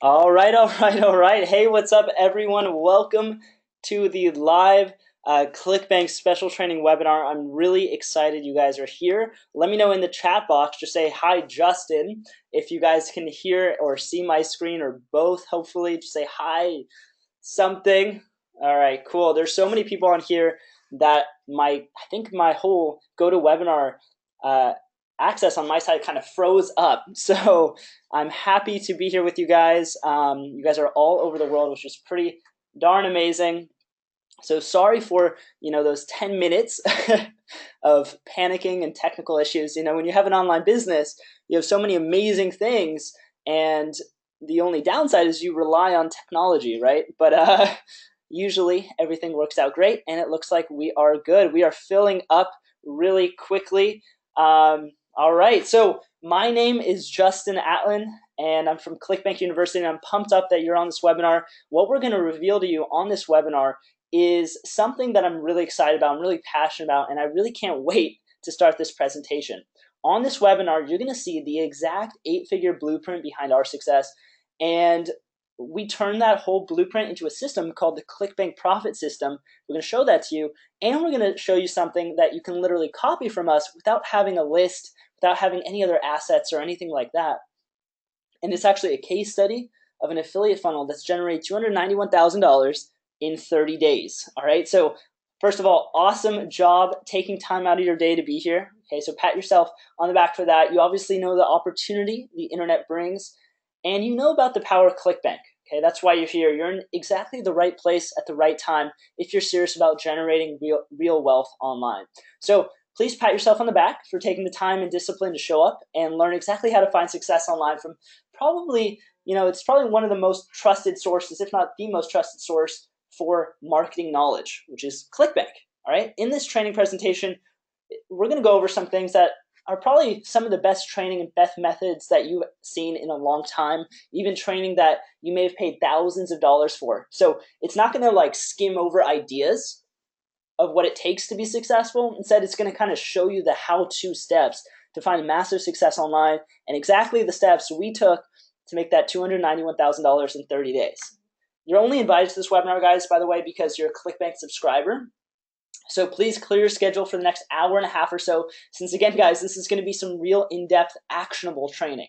All right, all right, all right. Hey, what's up, everyone? Welcome to the live ClickBank special training webinar. I'm really excited you guys are here. Let me know in the chat box. Just say hi, Justin, if you guys can hear or see my screen or both. Hopefully, just say hi, something. All right, cool. There's so many people on here that I think my whole GoToWebinar uh, access on my side kind of froze up. So I'm happy to be here with you guys. You guys are all over the world, which is pretty darn amazing. So sorry for, those 10 minutes of panicking and technical issues. When you have an online business, you have so many amazing things, and the only downside is you rely on technology, right? But usually everything works out great, and it looks like we are good. We are filling up really quickly. All right, so my name is Justin Atlin, and I'm from ClickBank University, and I'm pumped up that you're on this webinar. What we're going to reveal to you on this webinar is something that I'm really excited about, I'm really passionate about, and I really can't wait to start this presentation. On this webinar, you're going to see the exact 8-figure blueprint behind our success, and we turn that whole blueprint into a system called the ClickBank Profit System. We're going to show that to you, and we're going to show you something that you can literally copy from us without having a list, without having any other assets or anything like that. And it's actually a case study of an affiliate funnel that's generated $291,000 in 30 days. All right, so first of all, awesome job taking time out of your day to be here. Okay, so pat yourself on the back for that. You obviously know the opportunity the internet brings, and you know about the power of ClickBank. Okay, that's why you're here. You're in exactly the right place at the right time if you're serious about generating real wealth online. So please pat yourself on the back for taking the time and discipline to show up and learn exactly how to find success online from probably, it's probably one of the most trusted sources, if not the most trusted source for marketing knowledge, which is ClickBank. All right. In this training presentation, we're going to go over some things that are probably some of the best training and best methods that you've seen in a long time, even training that you may have paid thousands of dollars for. So it's not going to skim over ideas of what it takes to be successful. Instead, it's going to kind of show you the how-to steps to find massive success online and exactly the steps we took to make that $291,000 in 30 days. You're only invited to this webinar, guys, by the way, because you're a ClickBank subscriber. So please clear your schedule for the next hour and a half or so, since again, guys, this is going to be some real in-depth, actionable training.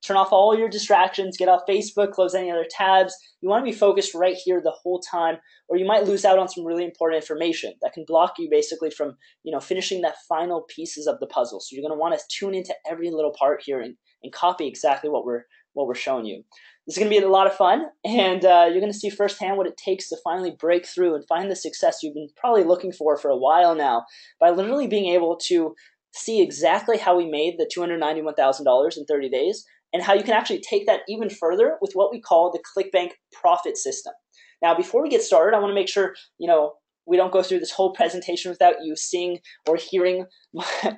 Turn off all your distractions, get off Facebook, close any other tabs. You want to be focused right here the whole time, or you might lose out on some really important information that can block you basically from, finishing that final pieces of the puzzle. So you're going to want to tune into every little part here and copy exactly what we're showing you. This is going to be a lot of fun, and you're going to see firsthand what it takes to finally break through and find the success you've been probably looking for a while now by literally being able to see exactly how we made the $291,000 in 30 days and how you can actually take that even further with what we call the ClickBank Profit System. Now, before we get started, I want to make sure, we don't go through this whole presentation without you seeing or hearing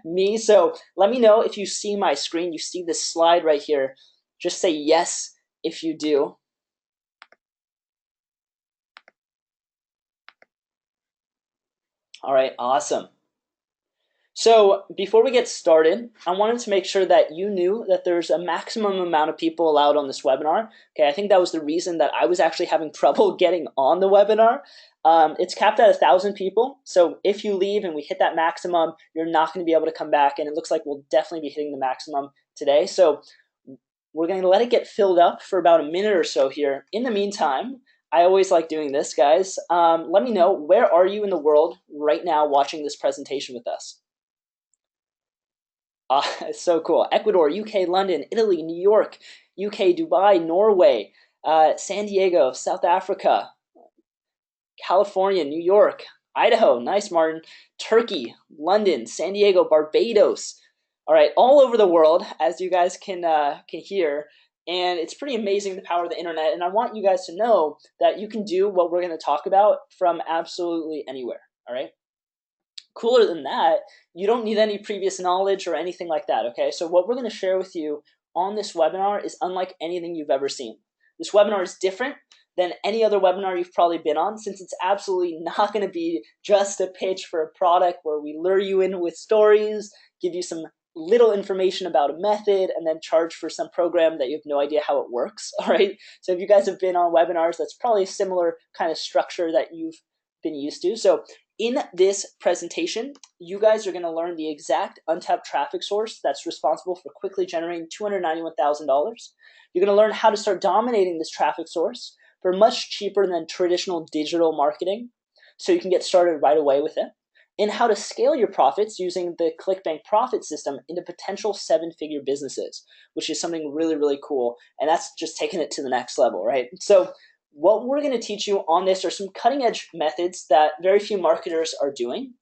me. So let me know if you see my screen, you see this slide right here. Just say yes if you do. All right, awesome. So before we get started, I wanted to make sure that you knew that there's a maximum amount of people allowed on this webinar. Okay, I think that was the reason that I was actually having trouble getting on the webinar. It's capped at 1,000 people. So if you leave and we hit that maximum, you're not going to be able to come back. And it looks like we'll definitely be hitting the maximum today. So we're going to let it get filled up for about a minute or so here. In the meantime, I always like doing this, guys. Let me know, where are you in the world right now watching this presentation with us? It's so cool. Ecuador, UK, London, Italy, New York, UK, Dubai, Norway, San Diego, South Africa, California, New York, Idaho, nice, Martin, Turkey, London, San Diego, Barbados. All right, all over the world, as you guys can hear. And it's pretty amazing the power of the internet. And I want you guys to know that you can do what we're going to talk about from absolutely anywhere. All right. Cooler than that, you don't need any previous knowledge or anything like that, okay? So what we're going to share with you on this webinar is unlike anything you've ever seen. This webinar is different than any other webinar you've probably been on, since it's absolutely not going to be just a pitch for a product where we lure you in with stories, give you some little information about a method and then charge for some program that you have no idea how it works. All right. So if you guys have been on webinars, that's probably a similar kind of structure that you've been used to. So in this presentation, you guys are going to learn the exact untapped traffic source that's responsible for quickly generating $291,000. You're going to learn how to start dominating this traffic source for much cheaper than traditional digital marketing, so you can get started right away with it, and how to scale your profits using the ClickBank profit system into potential 7-figure businesses, which is something really, really cool. And that's just taking it to the next level, right? So what we're going to teach you on this are some cutting edge methods that very few marketers are doing.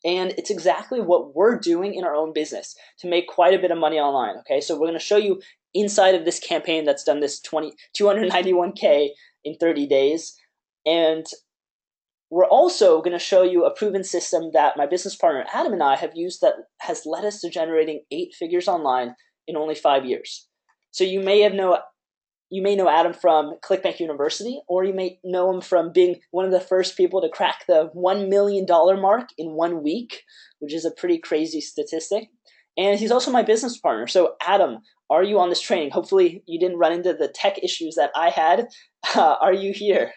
And it's exactly what we're doing in our own business to make quite a bit of money online. Okay, so we're going to show you inside of this campaign that's done this 291K in 30 days. And we're also going to show you a proven system that my business partner Adam and I have used that has led us to generating 8 figures online in only 5 years. So you may know Adam from ClickBank University, or you may know him from being one of the first people to crack the $1 million mark in 1 week, which is a pretty crazy statistic. And he's also my business partner. So Adam, are you on this training? Hopefully you didn't run into the tech issues that I had. Are you here?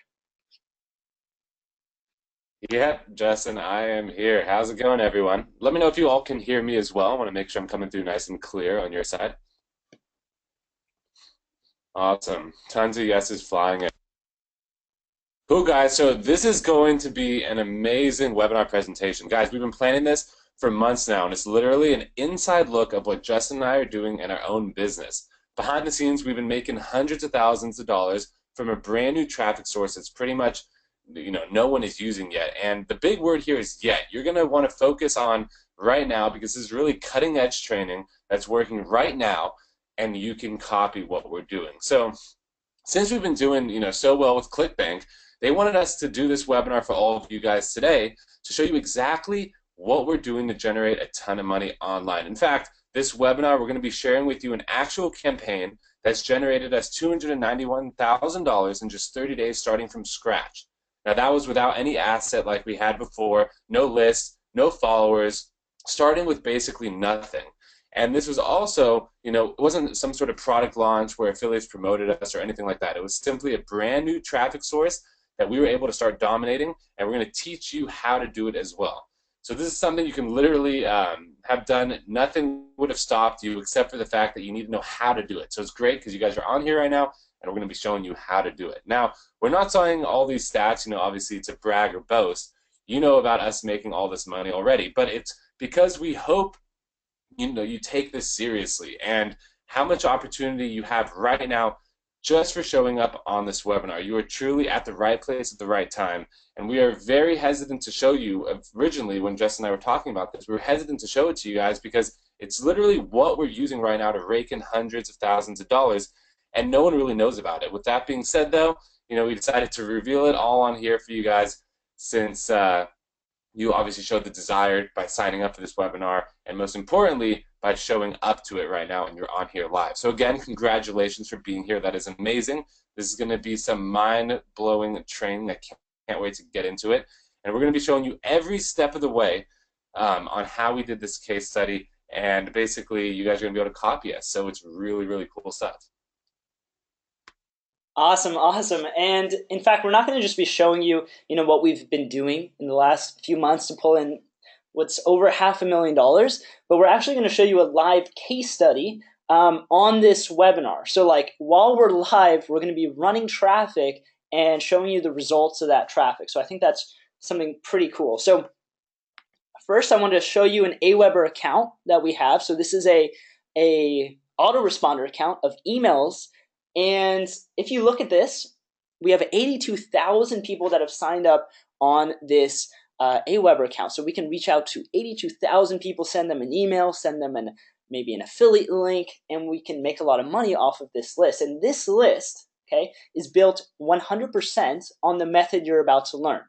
Yep, Justin, I am here. How's it going, everyone? Let me know if you all can hear me as well. I want to make sure I'm coming through nice and clear on your side. Awesome. Tons of yeses flying in. Cool, guys. So this is going to be an amazing webinar presentation. Guys, we've been planning this for months now, and it's literally an inside look of what Justin and I are doing in our own business. Behind the scenes, we've been making hundreds of thousands of dollars from a brand new traffic source that's pretty much no one is using yet. And the big word here is yet. You're going to want to focus on right now, because this is really cutting edge training that's working right now, and you can copy what we're doing. So since we've been doing so well with ClickBank, they wanted us to do this webinar for all of you guys today to show you exactly what we're doing to generate a ton of money online. In fact, this webinar, we're going to be sharing with you an actual campaign that's generated us $291,000 in just 30 days starting from scratch. Now, that was without any asset like we had before, no list, no followers, starting with basically nothing. And this was also, it wasn't some sort of product launch where affiliates promoted us or anything like that. It was simply a brand new traffic source that we were able to start dominating, and we're going to teach you how to do it as well. So this is something you can literally have done. Nothing would have stopped you except for the fact that you need to know how to do it. So it's great because you guys are on here right now, and we're going to be showing you how to do it. Now, we're not saying all these stats, obviously it's a brag or boast. You know about us making all this money already, but it's because we hope you take this seriously, and how much opportunity you have right now just for showing up on this webinar. You are truly at the right place at the right time, and we are very hesitant to show you. Originally, when Justin and I were talking about this, we were hesitant to show it to you guys because it's literally what we're using right now to rake in hundreds of thousands of dollars, and no one really knows about it. With that being said, though, we decided to reveal it all on here for you guys, since you obviously showed the desire by signing up for this webinar, and most importantly, by showing up to it right now, and you're on here live. So again, congratulations for being here. That is amazing. This is going to be some mind-blowing training. I can't wait to get into it. And we're going to be showing you every step of the way on how we did this case study, and basically you guys are going to be able to copy us. So it's really, really cool stuff. Awesome, awesome. And in fact, we're not going to just be showing you, what we've been doing in the last few months to pull in what's over $500,000, but we're actually going to show you a live case study on this webinar. So while we're live, we're going to be running traffic and showing you the results of that traffic. So I think that's something pretty cool. So first, I want to show you an Aweber account that we have. So this is a autoresponder account of emails. And if you look at this, we have 82,000 people that have signed up on this Aweber account. So we can reach out to 82,000 people, send them an email, send them maybe an affiliate link, and we can make a lot of money off of this list. And this list, okay, is built 100% on the method you're about to learn.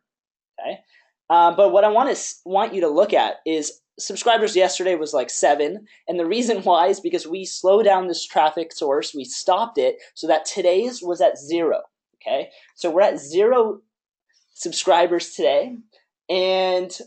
Okay, but what I want you to look at is subscribers yesterday was 7, and the reason why is because we slowed down this traffic source. We stopped it so that today's was at 0. Okay, so we're at 0 subscribers today, and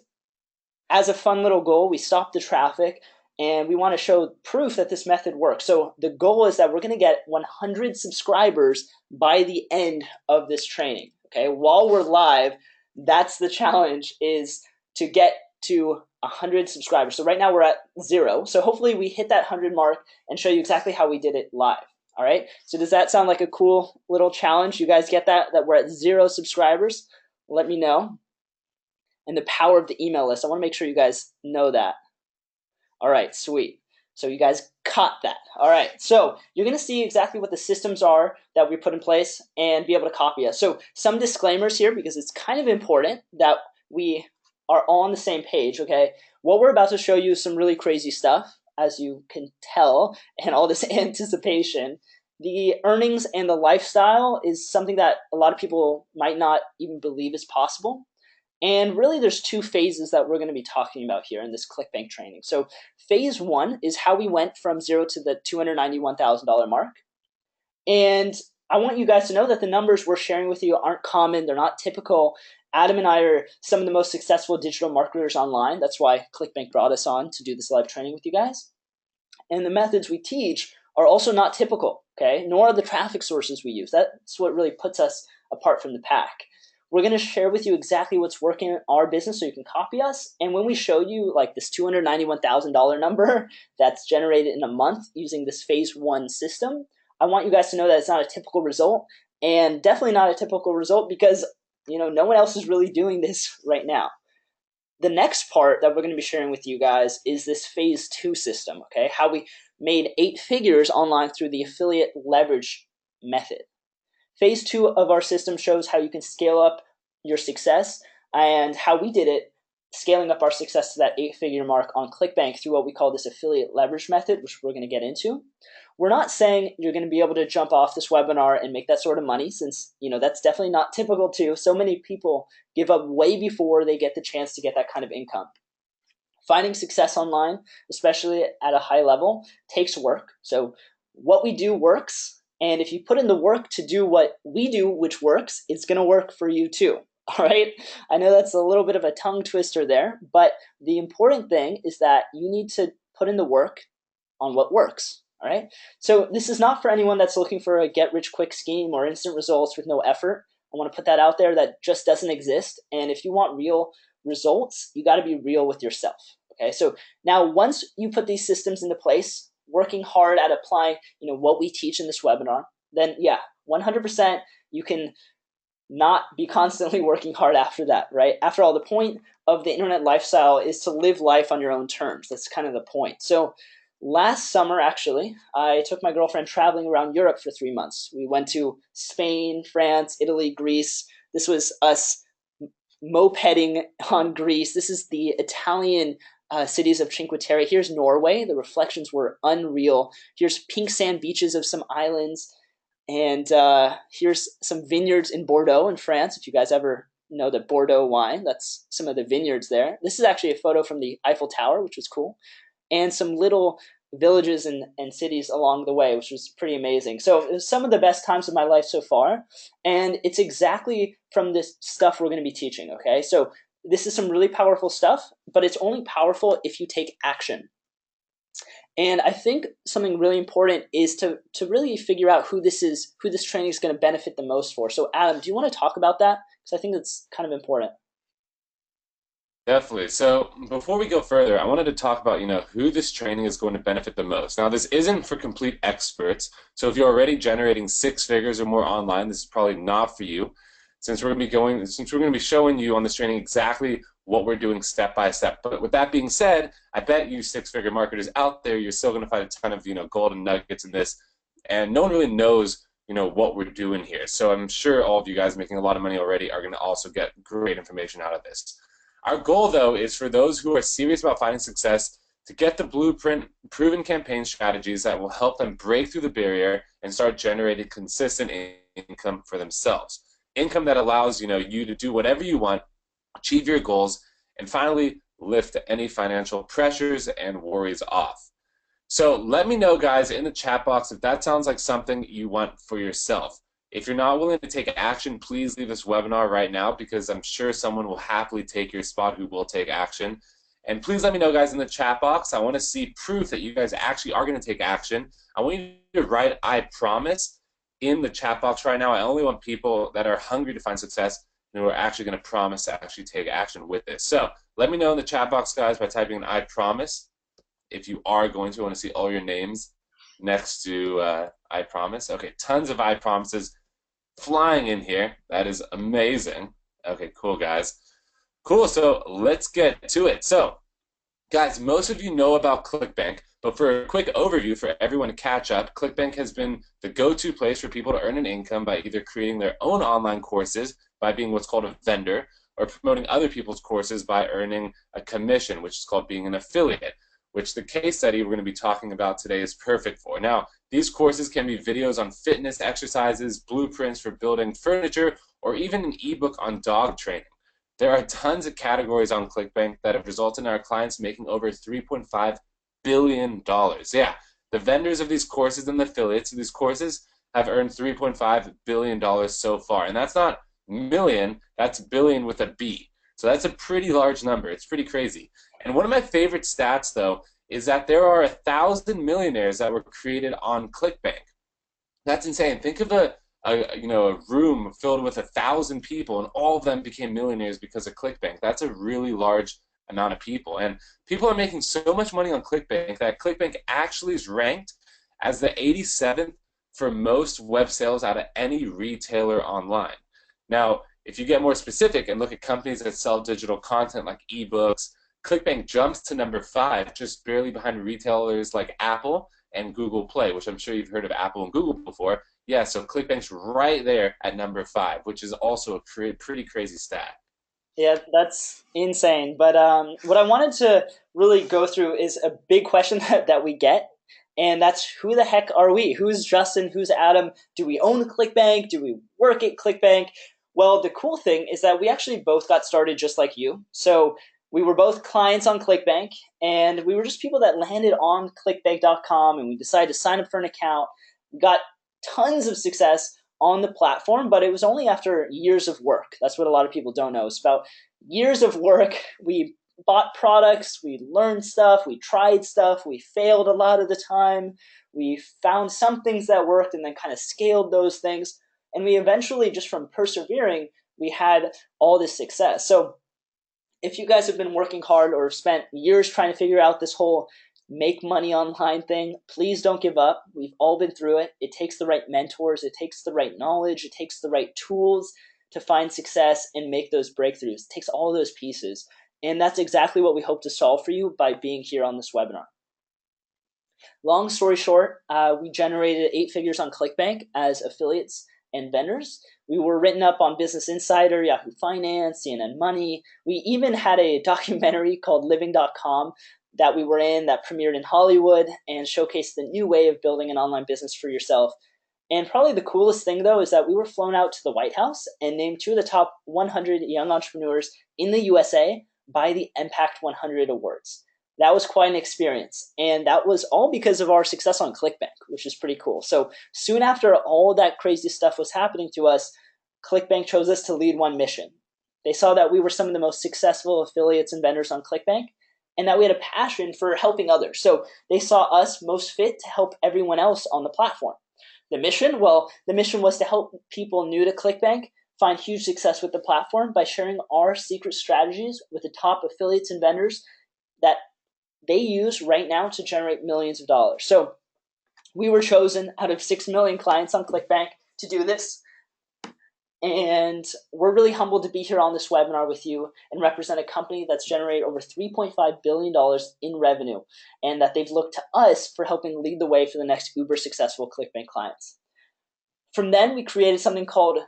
as a fun little goal, we stopped the traffic, and we want to show proof that this method works. So the goal is that we're going to get 100 subscribers by the end of this training. Okay, while we're live, that's the challenge, is to get to 100 subscribers. So right now we're at 0. So hopefully we hit that 100 mark and show you exactly how we did it live. All right. So does that sound like a cool little challenge? You guys get that we're at 0 subscribers? Let me know. And the power of the email list. I want to make sure you guys know that. All right, sweet. So you guys caught that. All right, so you're going to see exactly what the systems are that we put in place and be able to copy us. So some disclaimers here, because it's kind of important that we are all on the same page, okay? What we're about to show you is some really crazy stuff, as you can tell, and all this anticipation. The earnings and the lifestyle is something that a lot of people might not even believe is possible. And really, there's 2 phases that we're going to be talking about here in this ClickBank training. So phase 1 is how we went from 0 to the $291,000 mark. And I want you guys to know that the numbers we're sharing with you aren't common. They're not typical. Adam and I are some of the most successful digital marketers online. That's why ClickBank brought us on to do this live training with you guys. And the methods we teach are also not typical, okay? Nor are the traffic sources we use. That's what really puts us apart from the pack. We're going to share with you exactly what's working in our business so you can copy us. And when we show you like this $291,000 number that's generated in a month using this phase 1 system, I want you guys to know that it's not a typical result, and definitely not a typical result because no one else is really doing this right now. The next part that we're going to be sharing with you guys is this phase 2 system, okay? How we made 8 figures online through the affiliate leverage method. Phase 2 of our system shows how you can scale up your success and how we did it, scaling up our success to that 8-figure mark on ClickBank through what we call this affiliate leverage method, which we're going to get into. We're not saying you're going to be able to jump off this webinar and make that sort of money, since that's definitely not typical too. So many people give up way before they get the chance to get that kind of income. Finding success online, especially at a high level, takes work. So what we do works. And if you put in the work to do what we do, which works, it's going to work for you too. All right. I know that's a little bit of a tongue twister there, but the important thing is that you need to put in the work on what works. All right. So this is not for anyone that's looking for a get rich quick scheme or instant results with no effort. I want to put that out there. That just doesn't exist. And if you want real results, you got to be real with yourself. Okay. So now once you put these systems into place, working hard at applying, what we teach in this webinar, then yeah, 100% you can not be constantly working hard after that, right? After all, the point of the internet lifestyle is to live life on your own terms. That's kind of the point. So last summer, actually, I took my girlfriend traveling around Europe for 3 months. We went to Spain, France, Italy, Greece. This was us mopeding on Greece. This is the Italian cities of Cinque Terre. Here's Norway. The reflections were unreal. Here's pink sand beaches of some islands. And here's some vineyards in Bordeaux in France. If you guys ever know the Bordeaux wine, that's some of the vineyards there. This is actually a photo from the Eiffel Tower, which was cool. And some little villages and cities along the way, which was pretty amazing. So it was some of the best times of my life so far. And it's exactly from this stuff we're going to be teaching, okay? So this is some really powerful stuff, but it's only powerful if you take action. And I think something really important is to really figure out who this training is going to benefit the most for. So Adam, do you want to talk about that? Because I think that's kind of important. Definitely. So before we go further, I wanted to talk about, who this training is going to benefit the most. Now, this isn't for complete experts. So if you're already generating 6 figures or more online, this is probably not for you. Since we're going to be showing you on this training exactly what we're doing step by step. But with that being said, I bet you 6-figure marketers out there, you're still going to find a ton of, golden nuggets in this. And no one really knows, what we're doing here. So I'm sure all of you guys making a lot of money already are going to also get great information out of this. Our goal, though, is for those who are serious about finding success to get the blueprint, proven campaign strategies that will help them break through the barrier and start generating consistent income for themselves. Income that allows, you to do whatever you want, achieve your goals, and finally lift any financial pressures and worries off. So let me know, guys, in the chat box if that sounds like something you want for yourself. If you're not willing to take action, please leave this webinar right now because I'm sure someone will happily take your spot who will take action. And please let me know, guys, in the chat box. I want to see proof that you guys actually are going to take action. I want you to write "I promise" in the chat box right now. I only want people that are hungry to find success and who are actually going to promise to actually take action with this. So let me know in the chat box, guys, by typing in "I promise" if you are going to. I want to see all your names next to "I promise." Okay, tons of "I promises" flying in here. That is amazing. Okay, cool, guys. Cool, so let's get to it. So, guys, most of you know about ClickBank, but for a quick overview for everyone to catch up, ClickBank has been the go-to place for people to earn an income by either creating their own online courses by being what's called a vendor, or promoting other people's courses by earning a commission, which is called being an affiliate, which the case study we're going to be talking about today is perfect for. Now, these courses can be videos on fitness, exercises, blueprints for building furniture, or even an ebook on dog training. There are tons of categories on ClickBank that have resulted in our clients making over $3.5 billion. Yeah, the vendors of these courses and the affiliates of these courses have earned $3.5 billion so far. And that's not million, that's billion with a B. So that's a pretty large number. It's pretty crazy. And one of my favorite stats, though, is that there are 1,000 millionaires that were created on ClickBank. That's insane. Think of a room filled with 1,000 people, and all of them became millionaires because of ClickBank. That's a really large amount of people, and people are making so much money on ClickBank that ClickBank actually is ranked as the 87th for most web sales out of any retailer online. Now, if you get more specific and look at companies that sell digital content like ebooks, ClickBank jumps to number 5, just barely behind retailers like Apple and Google Play, which I'm sure you've heard of Apple and Google before. Yeah, so ClickBank's right there at number 5, which is also a pretty crazy stat. Yeah, that's insane. But what I wanted to really go through is a big question that we get, and that's who the heck are we? Who's Justin? Who's Adam? Do we own ClickBank? Do we work at ClickBank? Well, the cool thing is that we actually both got started just like you. So we were both clients on ClickBank, and we were just people that landed on clickbank.com, and we decided to sign up for an account. We got tons of success on the platform, but it was only after years of work. That's what a lot of people don't know. It's about years of work. We bought products, we learned stuff, we tried stuff, we failed a lot of the time. We found some things that worked and then kind of scaled those things. And we eventually, just from persevering, we had all this success. So if you guys have been working hard or have spent years trying to figure out this whole make money online thing, please don't give up. We've all been through it. It takes the right mentors, it takes the right knowledge, it takes the right tools to find success and make those breakthroughs. It takes all those pieces. And that's exactly what we hope to solve for you by being here on this webinar. Long story short, we generated 8 figures on ClickBank as affiliates and vendors. We were written up on Business Insider, Yahoo Finance, CNN Money. We even had a documentary called Living.com that we were in that premiered in Hollywood and showcased the new way of building an online business for yourself. And probably the coolest thing, though, is that we were flown out to the White House and named 2 of the top 100 young entrepreneurs in the USA by the Impact 100 Awards. That was quite an experience. And that was all because of our success on ClickBank, which is pretty cool. So soon after all that crazy stuff was happening to us, ClickBank chose us to lead one mission. They saw that we were some of the most successful affiliates and vendors on ClickBank, and that we had a passion for helping others. So they saw us most fit to help everyone else on the platform. The mission? Well, the mission was to help people new to ClickBank find huge success with the platform by sharing our secret strategies with the top affiliates and vendors that they use right now to generate millions of dollars. So we were chosen out of 6 million clients on ClickBank to do this. And we're really humbled to be here on this webinar with you and represent a company that's generated over $3.5 billion in revenue, and that they've looked to us for helping lead the way for the next uber successful ClickBank clients. From then, we created something called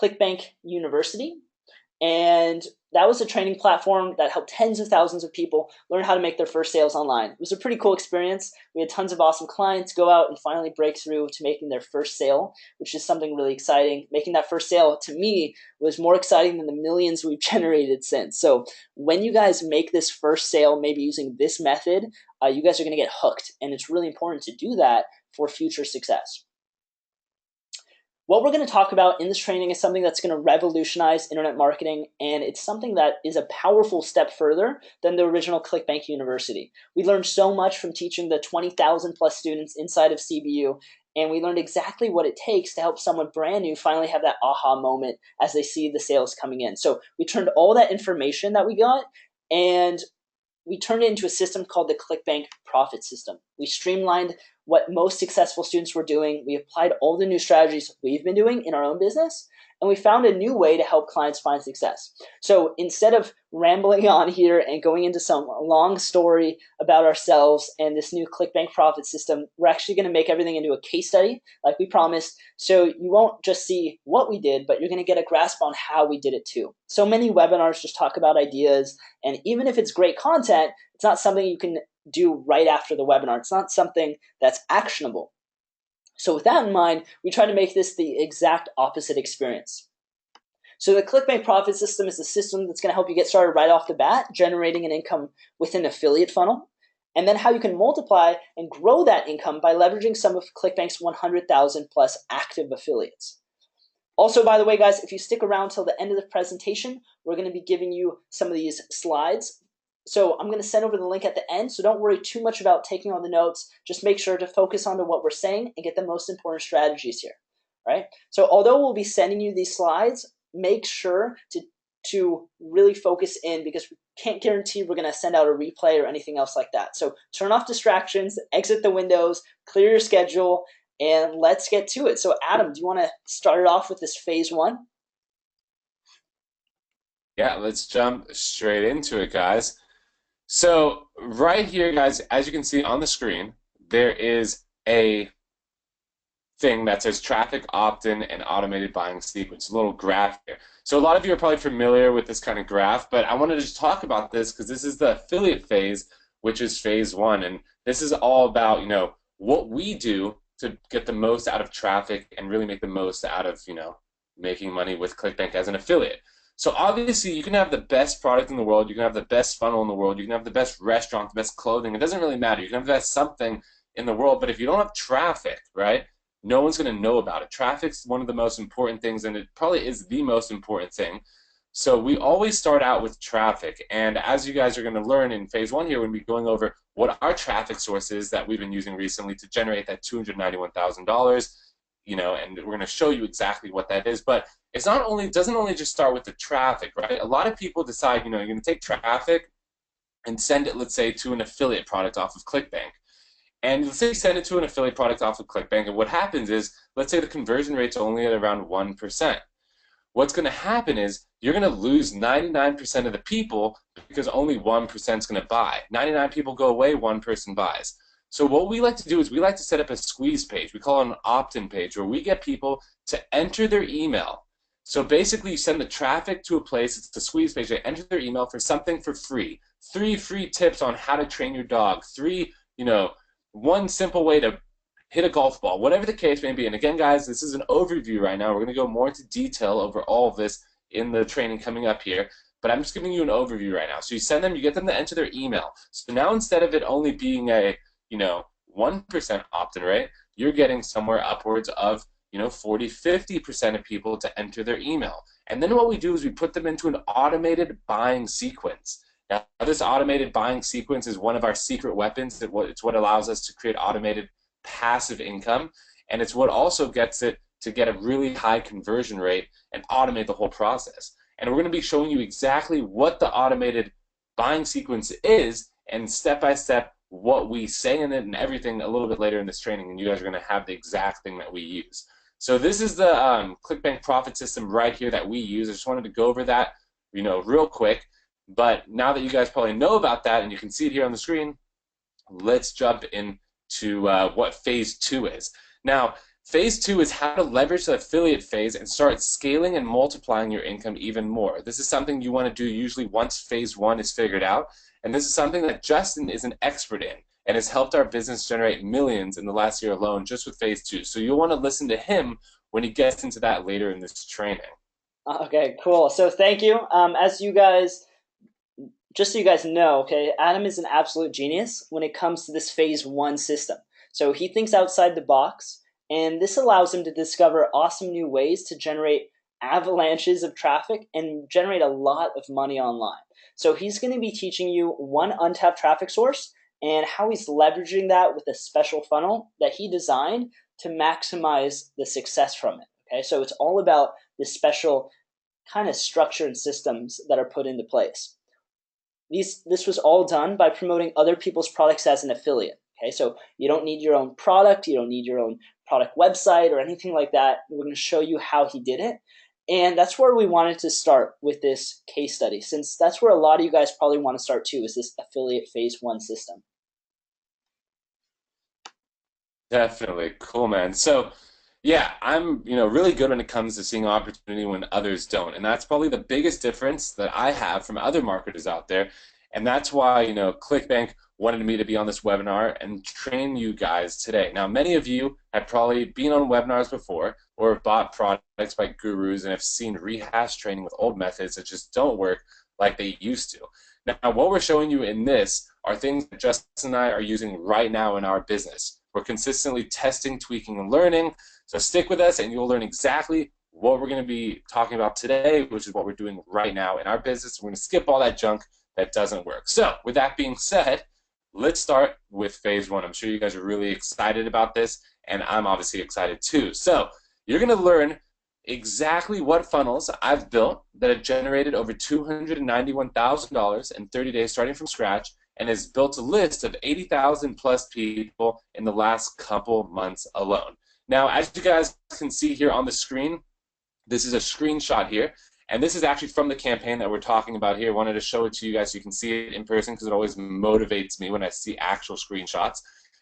ClickBank University, and that was a training platform that helped tens of thousands of people learn how to make their first sales online. It was a pretty cool experience. We had tons of awesome clients go out and finally break through to making their first sale, which is something really exciting. Making that first sale, to me, was more exciting than the millions we've generated since. So when you guys make this first sale, maybe using this method, you guys are going to get hooked. And it's really important to do that for future success. What we're going to talk about in this training is something that's going to revolutionize internet marketing, and it's something that is a powerful step further than the original ClickBank University. We learned so much from teaching the 20,000 plus students inside of CBU, and we learned exactly what it takes to help someone brand new finally have that aha moment as they see the sales coming in. So we turned all that information that we got and we turned it into a system called the ClickBank profit system. We streamlined what most successful students were doing. We applied all the new strategies we've been doing in our own business, and we found a new way to help clients find success. So instead of rambling on here and going into some long story about ourselves and this new ClickBank profit system, we're actually going to make everything into a case study like we promised. So you won't just see what we did, but you're going to get a grasp on how we did it too. So many webinars just talk about ideas, and even if it's great content, it's not something you can do right after the webinar. It's not something that's actionable. So with that in mind, we try to make this the exact opposite experience. So the ClickBank profit system is a system that's going to help you get started right off the bat, generating an income with an affiliate funnel, and then how you can multiply and grow that income by leveraging some of ClickBank's 100,000 plus active affiliates. Also, by the way, guys, if you stick around till the end of the presentation, we're going to be giving you some of these slides. So I'm going to send over the link at the end, so don't worry too much about taking on the notes. Just make sure to focus on what we're saying and get the most important strategies here, right? So although we'll be sending you these slides, make sure to really focus in, because we can't guarantee we're going to send out a replay or anything else like that. So turn off distractions, exit the windows, clear your schedule, and let's get to it. So Adam, do you want to start it off with this phase one? Yeah, let's jump straight into it, guys. So right here, guys, as you can see on the screen, there is a thing that says traffic opt-in and automated buying sequence, a little graph here. So a lot of you are probably familiar with this kind of graph, but I wanted to just talk about this because this is the affiliate phase, which is phase one. And this is all about, what we do to get the most out of traffic and really make the most out of, making money with ClickBank as an affiliate. So obviously you can have the best product in the world, you can have the best funnel in the world, you can have the best restaurant, the best clothing. It doesn't really matter. You can have the best something in the world, but if you don't have traffic, right, no one's going to know about it. Traffic's one of the most important things, and it probably is the most important thing. So we always start out with traffic, and as you guys are going to learn in phase one here, we're going to be going over what our traffic source is that we've been using recently to generate that $291,000, and we're going to show you exactly what that is. But it's doesn't only just start with the traffic, right? A lot of people decide, you're going to take traffic and send it, let's say, to an affiliate product off of ClickBank. And let's say you send it to an affiliate product off of ClickBank, and what happens is, let's say the conversion rate's only at around 1%. What's going to happen is you're going to lose 99% of the people because only 1% is going to buy. 99 people go away, one person buys. So what we like to do is we like to set up a squeeze page. We call it an opt-in page where we get people to enter their email. So basically you send the traffic to a place, it's the squeeze page, they enter their email for something for free. 3 free tips on how to train your dog. 3, one simple way to hit a golf ball, whatever the case may be. And again, guys, this is an overview right now. We're going to go more into detail over all of this in the training coming up here, but I'm just giving you an overview right now. So you get them to enter their email. So now instead of it only being a, 1% opt-in rate, you're getting somewhere upwards of, 40, 50% of people to enter their email. And then what we do is we put them into an automated buying sequence. Now, this automated buying sequence is one of our secret weapons. It's what allows us to create automated passive income, and it's what also gets it to get a really high conversion rate and automate the whole process. And we're going to be showing you exactly what the automated buying sequence is, and step by step what we say in it and everything a little bit later in this training, and you guys are going to have the exact thing that we use. So this is the ClickBank profit system right here that we use. I just wanted to go over that, real quick. But now that you guys probably know about that and you can see it here on the screen, let's jump into what phase 2 is. Now, phase 2 is how to leverage the affiliate phase and start scaling and multiplying your income even more. This is something you want to do usually once phase 1 is figured out, and this is something that Justin is an expert in and has helped our business generate millions in the last year alone just with phase 2. So you'll want to listen to him when he gets into that later in this training. Okay, cool. So thank you. Just so you guys know, okay, Adam is an absolute genius when it comes to this phase 1 system. So he thinks outside the box, And this allows him to discover awesome new ways to generate avalanches of traffic and generate a lot of money online. So he's going to be teaching you one untapped traffic source and how he's leveraging that with a special funnel that he designed to maximize the success from it. Okay, so it's all about this special kind of structure and systems that are put into place. This was all done by promoting other people's products as an affiliate. Okay, so you don't need your own product, you don't need your own product website or anything like that. We're going to show you how he did it. And that's where we wanted to start with this case study, since that's where a lot of you guys probably want to start too, is this affiliate phase one system. Definitely. Cool, man. So, yeah, I'm, really good when it comes to seeing opportunity when others don't. And that's probably the biggest difference that I have from other marketers out there. And that's why, ClickBank wanted me to be on this webinar and train you guys today. Now, many of you have probably been on webinars before or have bought products by gurus and have seen rehash training with old methods that just don't work like they used to. Now, what we're showing you in this are things that Justin and I are using right now in our business. We're consistently testing, tweaking, and learning. So stick with us and you'll learn exactly what we're going to be talking about today, which is what we're doing right now in our business. We're going to skip all that junk that doesn't work. So with that being said, let's start with phase one. I'm sure you guys are really excited about this, and I'm obviously excited too. So you're going to learn exactly what funnels I've built that have generated over $291,000 in 30 days starting from scratch, and has built a list of 80,000 plus people in the last couple months alone. Now, as you guys can see here on the screen, this is a screenshot here, and this is actually from the campaign that we're talking about here. I wanted to show it to you guys so you can see it in person because it always motivates me when I see actual screenshots.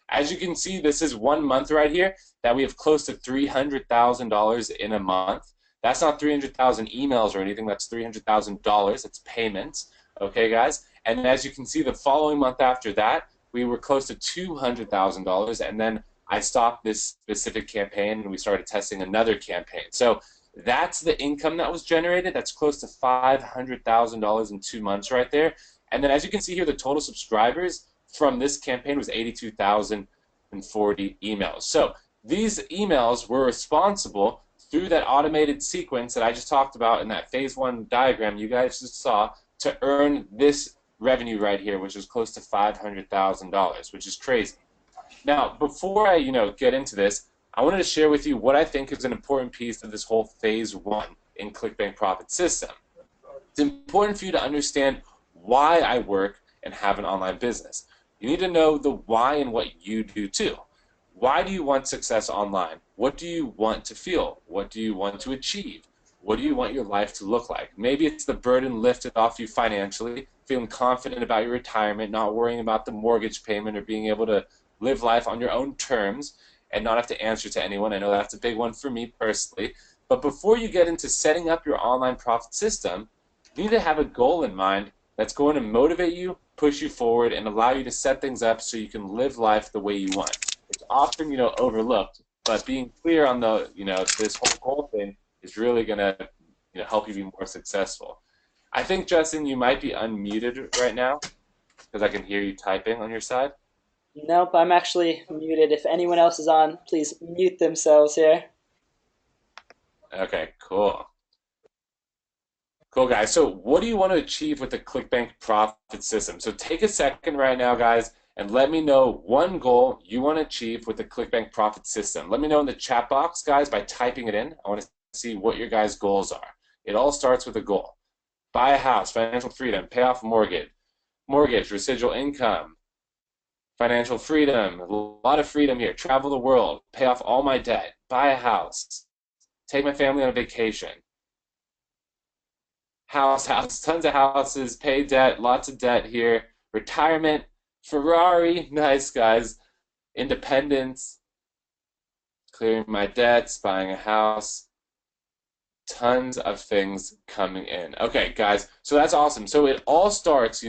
As you can see, this is 1 month right here that we have close to $300,000 in a month. That's not 300,000 emails or anything. That's $300,000. It's payments. Okay, guys? And as you can see, the following month after that, we were close to $200,000, and then I stopped this specific campaign and we started testing another campaign. So that's the income that was generated. That's close to $500,000 in 2 months right there. And then as you can see here, the total subscribers from this campaign was 82,040 emails. So these emails were responsible through that automated sequence that I just talked about in that phase one diagram you guys just saw to earn this revenue right here, which is close to $500,000, which is crazy. Now, before I, get into this, I wanted to share with you what I think is an important piece of this whole phase one in ClickBank Profit System. It's important for you to understand why I work and have an online business. You need to know the why and what you do too. Why do you want success online? What do you want to feel? What do you want to achieve? What do you want your life to look like? Maybe it's the burden lifted off you financially, feeling confident about your retirement, not worrying about the mortgage payment or being able to live life on your own terms and not have to answer to anyone. I know that's a big one for me personally. But before you get into setting up your online profit system, you need to have a goal in mind that's going to motivate you, push you forward, and allow you to set things up so you can live life the way you want. It's often, overlooked, but being clear on the, this whole goal thing is really going to, help you be more successful. I think, Justin, you might be unmuted right now because I can hear you typing on your side. Nope, I'm actually muted. If anyone else is on, please mute themselves here. Okay, cool. Cool, guys. So what do you want to achieve with the ClickBank Profit System? So take a second right now, guys, and let me know one goal you want to achieve with the ClickBank Profit System. Let me know in the chat box, guys, by typing it in. I want to see what your guys' goals are. It all starts with a goal. Buy a house, financial freedom, pay off mortgage, residual income, financial freedom, a lot of freedom here, travel the world, pay off all my debt, buy a house, take my family on a vacation, house, tons of houses, pay debt, lots of debt here, retirement, Ferrari, nice guys, independence, clearing my debts, buying a house, tons of things coming in. Okay, guys, so that's awesome. So it all starts,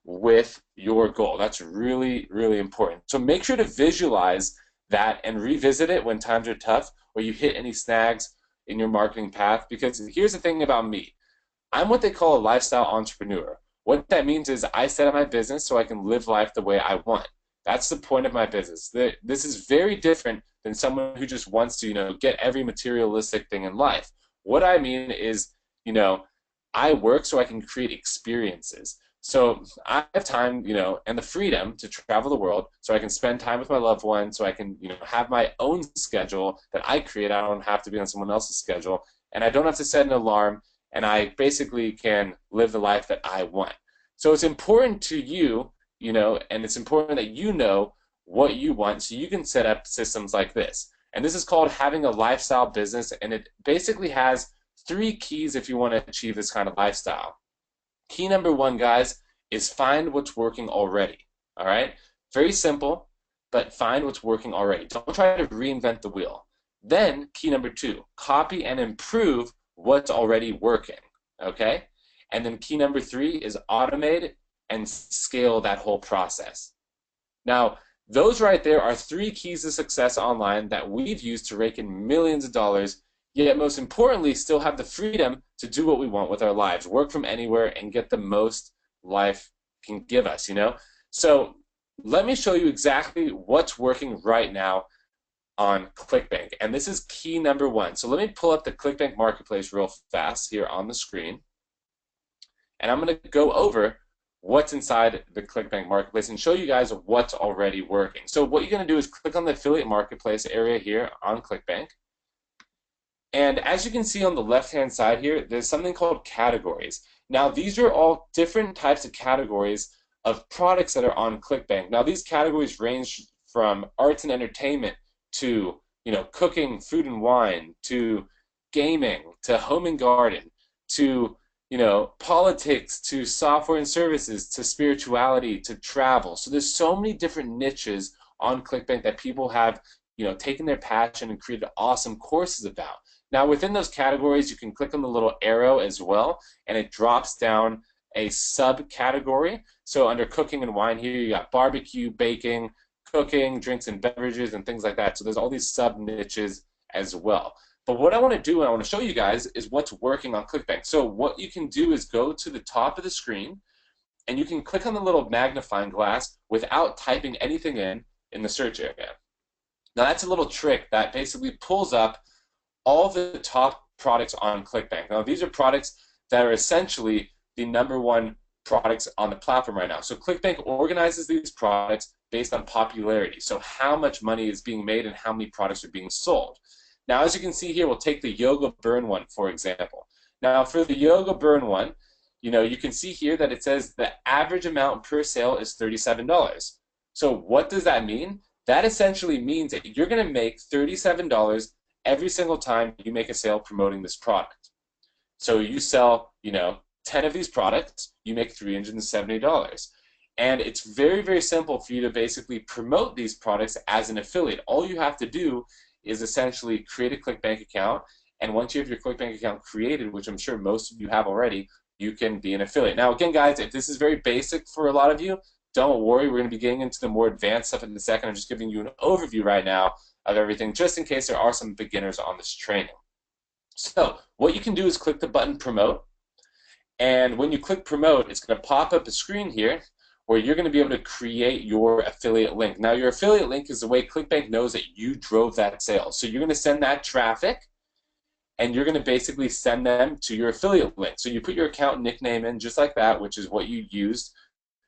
with your goal. That's really, really important. So make sure to visualize that and revisit it when times are tough or you hit any snags in your marketing path, because here's the thing about me. I'm what they call a lifestyle entrepreneur. What that means is I set up my business so I can live life the way I want. That's the point of my business. This is very different than someone who just wants to, get every materialistic thing in life. What I mean is, you know, I work so I can create experiences. So I have time, and the freedom to travel the world so I can spend time with my loved ones, so I can, have my own schedule that I create. I don't have to be on someone else's schedule, and I don't have to set an alarm, and I basically can live the life that I want. So it's important to you, and it's important that you know what you want so you can set up systems like this. And this is called having a lifestyle business, and it basically has three keys if you want to achieve this kind of lifestyle. Key number one, guys, is find what's working already. All right? Very simple, but find what's working already. Don't try to reinvent the wheel. Then, key number two, copy and improve what's already working. Okay? And then key number three is automate and scale that whole process. Now, those right there are three keys to success online that we've used to rake in millions of dollars, yet most importantly, still have the freedom to do what we want with our lives, work from anywhere, and get the most life can give us, So let me show you exactly what's working right now on ClickBank. And this is key number one. So let me pull up the ClickBank Marketplace real fast here on the screen. And I'm going to go over what's inside the ClickBank Marketplace and show you guys what's already working. So what you're going to do is click on the Affiliate Marketplace area here on ClickBank. And as you can see on the left-hand side here, there's something called categories. Now, these are all different types of categories of products that are on ClickBank. Now, these categories range from arts and entertainment to, cooking, food and wine, to gaming, to home and garden, to, politics, to software and services, to spirituality, to travel. So there's so many different niches on ClickBank that people have, taken their passion and created awesome courses about. Now, within those categories, you can click on the little arrow as well, and it drops down a subcategory. So under cooking and wine here, you got barbecue, baking, cooking, drinks and beverages, and things like that. So there's all these sub-niches as well. But what I want to do, and I want to show you guys, is what's working on ClickBank. So what you can do is go to the top of the screen, and you can click on the little magnifying glass without typing anything in the search area. Now, that's a little trick that basically pulls up all the top products on ClickBank. Now, these are products that are essentially the number one products on the platform right now. So ClickBank organizes these products based on popularity. So how much money is being made and how many products are being sold. Now, as you can see here, we'll take the Yoga Burn one, for example. Now, for the Yoga Burn one, you can see here that it says the average amount per sale is $37. So what does that mean? That essentially means that you're going to make $37 every single time you make a sale promoting this product. So you sell, 10 of these products, you make $370. And it's very, very simple for you to basically promote these products as an affiliate. All you have to do is essentially create a ClickBank account, and once you have your ClickBank account created, which I'm sure most of you have already, you can be an affiliate. Now, again, guys, if this is very basic for a lot of you, don't worry. We're going to be getting into the more advanced stuff in a second. I'm just giving you an overview right now of everything, just in case there are some beginners on this training. So what you can do is click the button Promote, and when you click Promote, it's going to pop up a screen here where you're going to be able to create your affiliate link. Now, your affiliate link is the way ClickBank knows that you drove that sale. So you're going to send that traffic, and you're going to basically send them to your affiliate link. So you put your account nickname in just like that, which is what you used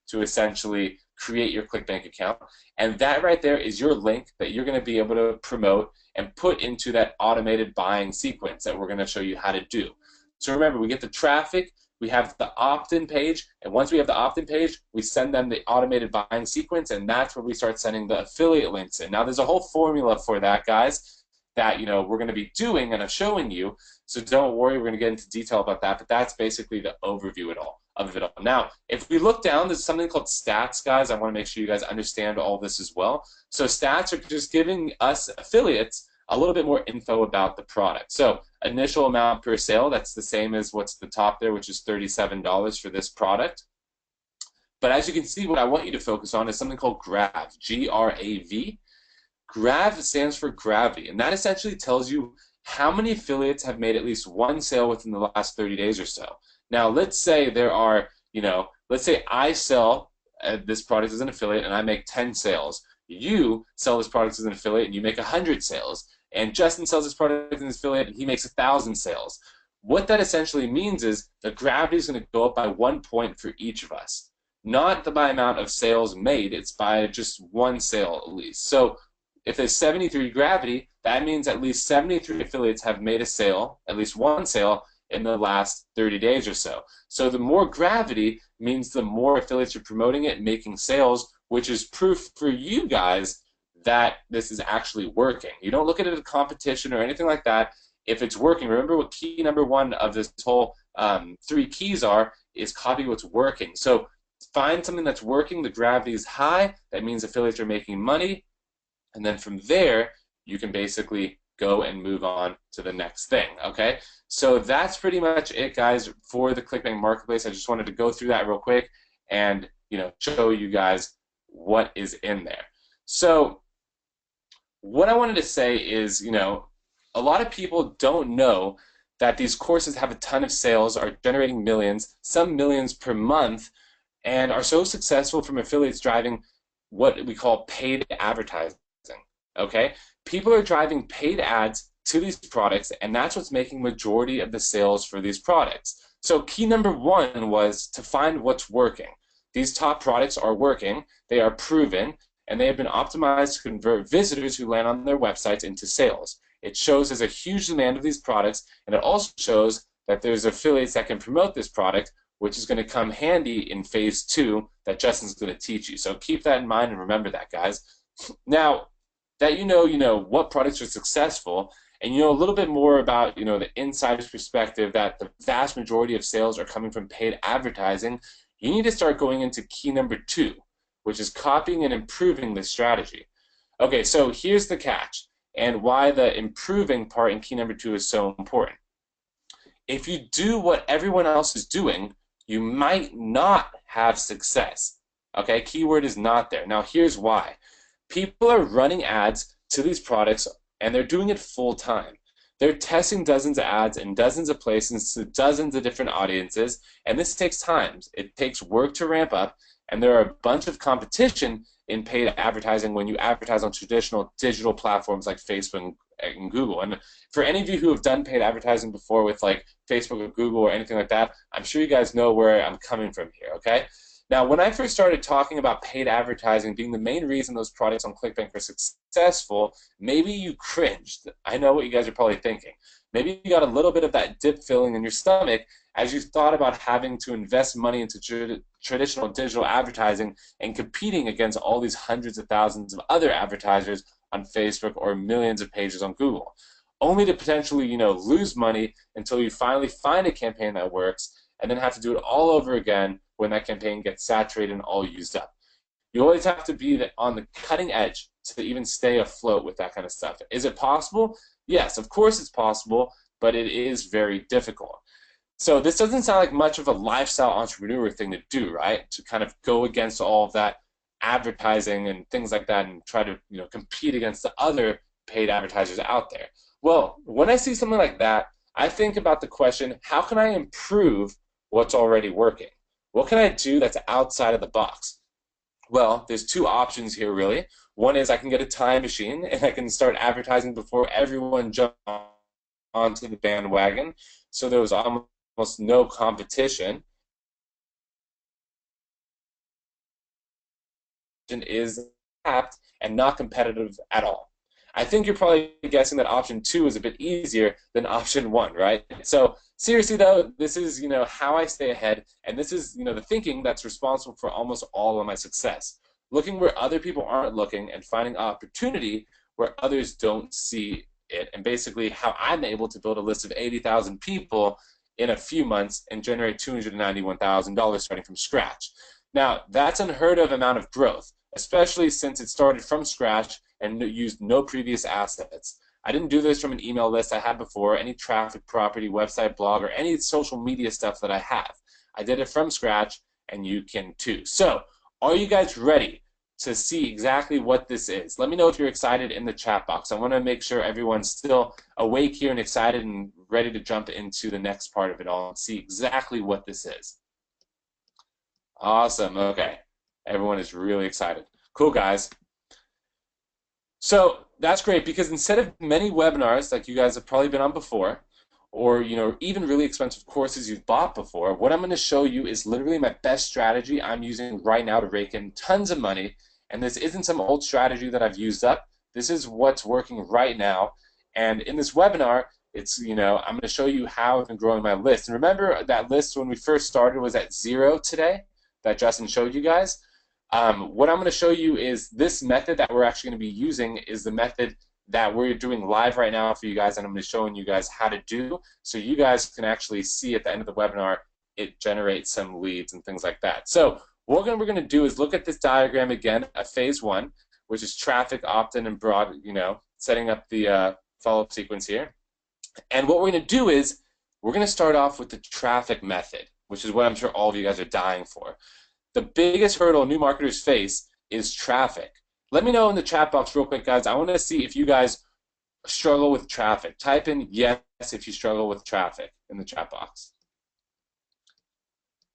to essentially create your ClickBank account. And that right there is your link that you're going to be able to promote and put into that automated buying sequence that we're going to show you how to do. So remember, we get the traffic, we have the opt-in page, and once we have the opt-in page, we send them the automated buying sequence, and that's where we start sending the affiliate links in. Now, there's a whole formula for that, guys, that we're going to be doing and I'm showing you, so don't worry, we're going to get into detail about that, but that's basically the overview of it all. Now, if we look down, there's something called stats, guys. I want to make sure you guys understand all this as well. So stats are just giving us affiliates a little bit more info about the product. So initial amount per sale, that's the same as what's at the top there, which is $37 for this product. But as you can see, what I want you to focus on is something called GRAV, G-R-A-V. GRAV stands for gravity, and that essentially tells you how many affiliates have made at least one sale within the last 30 days or so. Now, let's say there are, let's say I sell this product as an affiliate and I make 10 sales. You sell this product as an affiliate and you make 100 sales. And Justin sells this product as an affiliate and he makes 1,000 sales. What that essentially means is the gravity is going to go up by 1 point for each of us. Not by amount of sales made, it's by just one sale at least. So if there's 73 gravity, that means at least 73 affiliates have made a sale, at least one sale, in the last 30 days or so. So the more gravity means the more affiliates are promoting it, making sales, which is proof for you guys that this is actually working. You don't look at it as a competition or anything like that. If it's working, remember what key number one of this whole 3 keys are, is copy what's working. So find something that's working, the gravity is high, that means affiliates are making money, and then from there, you can basically go and move on to the next thing, okay? So that's pretty much it, guys, for the ClickBank Marketplace. I just wanted to go through that real quick and, show you guys what is in there. So what I wanted to say is, a lot of people don't know that these courses have a ton of sales, are generating millions, some millions per month, and are so successful from affiliates driving what we call paid advertising. Okay, people are driving paid ads to these products, and that's what's making majority of the sales for these products. So key number one was to find what's working. These top products are working, they are proven, and they have been optimized to convert visitors who land on their websites into sales. It shows there's a huge demand of these products, and it also shows that there's affiliates that can promote this product, which is going to come handy in phase 2 that Justin's going to teach you. So keep that in mind and remember that, guys. Now that you know what products are successful, and you know a little bit more about the insider's perspective that the vast majority of sales are coming from paid advertising, you need to start going into key number 2, which is copying and improving this strategy. Okay, so here's the catch, and why the improving part in key number 2 is so important. If you do what everyone else is doing, you might not have success. Okay, keyword is not there. Now here's why. People are running ads to these products and they're doing it full time. They're testing dozens of ads in dozens of places to dozens of different audiences, and this takes time. It takes work to ramp up, and there are a bunch of competition in paid advertising when you advertise on traditional digital platforms like Facebook and Google. And for any of you who have done paid advertising before with like Facebook or Google or anything like that, I'm sure you guys know where I'm coming from here, okay? Now, when I first started talking about paid advertising being the main reason those products on ClickBank are successful, maybe you cringed. I know what you guys are probably thinking. Maybe you got a little bit of that dip feeling in your stomach as you thought about having to invest money into traditional digital advertising and competing against all these hundreds of thousands of other advertisers on Facebook or millions of pages on Google, only to potentially, lose money until you finally find a campaign that works and then have to do it all over again when that campaign gets saturated and all used up. You always have to be on the cutting edge to even stay afloat with that kind of stuff. Is it possible? Yes, of course it's possible, but it is very difficult. So this doesn't sound like much of a lifestyle entrepreneur thing to do, right? To kind of go against all of that advertising and things like that and try to compete against the other paid advertisers out there. Well, when I see something like that, I think about the question, how can I improve what's already working? What can I do that's outside of the box? Well, there's 2 options here, really. One is I can get a time machine and I can start advertising before everyone jumps onto the bandwagon, so there was almost no competition. Is tapped and not competitive at all. I think you're probably guessing that option 2 is a bit easier than option 1, right? So seriously though, this is how I stay ahead, and this is the thinking that's responsible for almost all of my success. Looking where other people aren't looking and finding opportunity where others don't see it, and basically how I'm able to build a list of 80,000 people in a few months and generate $291,000 starting from scratch. Now, that's an unheard of amount of growth, especially since it started from scratch and used no previous assets. I didn't do this from an email list I had before, any traffic, property, website, blog, or any social media stuff that I have. I did it from scratch, and you can too. So, are you guys ready to see exactly what this is? Let me know if you're excited in the chat box. I want to make sure everyone's still awake here and excited and ready to jump into the next part of it all and see exactly what this is. Awesome, okay. Everyone is really excited. Cool, guys. So that's great because instead of many webinars like you guys have probably been on before, or even really expensive courses you've bought before, what I'm going to show you is literally my best strategy I'm using right now to rake in tons of money. And this isn't some old strategy that I've used up. This is what's working right now. And in this webinar, I'm going to show you how I've been growing my list. And remember that list when we first started was at 0 today that Justin showed you guys. What I'm going to show you is this method that we're actually going to be using is the method that we're doing live right now for you guys, and I'm going to be showing you guys how to do so you guys can actually see at the end of the webinar it generates some leads and things like that. So what we're going to do is look at this diagram again, a phase 1, which is traffic, opt-in, and broad, setting up the follow-up sequence here. And what we're going to do is we're going to start off with the traffic method, which is what I'm sure all of you guys are dying for. The biggest hurdle new marketers face is traffic. Let me know in the chat box real quick, guys. I want to see if you guys struggle with traffic. Type in yes if you struggle with traffic in the chat box.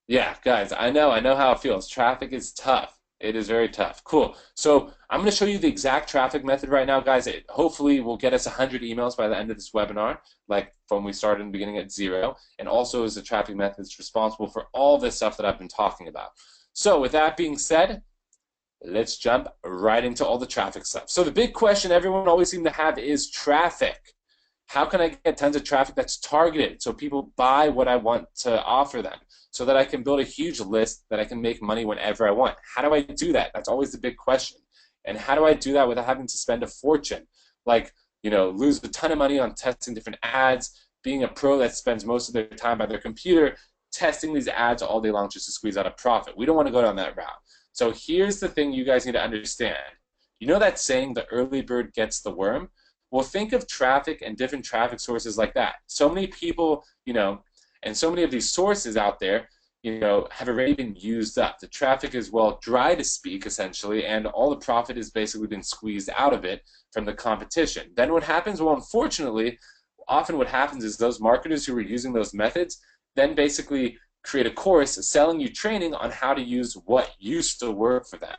Yeah, guys, I know how it feels. Traffic is tough. It is very tough. Cool. So I'm going to show you the exact traffic method right now, guys. It hopefully will get us 100 emails by the end of this webinar, like from we started in the beginning at 0, and also is the traffic method that's responsible for all this stuff that I've been talking about. So with that being said, let's jump right into all the traffic stuff. So the big question everyone always seems to have is traffic. How can I get tons of traffic that's targeted so people buy what I want to offer them so that I can build a huge list that I can make money whenever I want? How do I do that? That's always the big question. And how do I do that without having to spend a fortune? Like, lose a ton of money on testing different ads, being a pro that spends most of their time by their computer testing these ads all day long just to squeeze out a profit. We don't want to go down that route. So here's the thing you guys need to understand. You know that saying, the early bird gets the worm? Well, think of traffic and different traffic sources like that. So many people, and so many of these sources out there, have already been used up. The traffic is, well, dry to speak, essentially, and all the profit has basically been squeezed out of it from the competition. Then what happens? Well, unfortunately, often what happens is those marketers who are using those methods then basically create a course selling you training on how to use what used to work for them.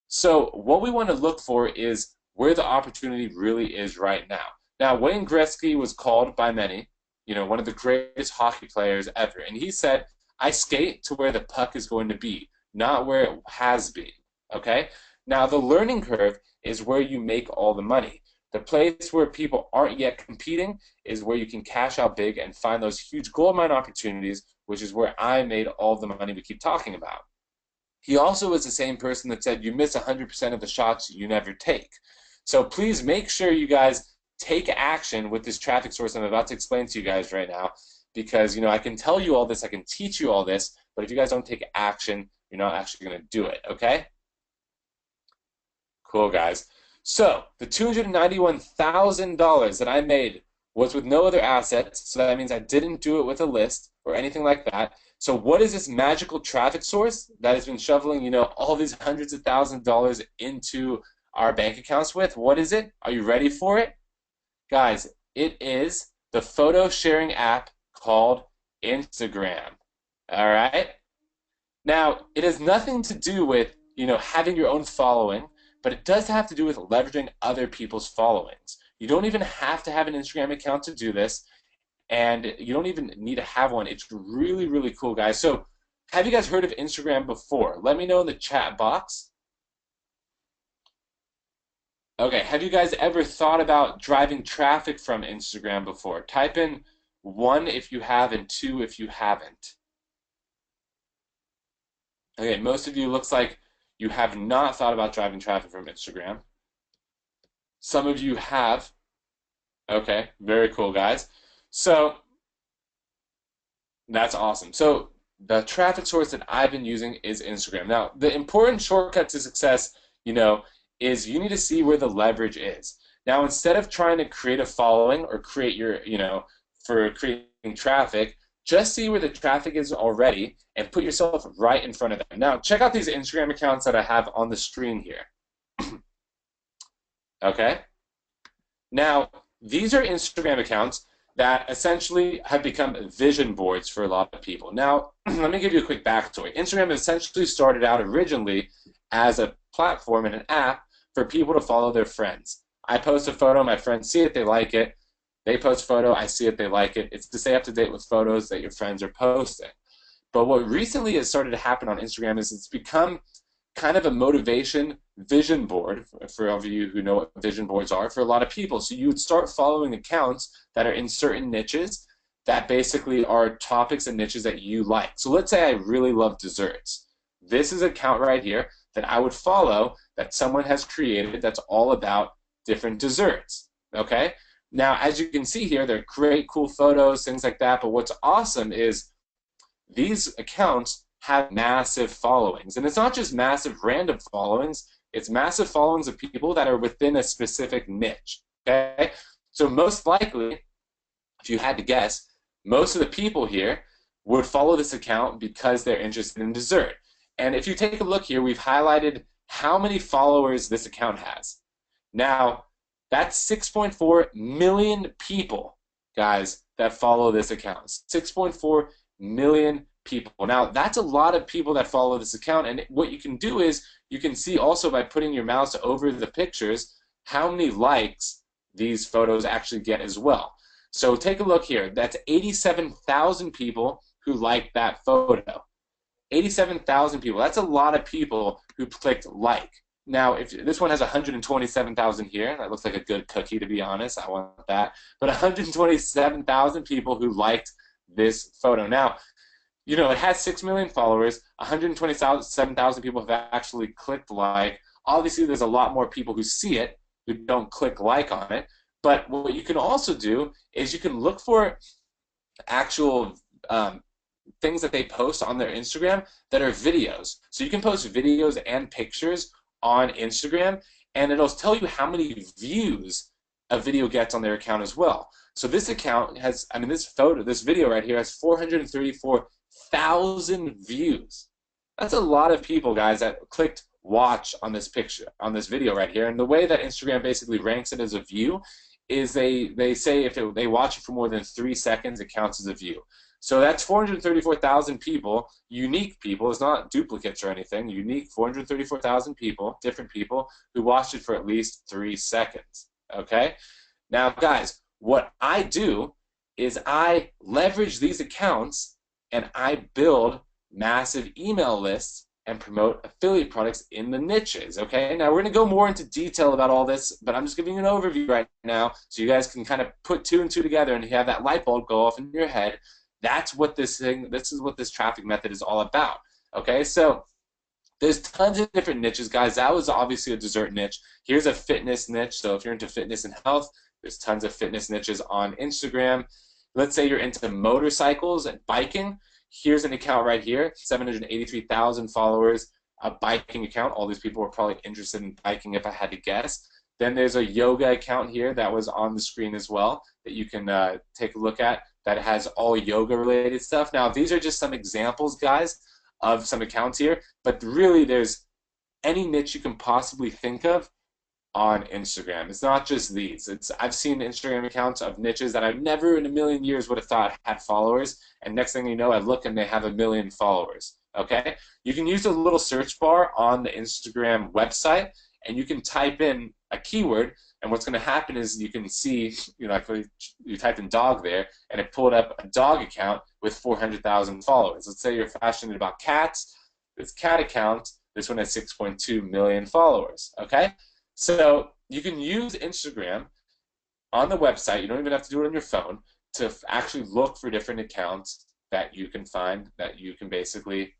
So what we want to look for is where the opportunity really is right now. Now, Wayne Gretzky was called by many, one of the greatest hockey players ever, and he said, I skate to where the puck is going to be, not where it has been, okay? Now, the learning curve is where you make all the money. The place where people aren't yet competing is where you can cash out big and find those huge goldmine opportunities, which is where I made all the money we keep talking about. He also was the same person that said you miss 100% of the shots you never take. So please make sure you guys take action with this traffic source I'm about to explain to you guys right now, because I can tell you all this, I can teach you all this, but if you guys don't take action, you're not actually going to do it, okay? Cool, guys. So the $291,000 that I made was with no other assets, so that means I didn't do it with a list or anything like that. So what is this magical traffic source that has been shoveling, all these hundreds of thousands of dollars into our bank accounts with? What is it? Are you ready for it? Guys, it is the photo sharing app called Instagram. All right? Now, it has nothing to do with, having your own following, but it does have to do with leveraging other people's followings. You don't even have to have an Instagram account to do this, and you don't even need to have one. It's really, really cool, guys. So have you guys heard of Instagram before? Let me know in the chat box. Okay, have you guys ever thought about driving traffic from Instagram before? Type in 1 if you have and 2 if you haven't. Okay, most of you looks like you have not thought about driving traffic from Instagram. Some of you have. Okay, very cool, guys. So that's awesome. So the traffic source that I've been using is Instagram. Now, the important shortcut to success, is you need to see where the leverage is. Now, instead of trying to create a following or create your, for creating traffic, just see where the traffic is already and put yourself right in front of them. Now, check out these Instagram accounts that I have on the screen here. Okay? Now, these are Instagram accounts that essentially have become vision boards for a lot of people. Now, let me give you a quick backstory. Instagram essentially started out originally as a platform and an app for people to follow their friends. I post a photo, my friends see it, they like it. They post a photo, I see it, they like it. It's to stay up to date with photos that your friends are posting. But what recently has started to happen on Instagram is it's become kind of a motivation vision board for all of you who know what vision boards are for a lot of people. So you would start following accounts that are in certain niches that basically are topics and niches that you like. So let's say I really love desserts. This is an account right here that I would follow that someone has created that's all about different desserts. Okay? Now, as you can see here, they're great, cool photos, things like that. But what's awesome is these accounts have massive followings. And it's not just massive random followings, it's massive followings of people that are within a specific niche. Okay? So most likely, if you had to guess, most of the people here would follow this account because they're interested in dessert. And if you take a look here, we've highlighted how many followers this account has. Now, that's 6.4 million people, guys, that follow this account. 6.4 million people. Now, that's a lot of people that follow this account, and what you can do is you can see also by putting your mouse over the pictures how many likes these photos actually get as well. So take a look here. That's 87,000 people who liked that photo. 87,000 people. That's a lot of people who clicked like. Now, if this one has 127,000 here, that looks like a good cookie, to be honest. I want that. But 127,000 people who liked this photo. Now, you know, it has 6 million followers. 127,000 people have actually clicked like. Obviously, there's a lot more people who see it who don't click like on it. But what you can also do is you can look for actual things that they post on their Instagram that are videos. So you can post videos and pictures on Instagram, and it'll tell you how many views a video gets on their account as well. So this account has, I mean, this video right here has 434,000 views. That's a lot of people, guys, that clicked watch on this picture, on this video right here. And the way that Instagram basically ranks it as a view is they say if they watch it for more than 3 seconds, it counts as a view. So that's 434,000 people, unique people. It's not duplicates or anything. Unique 434,000 people, different people, who watched it for at least 3 seconds. Okay? Now, guys, what I do is I leverage these accounts and I build massive email lists and promote affiliate products in the niches. Okay? Now, we're going to go more into detail about all this, but I'm just giving you an overview right now so you guys can kind of put 2 and 2 together and have that light bulb go off in your head. This is what this traffic method is all about. Okay, so there's tons of different niches, guys. That was obviously a dessert niche. Here's a fitness niche. So if you're into fitness and health, there's tons of fitness niches on Instagram. Let's say you're into motorcycles and biking. Here's an account right here, 783,000 followers, a biking account. All these people are probably interested in biking if I had to guess. Then there's a yoga account here that was on the screen as well that you can take a look at that has all yoga related stuff. Now, these are just some examples, guys, of some accounts here, but really there's any niche you can possibly think of on Instagram. It's not just these. I've seen Instagram accounts of niches that I never in a million years would have thought had followers, and next thing you know, I look and they have 1 million followers. Okay? You can use the little search bar on the Instagram website, and you can type in a keyword, and what's going to happen is you can see, you know, you typed in dog there, and it pulled up a dog account with 400,000 followers. Let's say you're passionate about cats. This cat account, this one has 6.2 million followers. Okay? So you can use Instagram on the website. You don't even have to do it on your phone to actually look for different accounts that you can find that you can basically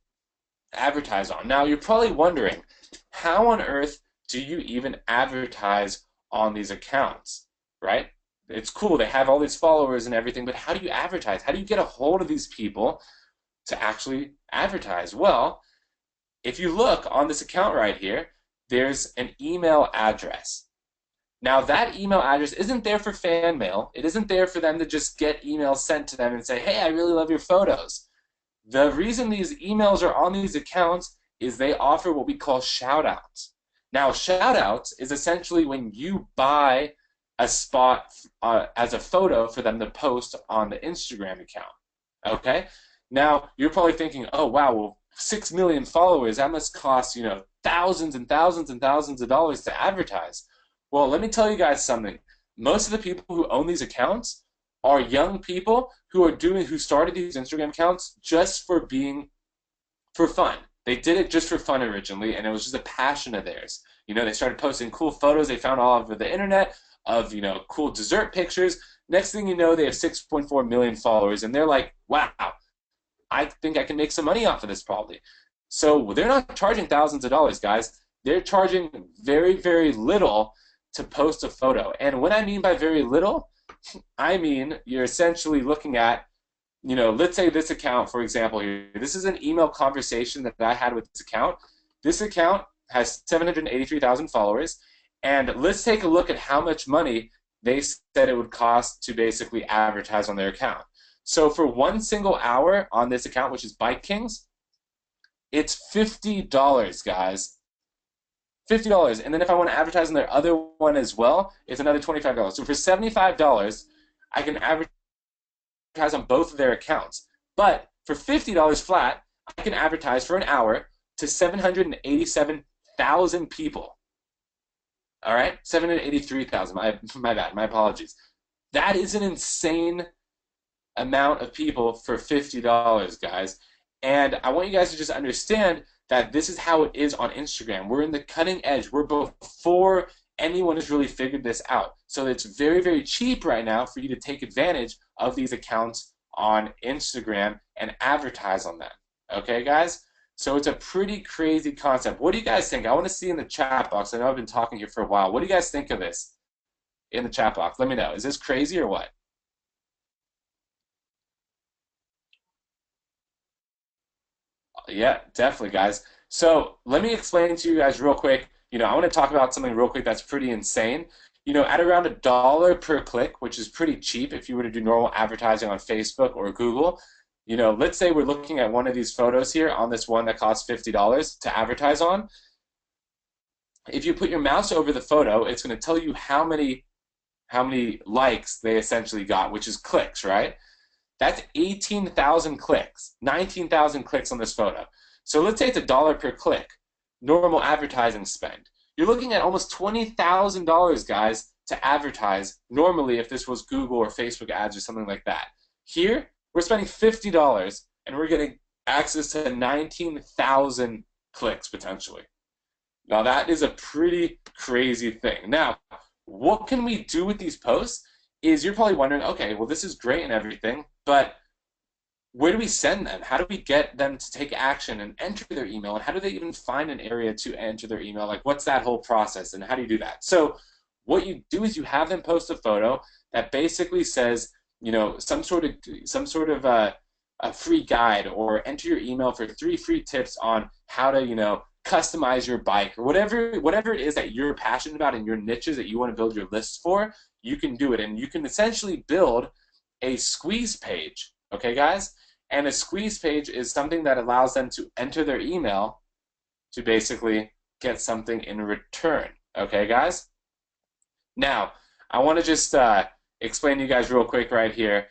advertise on. Now, you're probably wondering, how on earth do you even advertise on these accounts, right? It's cool, they have all these followers and everything, but how do you advertise? How do you get a hold of these people to actually advertise? Well, if you look on this account right here, there's an email address. Now, that email address isn't there for fan mail. It isn't there for them to just get emails sent to them and say, hey, I really love your photos. The reason these emails are on these accounts is they offer what we call shout-outs. Now, shout-outs is essentially when you buy a spot as a photo for them to post on the Instagram account. Okay? Now, you're probably thinking, oh, wow, well, 6 million followers, that must cost, thousands and thousands and thousands of dollars to advertise. Well, let me tell you guys something. Most of the people who own these accounts are young people who started these Instagram accounts just for fun. They did it just for fun originally, and it was just a passion of theirs. They started posting cool photos they found all over the internet of, cool dessert pictures. Next thing you know, they have 6.4 million followers, and they're like, wow, I think I can make some money off of this probably. So they're not charging thousands of dollars, guys. They're charging very, very little to post a photo. And what I mean by very little, I mean you're essentially looking at, let's say this account, for example, here. This is an email conversation that I had with this account. This account has 783,000 followers. And let's take a look at how much money they said it would cost to basically advertise on their account. So for one single hour on this account, which is Bike Kings, it's $50, guys. $50. And then if I want to advertise on their other one as well, it's another $25. So for $75, I can advertise on both of their accounts. But for $50 flat, I can advertise for an hour to 787,000 people. All right? 783,000. My bad. My apologies. That is an insane amount of people for $50, guys. And I want you guys to just understand that this is how it is on Instagram. We're in the cutting edge. We're before anyone has really figured this out. So it's very, very cheap right now for you to take advantage of these accounts on Instagram and advertise on them. Okay, guys? So it's a pretty crazy concept. What do you guys think? I want to see in the chat box. I know I've been talking here for a while. What do you guys think of this in the chat box? Let me know. Is this crazy or what? Yeah, definitely, guys. So let me explain to you guys real quick. I want to talk about something real quick that's pretty insane. At around $1 per click, which is pretty cheap if you were to do normal advertising on Facebook or Google. Let's say we're looking at one of these photos here on this one that costs $50 to advertise on. If you put your mouse over the photo, it's going to tell you how many likes they essentially got, which is clicks, right? That's 18,000 clicks, 19,000 clicks on this photo. So let's say it's $1 per click, normal advertising spend. You're looking at almost $20,000, guys, to advertise normally if this was Google or Facebook ads or something like that. Here, we're spending $50 and we're getting access to 19,000 clicks potentially. Now that is a pretty crazy thing. Now, what can we do with these posts? You're probably wondering, okay, well this is great and everything, but where do we send them? How do we get them to take action and enter their email? And how do they even find an area to enter their email? Like, what's that whole process and how do you do that? So what you do is you have them post a photo that basically says, some sort of a free guide, or enter your email for 3 free tips on how to, customize your bike, or whatever it is that you're passionate about and your niches that you want to build your lists for. You can do it, and you can essentially build a squeeze page, okay, guys? And a squeeze page is something that allows them to enter their email to basically get something in return, okay, guys? Now, I want to just explain to you guys real quick right here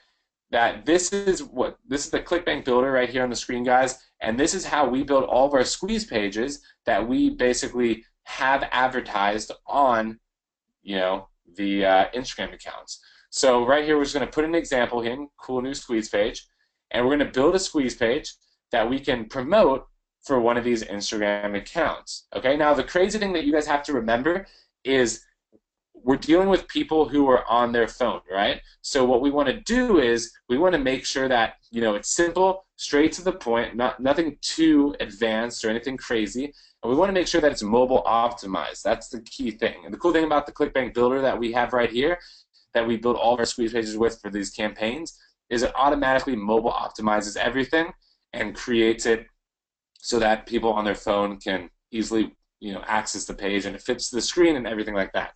that this is the ClickBank builder right here on the screen, guys, and this is how we build all of our squeeze pages that we basically have advertised on, the Instagram accounts. So right here, we're just going to put an example in, cool new squeeze page, and we're going to build a squeeze page that we can promote for one of these Instagram accounts. Okay, now the crazy thing that you guys have to remember is we're dealing with people who are on their phone, right? So what we want to do is we want to make sure that, it's simple, straight to the point, nothing too advanced or anything crazy. And we want to make sure that it's mobile optimized. That's the key thing. And the cool thing about the ClickBank builder that we have right here, that we build all of our squeeze pages with for these campaigns, is it automatically mobile optimizes everything and creates it so that people on their phone can easily, access the page, and it fits the screen and everything like that.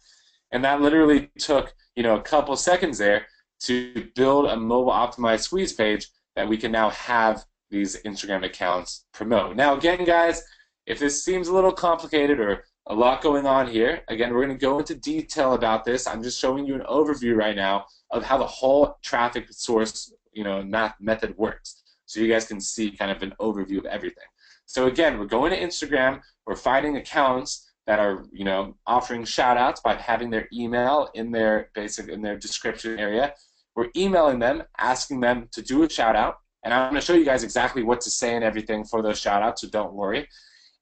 And that literally took, a couple seconds there to build a mobile optimized squeeze page that we can now have these Instagram accounts promote. Now again, guys, if this seems a little complicated or a lot going on here. Again, we're going to go into detail about this. I'm just showing you an overview right now of how the whole traffic source, method works. So you guys can see kind of an overview of everything. So again, we're going to Instagram. We're finding accounts that are, offering shout outs by having their email in their description area. We're emailing them, asking them to do a shout out. And I'm going to show you guys exactly what to say and everything for those shout outs, so don't worry.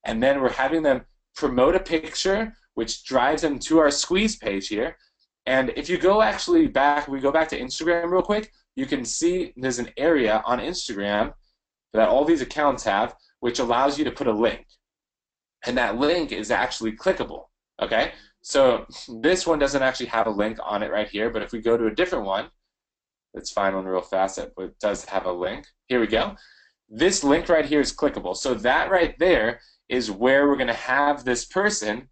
And then we're having them promote a picture, which drives them to our squeeze page here. And if you go we go back to Instagram real quick, you can see there's an area on Instagram that all these accounts have, which allows you to put a link. And that link is actually clickable, okay? So this one doesn't actually have a link on it right here, but if we go to a different one, let's find one real fast that does have a link. Here we go. This link right here is clickable. So that right there is where we're going to have this person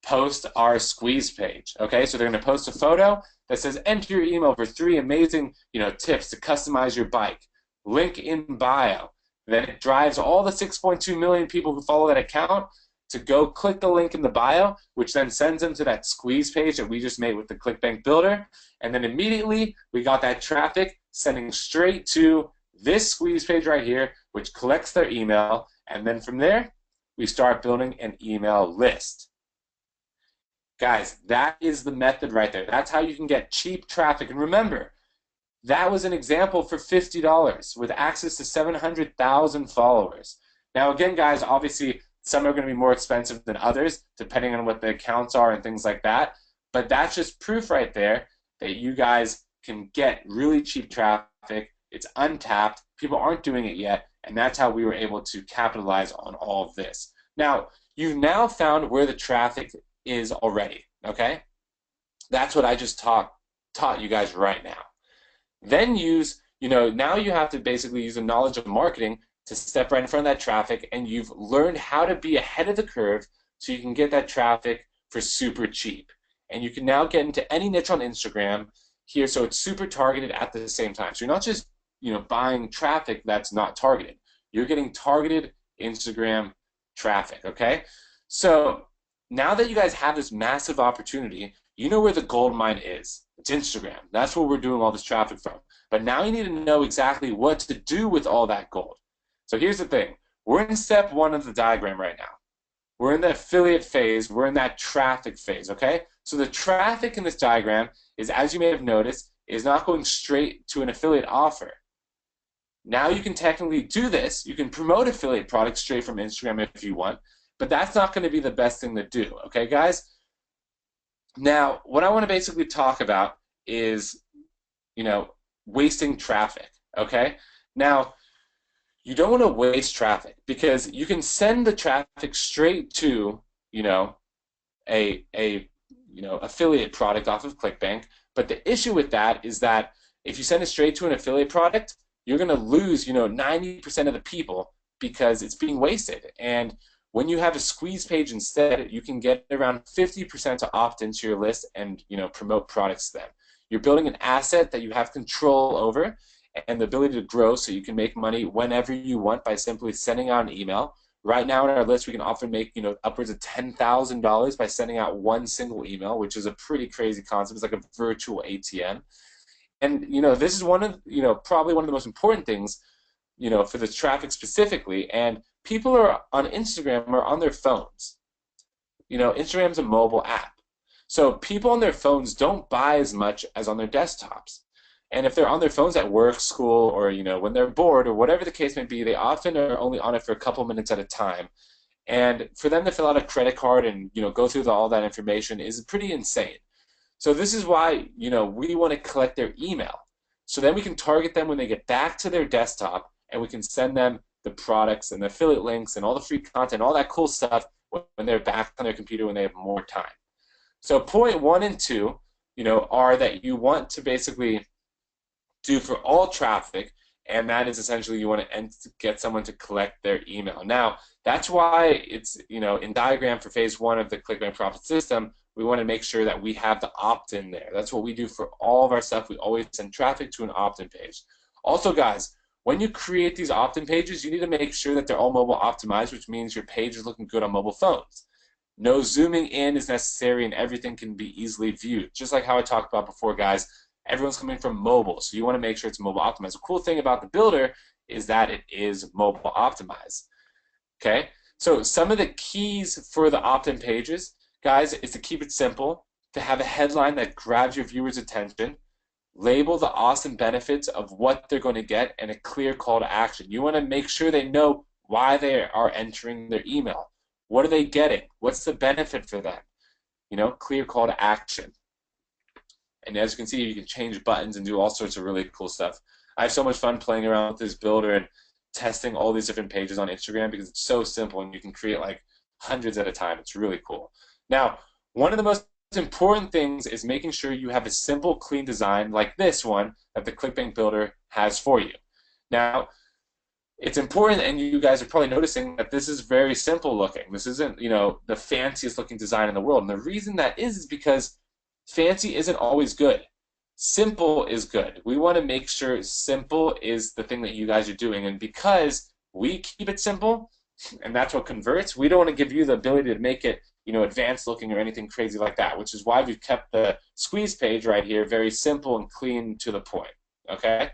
post our squeeze page. Okay, so they're going to post a photo that says, enter your email for 3 amazing tips to customize your bike. Link in bio. Then it drives all the 6.2 million people who follow that account to go click the link in the bio, which then sends them to that squeeze page that we just made with the ClickBank builder. And then immediately we got that traffic sending straight to this squeeze page right here, which collects their email. And then from there, we start building an email list. Guys, that is the method right there. That's how you can get cheap traffic. And remember, that was an example for $50 with access to 700,000 followers. Now again, guys, obviously some are going to be more expensive than others depending on what the accounts are and things like that. But that's just proof right there that you guys can get really cheap traffic. It's untapped. People aren't doing it yet. And that's how we were able to capitalize on all of this. Now, you've now found where the traffic is already, okay? That's what I just taught you guys right now. Then now you have to basically use the knowledge of marketing to step right in front of that traffic, and you've learned how to be ahead of the curve so you can get that traffic for super cheap. And you can now get into any niche on Instagram here, so it's super targeted at the same time. So you're not just buying traffic that's not targeted. You're getting targeted Instagram traffic, okay? So now that you guys have this massive opportunity, you know where the gold mine is. It's Instagram. That's where we're doing all this traffic from. But now you need to know exactly what to do with all that gold. So here's the thing. We're in step 1 of the diagram right now. We're in the affiliate phase. We're in that traffic phase, okay? So the traffic in this diagram is, as you may have noticed, is not going straight to an affiliate offer. Now you can technically do this. You can promote affiliate products straight from Instagram if you want, but that's not going to be the best thing to do, okay, guys? Now, what I want to basically talk about is, wasting traffic, okay? Now, you don't want to waste traffic because you can send the traffic straight to, a affiliate product off of ClickBank, but the issue with that is that if you send it straight to an affiliate product, you're going to lose, 90% of the people because it's being wasted. And when you have a squeeze page instead, you can get around 50% to opt into your list and promote products to them. You're building an asset that you have control over and the ability to grow so you can make money whenever you want by simply sending out an email. Right now in our list, we can often make upwards of $10,000 by sending out one single email, which is a pretty crazy concept. It's like a virtual ATM. And this is one of probably one of the most important things for the traffic specifically. And people are on Instagram or on their phones. Instagram's a mobile app. So people on their phones don't buy as much as on their desktops. And if they're on their phones at work, school, or when they're bored or whatever the case may be, they often are only on it for a couple minutes at a time. And for them to fill out a credit card and go through all that information is pretty insane. So this is why we want to collect their email. So then we can target them when they get back to their desktop, and we can send them the products and the affiliate links and all the free content, all that cool stuff when they're back on their computer when they have more time. So point 1 and 2, are that you want to basically do for all traffic, and that is essentially you want to get someone to collect their email. Now, that's why it's, in diagram for phase 1 of the ClickBank profit system, we want to make sure that we have the opt-in there. That's what we do for all of our stuff. We always send traffic to an opt-in page. Also, guys, when you create these opt-in pages, you need to make sure that they're all mobile optimized, which means your page is looking good on mobile phones. No zooming in is necessary, and everything can be easily viewed. Just like how I talked about before, guys, everyone's coming from mobile, so you want to make sure it's mobile optimized. The cool thing about the builder is that it is mobile optimized. Okay, so some of the keys for the opt-in pages, guys, is to keep it simple, to have a headline that grabs your viewers' attention, label the awesome benefits of what they're going to get, and a clear call to action. You want to make sure they know why they are entering their email. What are they getting? What's the benefit for them? You know, clear call to action. And as you can see, you can change buttons and do all sorts of really cool stuff. I have so much fun playing around with this builder and testing all these different pages on Instagram because it's so simple and you can create like hundreds at a time. It's really cool. Now, one of the most important things is making sure you have a simple, clean design like this one that the ClickBank Builder has for you. Now, it's important, and you guys are probably noticing that this is very simple looking. This isn't, you know, the fanciest looking design in the world. And the reason that is because fancy isn't always good. Simple is good. We want to make sure simple is the thing that you guys are doing. And because we keep it simple, and that's what converts, we don't want to give you the ability to make it, you know, advanced looking or anything crazy like that, which is why we've kept the squeeze page right here very simple and clean to the point. Okay?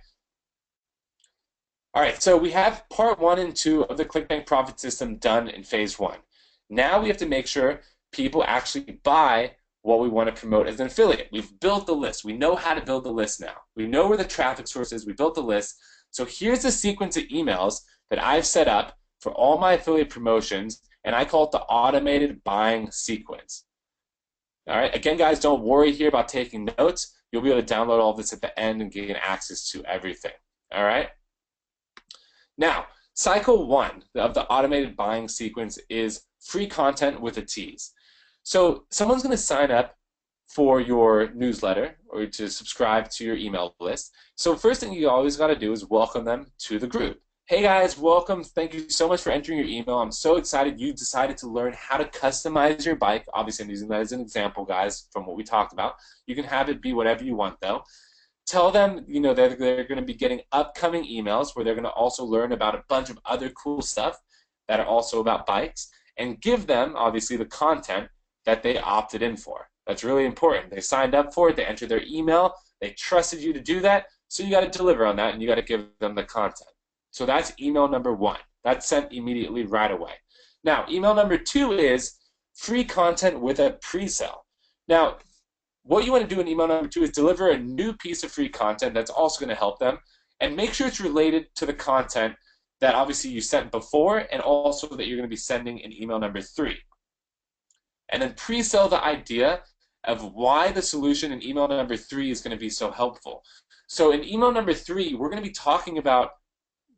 All right, so we have part 1 and 2 of the ClickBank profit system done in phase 1. Now we have to make sure people actually buy what we want to promote as an affiliate. We've built the list. We know how to build the list now. We know where the traffic source is. We built the list. So here's the sequence of emails that I've set up for all my affiliate promotions, and I call it the automated buying sequence. All right, again, guys, don't worry here about taking notes. You'll be able to download all this at the end and gain access to everything. All right? Now, cycle 1 of the automated buying sequence is free content with a tease. So someone's going to sign up for your newsletter or to subscribe to your email list. So first thing you always got to do is welcome them to the group. Hey guys, welcome. Thank you so much for entering your email. I'm so excited you decided to learn how to customize your bike. Obviously, I'm using that as an example, guys, from what we talked about. You can have it be whatever you want, though. Tell them, you know, that they're going to be getting upcoming emails where they're going to also learn about a bunch of other cool stuff that are also about bikes, and give them, obviously, the content that they opted in for. That's really important. They signed up for it, they entered their email, they trusted you to do that, so you got to deliver on that and you got to give them the content. So that's email number 1. That's sent immediately right away. Now, email number 2 is free content with a pre-sale. Now, what you want to do in email number 2 is deliver a new piece of free content that's also going to help them, and make sure it's related to the content that obviously you sent before and also that you're going to be sending in email number 3. And then pre-sell the idea of why the solution in email number 3 is going to be so helpful. So in email number 3, we're going to be talking about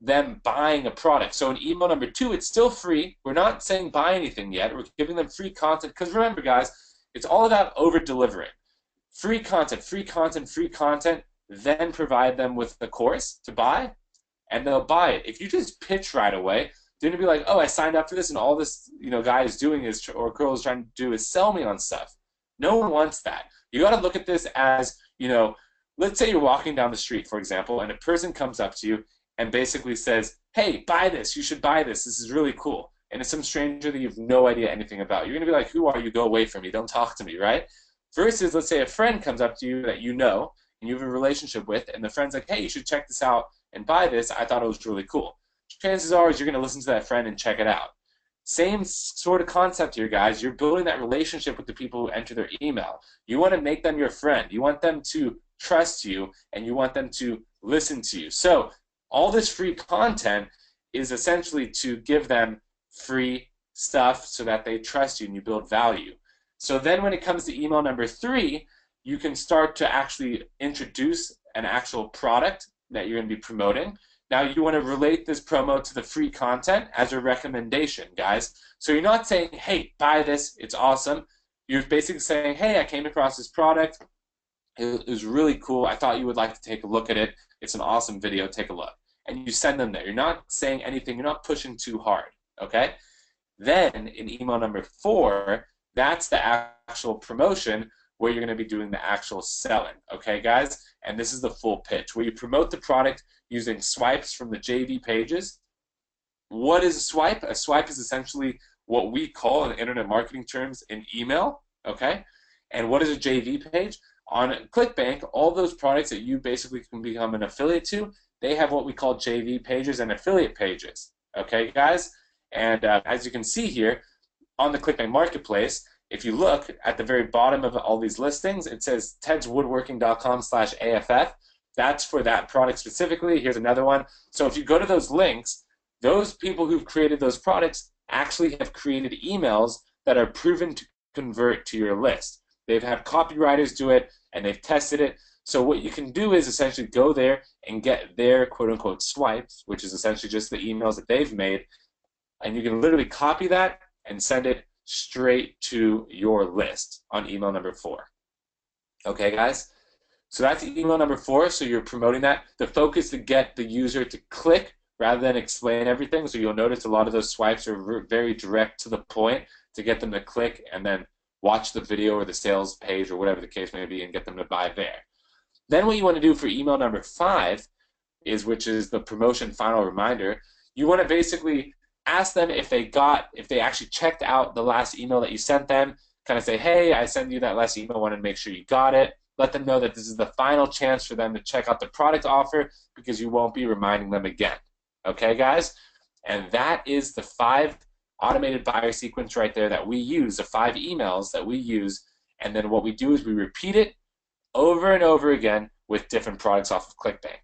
them buying a product. So in email number 2, it's still free. We're not saying buy anything yet. We're giving them free content because remember, guys, it's all about over-delivering. Free content, free content, free content, then provide them with the course to buy, and they'll buy it. If you just pitch right away, they're gonna be like, oh, I signed up for this, and all this, you know, guy is doing is, or girl is trying to do is sell me on stuff. No one wants that. You got to look at this as, you know, let's say you're walking down the street, for example, and a person comes up to you and basically says, hey, buy this. You should buy this. This is really cool. And it's some stranger that you have no idea anything about. You're gonna be like, who are you? Go away from me. Don't talk to me, right? Versus, let's say a friend comes up to you that you know and you have a relationship with, and the friend's like, hey, you should check this out and buy this. I thought it was really cool. Chances are you're going to listen to that friend and check it out. Same sort of concept here, guys. You're building that relationship with the people who enter their email. You want to make them your friend. You want them to trust you, and you want them to listen to you. So all this free content is essentially to give them free stuff so that they trust you and you build value. So then when it comes to email number 3, you can start to actually introduce an actual product that you're going to be promoting. Now you want to relate this promo to the free content as a recommendation, guys. So you're not saying, hey, buy this, it's awesome. You're basically saying, hey, I came across this product. It was really cool. I thought you would like to take a look at it. It's an awesome video. Take a look. And you send them there. You're not saying anything. You're not pushing too hard, okay? Then in email number 4, that's the actual promotion where you're going to be doing the actual selling, okay, guys? And this is the full pitch, where you promote the product using swipes from the JV pages. What is a swipe? A swipe is essentially what we call in internet marketing terms an email, okay? And what is a JV page? On ClickBank, all those products that you basically can become an affiliate to, they have what we call JV pages and affiliate pages, okay, guys? And as you can see here, on the ClickBank Marketplace, if you look at the very bottom of all these listings, it says tedswoodworking.com/AFF. That's for that product specifically. Here's another one. So if you go to those links, those people who've created those products actually have created emails that are proven to convert to your list. They've had copywriters do it, and they've tested it. So what you can do is essentially go there and get their quote-unquote swipes, which is essentially just the emails that they've made, and you can literally copy that and send it straight to your list on email number 4. Okay, guys? So that's email number 4, so you're promoting that. The focus is to get the user to click rather than explain everything, so you'll notice a lot of those swipes are very direct to the point to get them to click and then watch the video or the sales page or whatever the case may be and get them to buy there. Then what you want to do for email number 5 is, which is the promotion final reminder, you want to basically ask them if they actually checked out the last email that you sent them, kind of say, hey, I sent you that last email, I want to make sure you got it. Let them know that this is the final chance for them to check out the product offer because you won't be reminding them again. Okay, guys? And that is the 5 automated buyer sequence right there that we use, the 5 emails that we use, and then what we do is we repeat it over and over again with different products off of ClickBank.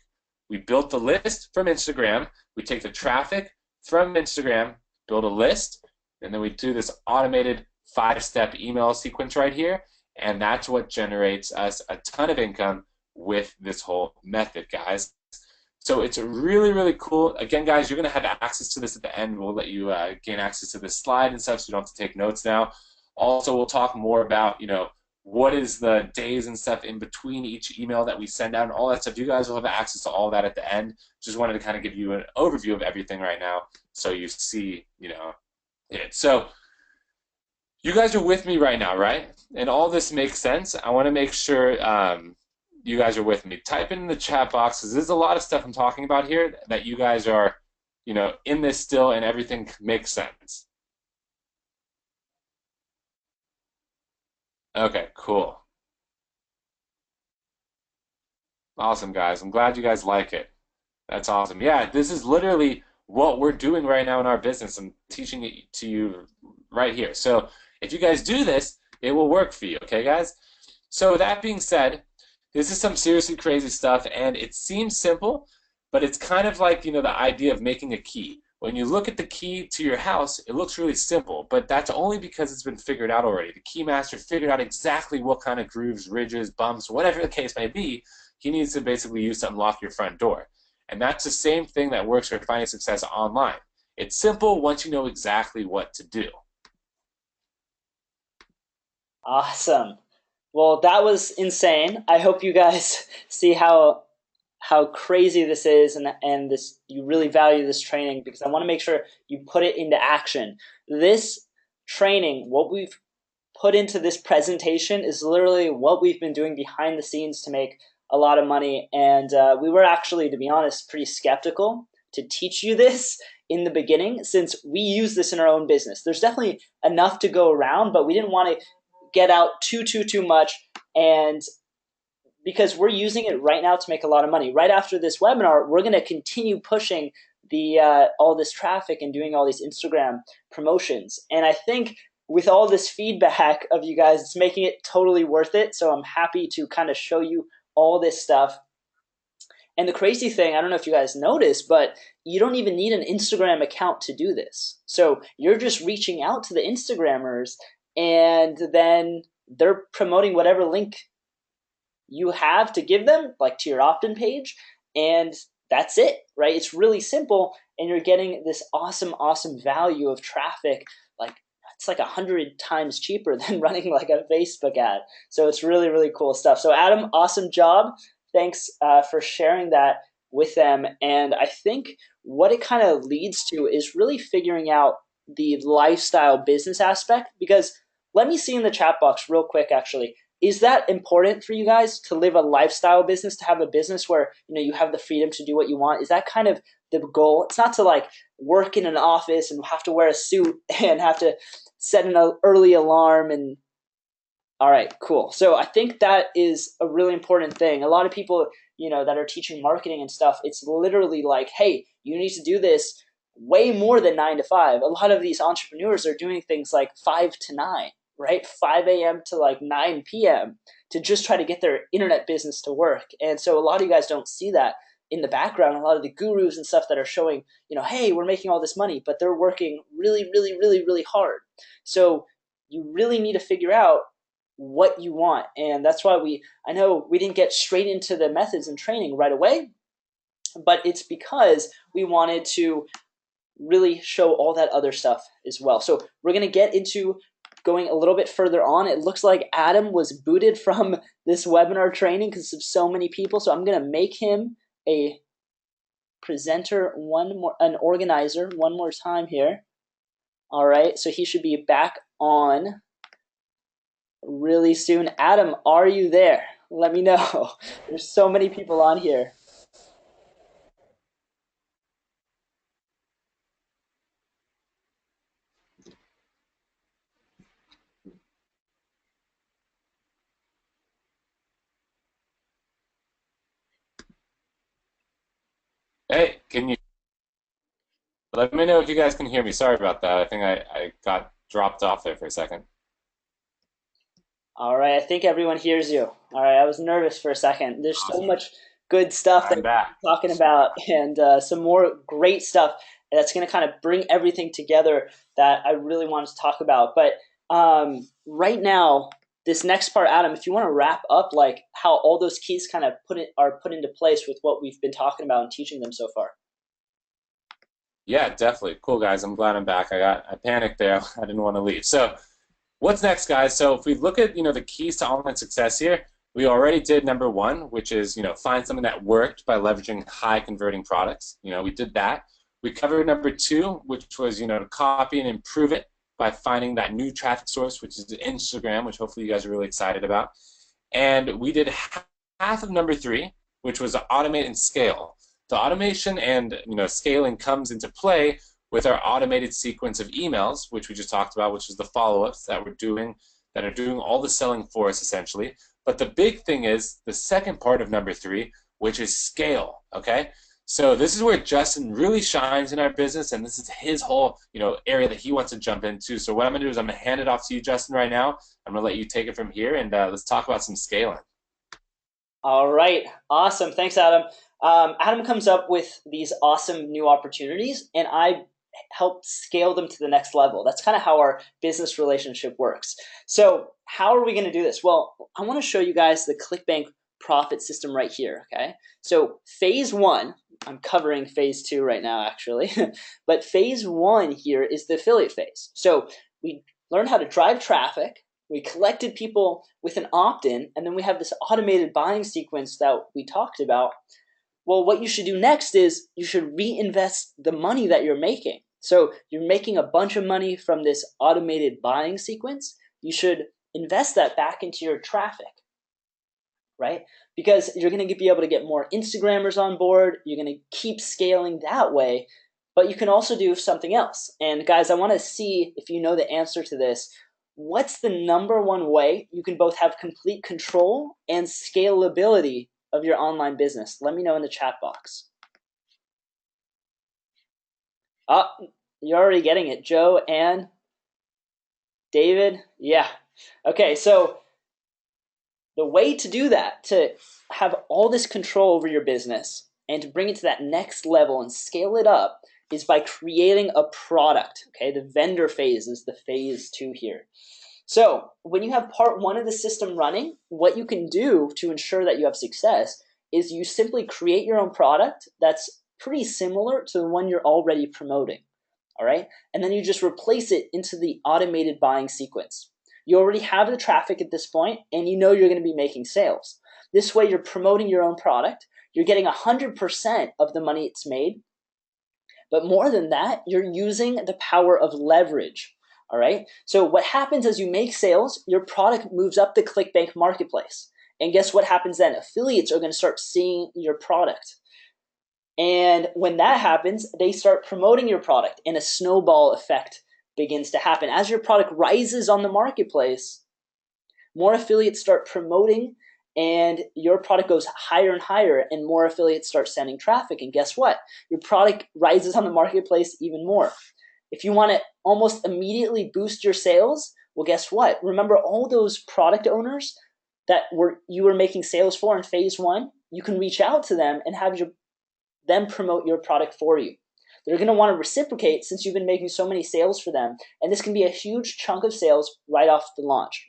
We built the list from Instagram, we take the traffic from Instagram, build a list, and then we do this automated 5-step email sequence right here, and that's what generates us a ton of income with this whole method, guys. So it's really, really cool. Again, guys, you're going to have access to this at the end. We'll let you gain access to this slide and stuff so you don't have to take notes now. Also, we'll talk more about, what is the days and stuff in between each email that we send out and all that stuff. You guys will have access to all that at the end. Just wanted to kind of give you an overview of everything right now so you see, it. So you guys are with me right now, right? And all this makes sense. I want to make sure you guys are with me. Type it in the chat box because there's a lot of stuff I'm talking about here that you guys are, in this still and everything makes sense. Okay, cool. Awesome, guys. I'm glad you guys like it. That's awesome. Yeah, this is literally what we're doing right now in our business. I'm teaching it to you right here. So if you guys do this, it will work for you, okay, guys? So with that being said, this is some seriously crazy stuff, and it seems simple, but it's kind of like, the idea of making a key. When you look at the key to your house, it looks really simple, but that's only because it's been figured out already. The key master figured out exactly what kind of grooves, ridges, bumps, whatever the case may be, he needs to basically use to unlock your front door. And that's the same thing that works for finding success online. It's simple once you know exactly what to do. Awesome. Well, that was insane. I hope you guys see how crazy this is and this you really value this training because I want to make sure you put it into action. This training, what we've put into this presentation is literally what we've been doing behind the scenes to make a lot of money. And we were actually, to be honest, pretty skeptical to teach you this in the beginning since we use this in our own business. There's definitely enough to go around, but we didn't want to get out too much, and because we're using it right now to make a lot of money. Right after this webinar, we're going to continue pushing the all this traffic and doing all these Instagram promotions. And I think with all this feedback of you guys, it's making it totally worth it. So I'm happy to kind of show you all this stuff. And the crazy thing, I don't know if you guys noticed, but you don't even need an Instagram account to do this. So you're just reaching out to the Instagrammers and then they're promoting whatever link you have to give them, like to your opt-in page, and that's it, right? It's really simple, and you're getting this awesome value of traffic. Like it's like 100 times cheaper than running like a Facebook ad. So it's really cool stuff. So Adam, awesome job. Thanks for sharing that with them. And I think what it kind of leads to is really figuring out the lifestyle business aspect, because let me see in the chat box real quick, actually. is that important for you guys to live a lifestyle business, to have a business where you have the freedom to do what you want? Is that kind of the goal? It's not to like work in an office and have to wear a suit and have to set an early alarm and all right, cool. So I think that is a really important thing. A lot of people, that are teaching marketing and stuff, it's literally like, hey, you need to do this way more than 9 to 5. A lot of these entrepreneurs are doing things like 5 to 9, right? 5 a.m. to like 9 p.m. to just try to get their internet business to work. And so a lot of you guys don't see that in the background. A lot of the gurus and stuff that are showing, hey, we're making all this money, but they're working really, really, really, really hard. So you really need to figure out what you want. And that's why I know we didn't get straight into the methods and training right away, but it's because we wanted to really show all that other stuff as well. So we're going to get into going a little bit further on. It looks like Adam was booted from this webinar training because of so many people. So I'm going to make him a presenter an organizer one more time here. All right, so he should be back on really soon. Adam, are you there? Let me know. There's so many people on here. Hey, can you let me know if you guys can hear me? Sorry about that. I think I got dropped off there for a second. All right, I think everyone hears you. All right, I was nervous for a second. There's so Awesome. much good stuff that I'm back. we're talking about, and some more great stuff that's going to kind of bring everything together that I really wanted to talk about. But right now, this next part, Adam, if you want to wrap up, like how all those keys kind of are put into place with what we've been talking about and teaching them so far. Yeah, definitely. Cool, guys. I'm glad I'm back. I panicked there. I didn't want to leave. So what's next, guys? So if we look at the keys to online success here, we already did number one, which is find something that worked by leveraging high converting products. We did that. We covered number two, which was to copy and improve it by finding that new traffic source, which is Instagram, which hopefully you guys are really excited about. And we did half of number three, which was automate and scale. The automation and scaling comes into play with our automated sequence of emails, which we just talked about, which is the follow-ups that we're doing, that are doing all the selling for us essentially. But the big thing is the second part of number three, which is scale. Okay, so this is where Justin really shines in our business, and this is his whole area that he wants to jump into. So what I'm gonna do is I'm gonna hand it off to you, Justin, right now. I'm gonna let you take it from here, and let's talk about some scaling. All right, awesome. Thanks, Adam. Adam comes up with these awesome new opportunities, and I help scale them to the next level. That's kind of how our business relationship works. So how are we going to do this? Well, I want to show you guys the ClickBank profit system right here, okay? So phase one, I'm covering phase two right now, actually, but phase one here is the affiliate phase. So we learned how to drive traffic, we collected people with an opt-in, and then we have this automated buying sequence that we talked about. Well, what you should do next is you should reinvest the money that you're making. So you're making a bunch of money from this automated buying sequence. You should invest that back into your traffic, right? Because you're going to be able to get more Instagrammers on board. You're going to keep scaling that way, but you can also do something else. And guys, I want to see if you know the answer to this. What's the number one way you can both have complete control and scalability of your online business? Let me know in the chat box. Oh, you're already getting it. Joe and David. Yeah. Okay, so the way to do that, to have all this control over your business and to bring it to that next level and scale it up, is by creating a product. Okay, the vendor phase is the phase two here. So when you have part one of the system running, what you can do to ensure that you have success is you simply create your own product that's pretty similar to the one you're already promoting. All right, and then you just replace it into the automated buying sequence. You already have the traffic at this point, and you know you're going to be making sales. This way, you're promoting your own product. You're getting 100% of the money it's made. But more than that, you're using the power of leverage. All right. So what happens as you make sales, your product moves up the ClickBank marketplace. And guess what happens then? Affiliates are going to start seeing your product. And when that happens, they start promoting your product, and a snowball effect begins to happen. As your product rises on the marketplace, more affiliates start promoting, and your product goes higher and higher, and more affiliates start sending traffic. And guess what? Your product rises on the marketplace even more. If you want to almost immediately boost your sales, well, guess what? Remember all those product owners that you were making sales for in phase one? You can reach out to them and have them promote your product for you. They're going to want to reciprocate since you've been making so many sales for them, and this can be a huge chunk of sales right off the launch.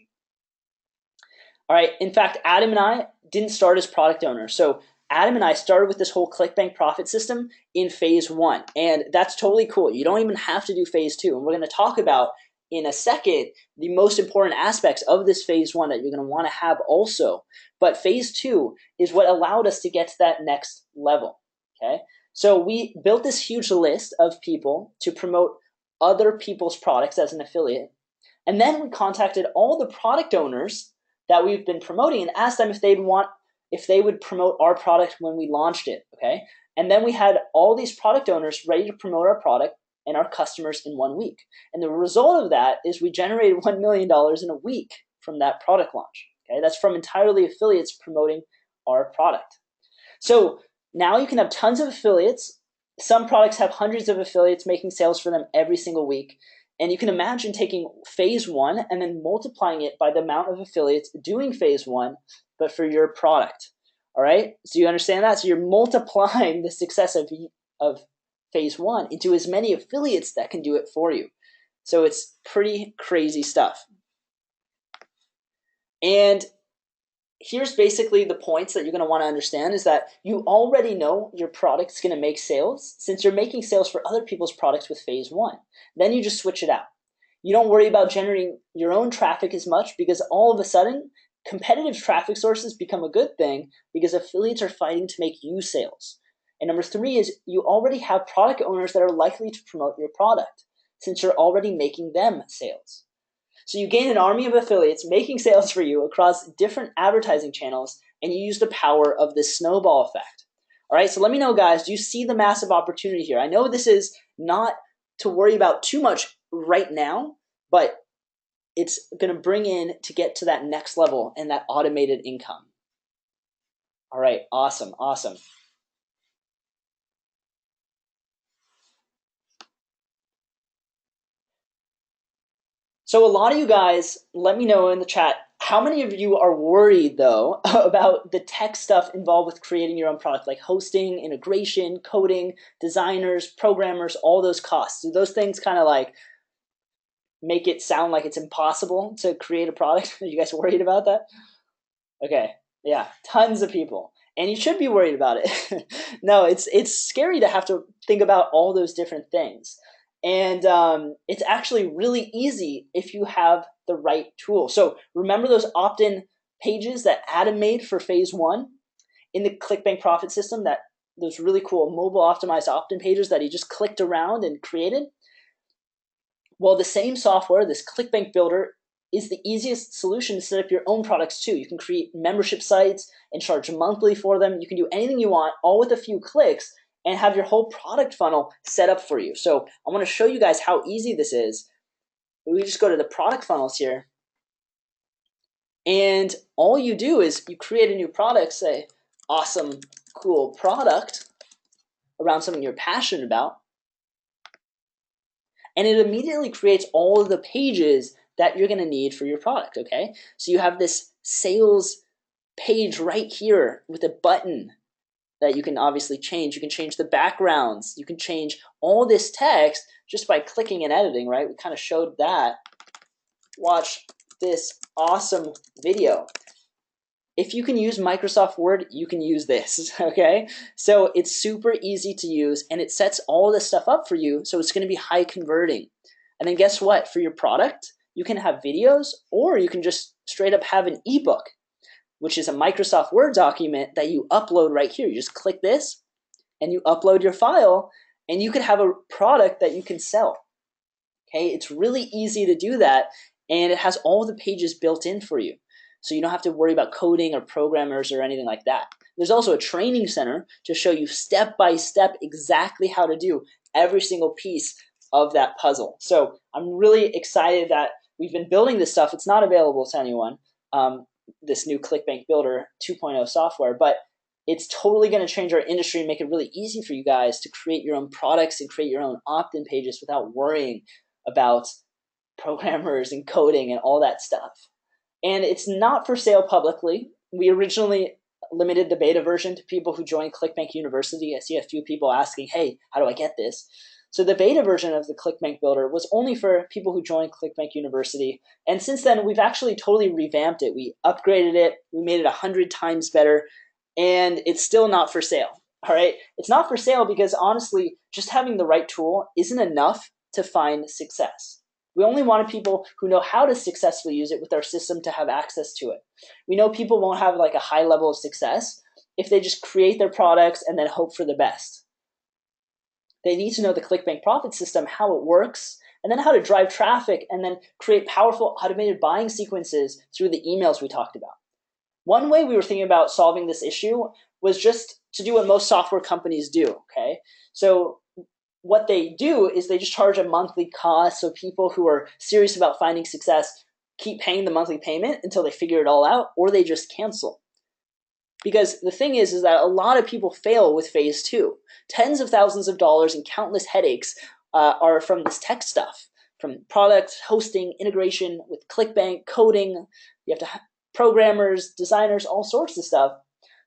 All right, in fact, Adam and I didn't start as product owners. So Adam and I started with this whole ClickBank profit system in phase one, and that's totally cool. You don't even have to do phase two, and we're going to talk about in a second the most important aspects of this phase one that you're going to want to have also. But phase two is what allowed us to get to that next level. Okay, so we built this huge list of people to promote other people's products as an affiliate. And then we contacted all the product owners that we've been promoting and asked them if they would promote our product when we launched it. Okay. And then we had all these product owners ready to promote our product and our customers in 1 week. And the result of that is we generated $1 million in a week from that product launch. Okay. That's from entirely affiliates promoting our product. So now you can have tons of affiliates. Some products have hundreds of affiliates making sales for them every single week. And you can imagine taking phase one and then multiplying it by the amount of affiliates doing phase one, but for your product. All right. So you understand that? So you're multiplying the success of phase one into as many affiliates that can do it for you. So it's pretty crazy stuff. And here's basically the points that you're going to want to understand is that you already know your product's going to make sales since you're making sales for other people's products with phase one. Then you just switch it out. You don't worry about generating your own traffic as much because all of a sudden competitive traffic sources become a good thing because affiliates are fighting to make you sales. And number three is you already have product owners that are likely to promote your product since you're already making them sales. So you gain an army of affiliates making sales for you across different advertising channels, and you use the power of this snowball effect. All right, so let me know, guys, do you see the massive opportunity here? I know this is not to worry about too much right now, but it's going to bring in to get to that next level and that automated income. All right, awesome, awesome. So a lot of you guys, let me know in the chat, how many of you are worried though about the tech stuff involved with creating your own product, like hosting, integration, coding, designers, programmers, all those costs? Do those things kind of like make it sound like it's impossible to create a product? Are you guys worried about that? Okay, yeah, tons of people. And you should be worried about it. No, it's scary to have to think about all those different things. And it's actually really easy if you have the right tool. So remember those opt-in pages that Adam made for phase one in the ClickBank profit system, that those really cool mobile optimized opt-in pages that he just clicked around and created? Well, the same software, this ClickBank Builder, is the easiest solution to set up your own products too. You can create membership sites and charge monthly for them. You can do anything you want, all with a few clicks, and have your whole product funnel set up for you. So I want to show you guys how easy this is. We just go to the product funnels here. And all you do is you create a new product, say, awesome, cool product around something you're passionate about. And it immediately creates all of the pages that you're going to need for your product, okay? So you have this sales page right here with a button that you can obviously change. You can change the backgrounds. You can change all this text just by clicking and editing, right? We kind of showed that. Watch this awesome video. If you can use Microsoft Word, you can use this, okay? So it's super easy to use, and it sets all this stuff up for you, so it's gonna be high converting. And then guess what? For your product, you can have videos, or you can just straight up have an ebook, which is a Microsoft Word document that you upload right here. You just click this, and you upload your file, and you could have a product that you can sell. Okay, it's really easy to do that, and it has all the pages built in for you. So you don't have to worry about coding or programmers or anything like that. There's also a training center to show you step by step exactly how to do every single piece of that puzzle. So I'm really excited that we've been building this stuff. It's not available to anyone, this new ClickBank Builder 2.0 software, but it's totally going to change our industry and make it really easy for you guys to create your own products and create your own opt-in pages without worrying about programmers and coding and all that stuff. And it's not for sale publicly. We originally limited the beta version to people who joined ClickBank University. I see a few people asking, hey, how do I get this? So the beta version of the ClickBank Builder was only for people who joined ClickBank University. And since then, we've actually totally revamped it. We upgraded it. We made it 100 times better. And it's still not for sale. All right. It's not for sale because honestly, just having the right tool isn't enough to find success. We only wanted people who know how to successfully use it with our system to have access to it. We know people won't have like a high level of success if they just create their products and then hope for the best. They need to know the ClickBank profit system, how it works, and then how to drive traffic and then create powerful automated buying sequences through the emails we talked about. One way we were thinking about solving this issue was just to do what most software companies do, okay? So what they do is they just charge a monthly cost, so people who are serious about finding success keep paying the monthly payment until they figure it all out, or they just cancel. Because the thing is that a lot of people fail with phase two. Tens of thousands of dollars and countless headaches are from this tech stuff, from product, hosting, integration with ClickBank, coding. You have to have programmers, designers, all sorts of stuff.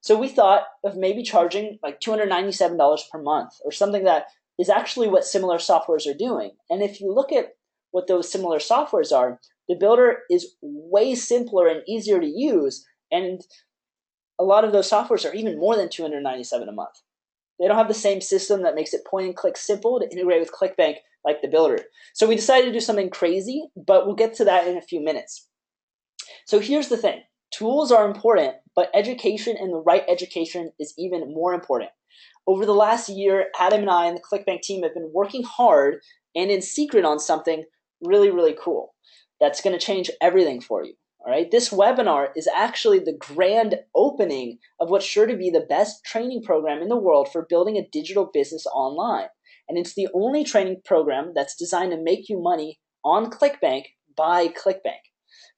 So we thought of maybe charging like $297 per month or something that is actually what similar softwares are doing. And if you look at what those similar softwares are, the builder is way simpler and easier to use, and a lot of those softwares are even more than $297 a month. They don't have the same system that makes it point and click simple to integrate with ClickBank like the builder. So we decided to do something crazy, but we'll get to that in a few minutes. So here's the thing. Tools are important, but education and the right education is even more important. Over the last year, Adam and I and the ClickBank team have been working hard and in secret on something really, really cool that's going to change everything for you. All right, this webinar is actually the grand opening of what's sure to be the best training program in the world for building a digital business online. And it's the only training program that's designed to make you money on ClickBank by ClickBank.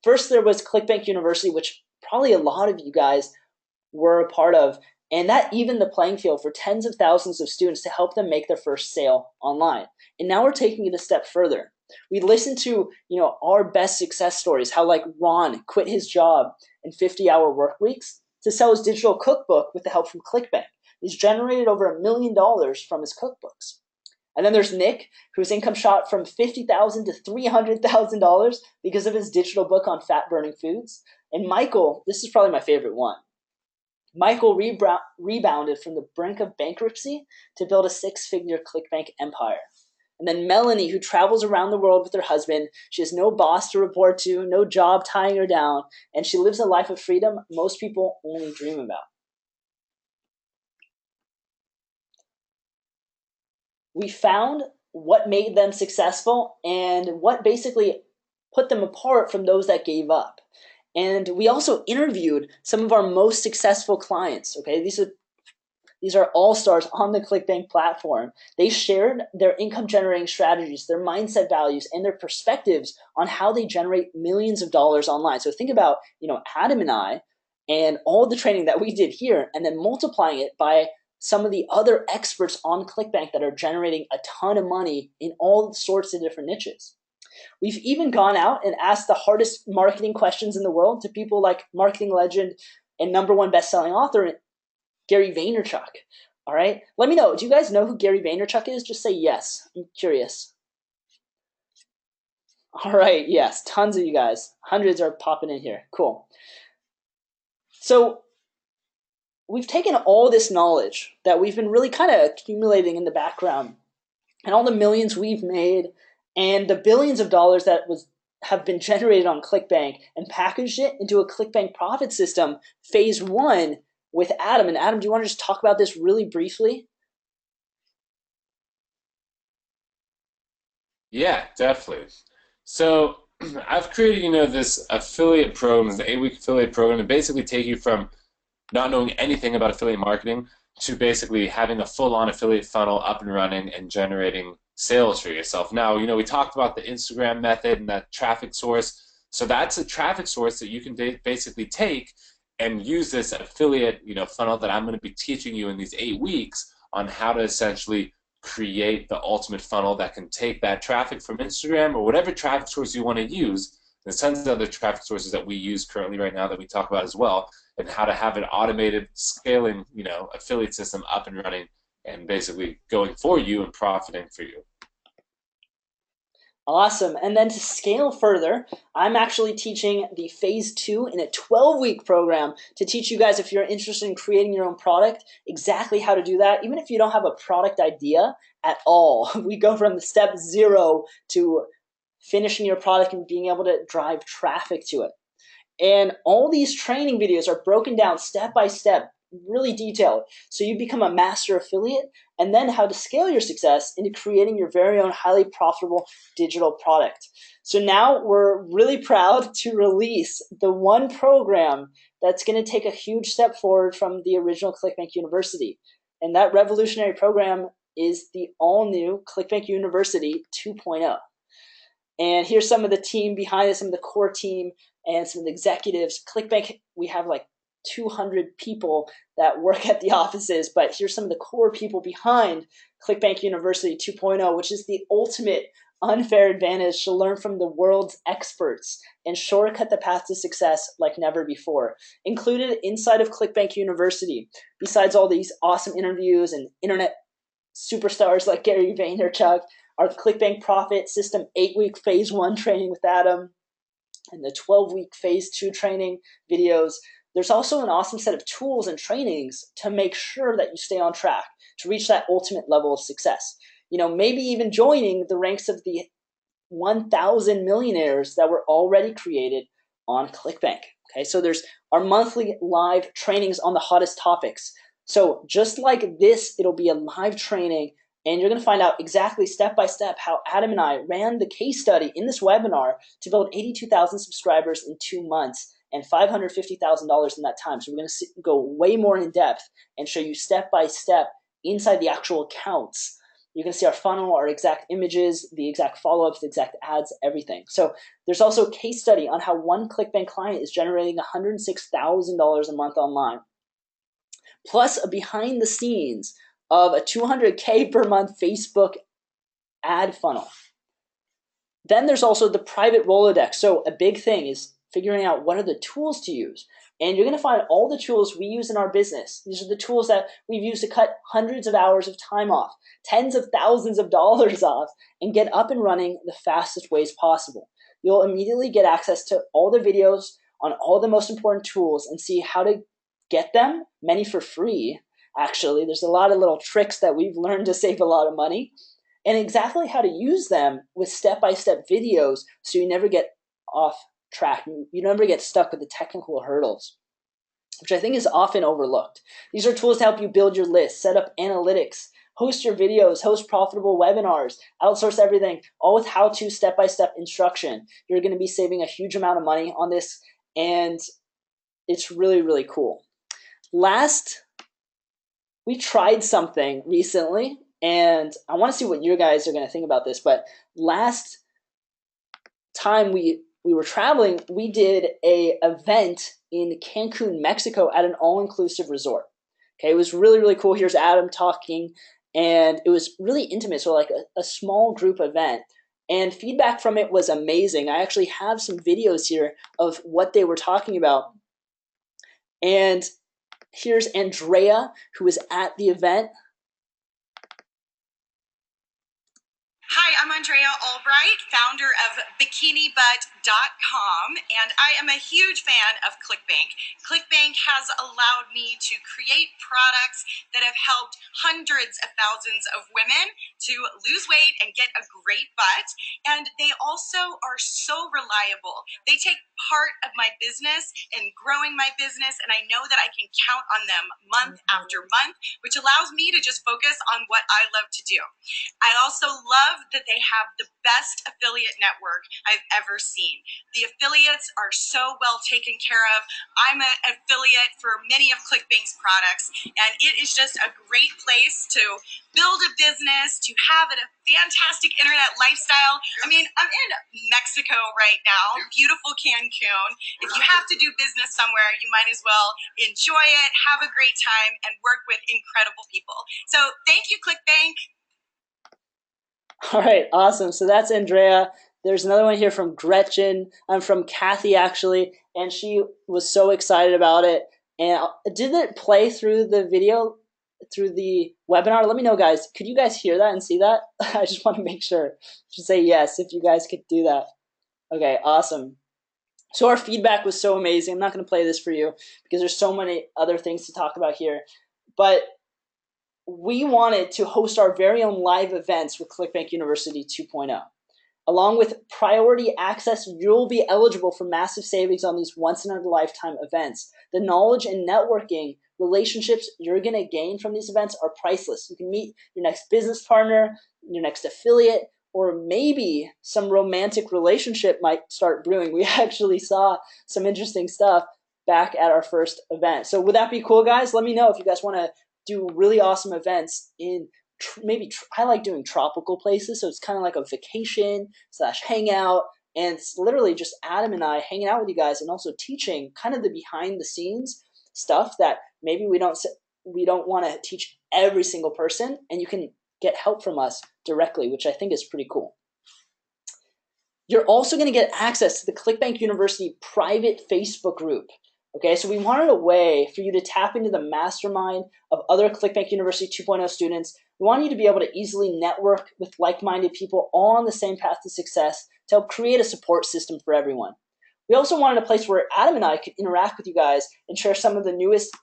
First, there was ClickBank University, which probably a lot of you guys were a part of, and that evened the playing field for tens of thousands of students to help them make their first sale online. And now we're taking it a step further. We listened to, our best success stories, how like Ron quit his job in 50-hour work weeks to sell his digital cookbook with the help from ClickBank. He's generated over $1 million from his cookbooks. And then there's Nick, whose income shot from $50,000 to $300,000 because of his digital book on fat-burning foods. And Michael, this is probably my favorite one. Michael rebounded from the brink of bankruptcy to build a six-figure ClickBank empire. And then Melanie, who travels around the world with her husband. She has no boss to report to, no job tying her down, and she lives a life of freedom most people only dream about. We found what made them successful and what basically put them apart from those that gave up. And we also interviewed some of our most successful clients. Okay, these are all-stars on the ClickBank platform. They shared their income-generating strategies, their mindset values, and their perspectives on how they generate millions of dollars online. So think about, Adam and I and all the training that we did here, and then multiplying it by some of the other experts on ClickBank that are generating a ton of money in all sorts of different niches. We've even gone out and asked the hardest marketing questions in the world to people like marketing legend and #1 best-selling author Gary Vaynerchuk. All right, let me know. Do you guys know who Gary Vaynerchuk is? Just say yes. I'm curious. All right, yes, tons of you guys. Hundreds are popping in here. Cool. So we've taken all this knowledge that we've been really kind of accumulating in the background, and all the millions we've made, and the billions of dollars that have been generated on ClickBank, and packaged it into a ClickBank profit system, phase one, with Adam. And Adam, do you want to just talk about this really briefly? Yeah, definitely. So I've created, this affiliate program, the 8-week affiliate program, to basically take you from not knowing anything about affiliate marketing to basically having a full-on affiliate funnel up and running and generating sales for yourself. Now, we talked about the Instagram method and that traffic source. So that's a traffic source that you can basically take and use this affiliate, funnel that I'm going to be teaching you in these 8 weeks on how to essentially create the ultimate funnel that can take that traffic from Instagram or whatever traffic source you want to use. There's tons of other traffic sources that we use currently right now that we talk about as well, and how to have an automated scaling, affiliate system up and running and basically going for you and profiting for you. Awesome. And then to scale further, I'm actually teaching the phase 2 in a 12-week program to teach you guys, if you're interested in creating your own product, exactly how to do that. Even if you don't have a product idea at all, we go from the step 0 to finishing your product and being able to drive traffic to it. And all these training videos are broken down step by step, really detailed. So you become a master affiliate, and then how to scale your success into creating your very own highly profitable digital product. So now we're really proud to release the one program that's going to take a huge step forward from the original ClickBank University. And that revolutionary program is the all new ClickBank University 2.0. And here's some of the team behind it, some of the core team and some of the executives. ClickBank, we have like 200 people that work at the offices, but here's some of the core people behind ClickBank University 2.0, which is the ultimate unfair advantage to learn from the world's experts and shortcut the path to success like never before. Included inside of ClickBank University, besides all these awesome interviews and internet superstars like Gary Vaynerchuk, our ClickBank Profit System 8-week phase 1 training with Adam, and the 12-week phase 2 training videos. There's also an awesome set of tools and trainings to make sure that you stay on track to reach that ultimate level of success. Maybe even joining the ranks of the 1,000 millionaires that were already created on ClickBank. Okay, so there's our monthly live trainings on the hottest topics. So just like this, it'll be a live training, and you're going to find out exactly step by step how Adam and I ran the case study in this webinar to build 82,000 subscribers in 2 months and $550,000 in that time. So we're going to go way more in depth and show you step by step inside the actual accounts. You can see our funnel, our exact images, the exact follow-ups, the exact ads, everything. So there's also a case study on how one ClickBank client is generating $106,000 a month online, plus a behind the scenes of a 200K per month Facebook ad funnel. Then there's also the private Rolodex. So a big thing is figuring out what are the tools to use. And you're going to find all the tools we use in our business. These are the tools that we've used to cut hundreds of hours of time off, tens of thousands of dollars off, and get up and running the fastest ways possible. You'll immediately get access to all the videos on all the most important tools and see how to get them, many for free. Actually, there's a lot of little tricks that we've learned to save a lot of money, and exactly how to use them with step-by-step videos so you never get off track. You never get stuck with the technical hurdles, which I think is often overlooked. These are tools to help you build your list, set up analytics, host your videos, host profitable webinars, outsource everything, all with how-to step-by-step instruction. You're going to be saving a huge amount of money on this, and it's really, really cool. Last, we tried something recently, and I want to see what you guys are going to think about this, but last time we were traveling, we did a event in Cancun, Mexico at an all-inclusive resort. Okay, it was really, really cool. Here's Adam talking, and it was really intimate, so like a small group event, and feedback from it was amazing. I actually have some videos here of what they were talking about, and here's Andrea, who was at the event. Hi, I'm Andrea Albright, founder of BikiniButt.com, and I am a huge fan of ClickBank. ClickBank has allowed me to create products that have helped hundreds of thousands of women to lose weight and get a great butt, and they also are so reliable. They take part of my business and growing my business, and I know that I can count on them month after month, which allows me to just focus on what I love to do. I also love that they have the best affiliate network I've ever seen. The affiliates are so well taken care of. I'm an affiliate for many of ClickBank's products, and it is just a great place to build a business, to have a fantastic internet lifestyle. I mean, I'm in Mexico right now, beautiful Cancun. If you have to do business somewhere, you might as well enjoy it, have a great time, and work with incredible people. So thank you, ClickBank. All right, awesome. So that's Andrea. There's another one here from Gretchen. I'm from Kathy, actually, and she was so excited about it. And did it play through the video, through the webinar? Let me know, guys. Could you guys hear that and see that? I just want to make sure. Just say yes if you guys could do that. Okay, awesome. So our feedback was so amazing. I'm not going to play this for you because there's so many other things to talk about here. But we wanted to host our very own live events with ClickBank University 2.0. Along with priority access, you'll be eligible for massive savings on these once-in-a-lifetime events. The knowledge and networking relationships you're going to gain from these events are priceless. You can meet your next business partner, your next affiliate, or maybe some romantic relationship might start brewing. We actually saw some interesting stuff back at our first event. So would that be cool, guys? Let me know if you guys want to do really awesome events in I like doing tropical places, so it's kind of like a vacation / hangout, and it's literally just Adam and I hanging out with you guys and also teaching kind of the behind the scenes stuff that maybe we don't want to teach every single person, and you can get help from us directly, which I think is pretty cool. You're also going to get access to the ClickBank University private Facebook group. Okay, so we wanted a way for you to tap into the mastermind of other ClickBank University 2.0 students. We want you to be able to easily network with like-minded people all on the same path to success to help create a support system for everyone. We also wanted a place where Adam and I could interact with you guys and share some of the newest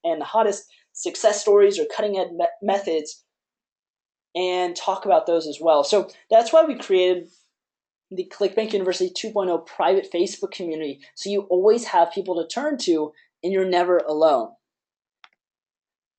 and hottest success stories or cutting-edge methods and talk about those as well. So that's why we created the ClickBank University 2.0 private Facebook community, so you always have people to turn to and you're never alone.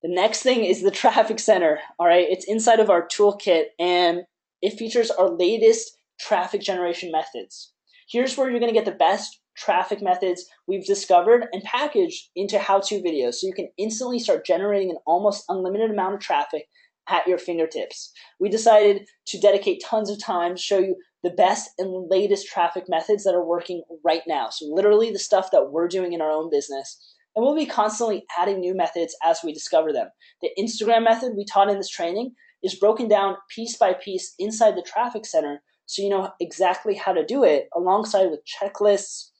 The next thing is the traffic center. All right, it's inside of our toolkit and it features our latest traffic generation methods. Here's where you're going to get the best traffic methods we've discovered and packaged into how-to videos, so you can instantly start generating an almost unlimited amount of traffic at your fingertips. We decided to dedicate tons of time to show you the best and latest traffic methods that are working right now. So literally the stuff that we're doing in our own business. And we'll be constantly adding new methods as we discover them. The Instagram method we taught in this training is broken down piece by piece inside the traffic center, so you know exactly how to do it, alongside with checklists,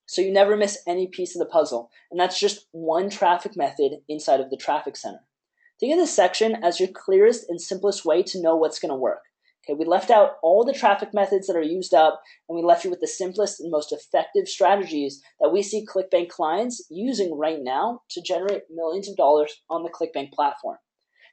so you never miss any piece of the puzzle. And that's just one traffic method inside of the traffic center. Think of this section as your clearest and simplest way to know what's going to work. Okay, we left out all the traffic methods that are used up, and we left you with the simplest and most effective strategies that we see ClickBank clients using right now to generate millions of dollars on the ClickBank platform.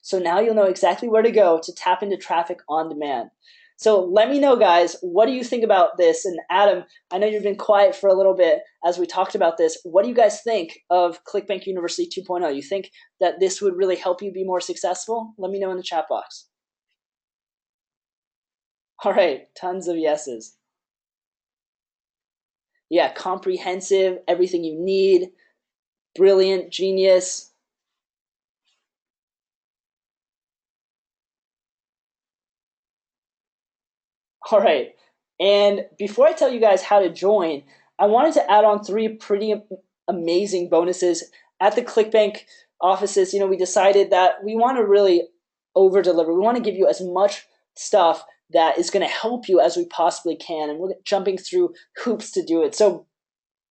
So now you'll know exactly where to go to tap into traffic on demand. So let me know, guys, what do you think about this? And Adam, I know you've been quiet for a little bit as we talked about this. What do you guys think of ClickBank University 2.0? You think that this would really help you be more successful? Let me know in the chat box. All right, tons of yeses. Yeah, comprehensive, everything you need, brilliant, genius. All right, and before I tell you guys how to join, I wanted to add on 3 pretty amazing bonuses. At the ClickBank offices, we decided that we want to really over-deliver. We want to give you as much stuff that is going to help you as we possibly can, and we're jumping through hoops to do it. So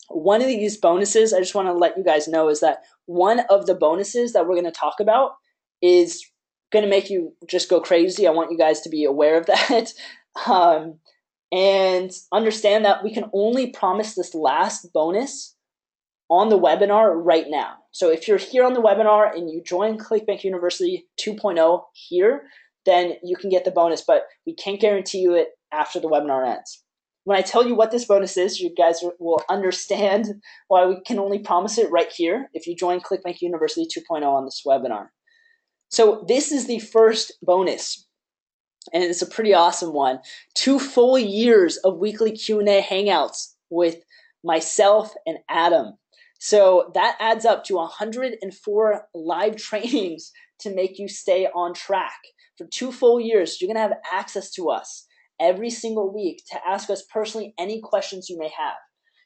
one of these bonuses, I just want to let you guys know, is that one of the bonuses that we're going to talk about is going to make you just go crazy. I want you guys to be aware of that. And understand that we can only promise this last bonus on the webinar right now. So if you're here on the webinar and you join ClickBank University 2.0 here, then you can get the bonus, but we can't guarantee you it after the webinar ends. When I tell you what this bonus is, you guys will understand why we can only promise it right here if you join ClickBank University 2.0 on this webinar. So this is the first bonus. and it's a pretty awesome one. 2 full years of weekly Q&A hangouts with myself and Adam. So that adds up to 104 live trainings to make you stay on track. For 2 full years, you're going to have access to us every single week to ask us personally any questions you may have.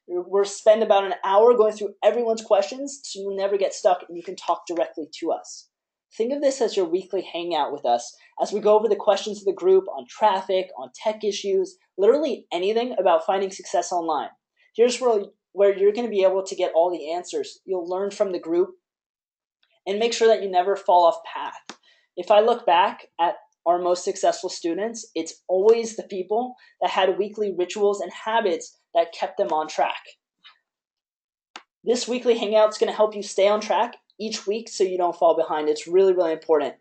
We'll spend about an hour going through everyone's questions so you'll never get stuck and you can talk directly to us. Think of this as your weekly hangout with us as we go over the questions of the group on traffic, on tech issues, literally anything about finding success online. Here's where you're going to be able to get all the answers. You'll learn from the group and make sure that you never fall off path. If I look back at our most successful students, it's always the people that had weekly rituals and habits that kept them on track. This weekly hangout is going to help you stay on track each week so you don't fall behind. It's really, really important.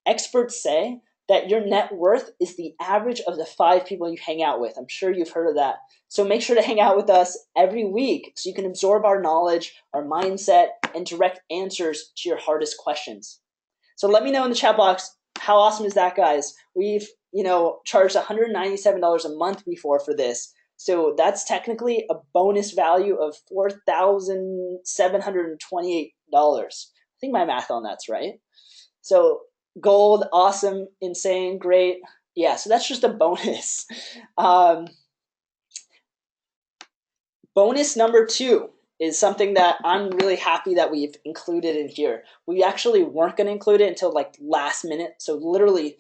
Experts say that your net worth is the average of the 5 people you hang out with. I'm sure you've heard of that. So make sure to hang out with us every week so you can absorb our knowledge, our mindset, and direct answers to your hardest questions. So let me know in the chat box, how awesome is that, guys? We've, charged $197 a month before for this. So that's technically a bonus value of $4,728. I think my math on that's right. So gold, awesome, insane, great. Yeah, so that's just a bonus. Bonus number 2 is something that I'm really happy that we've included in here. We actually weren't going to include it until like last minute. So literally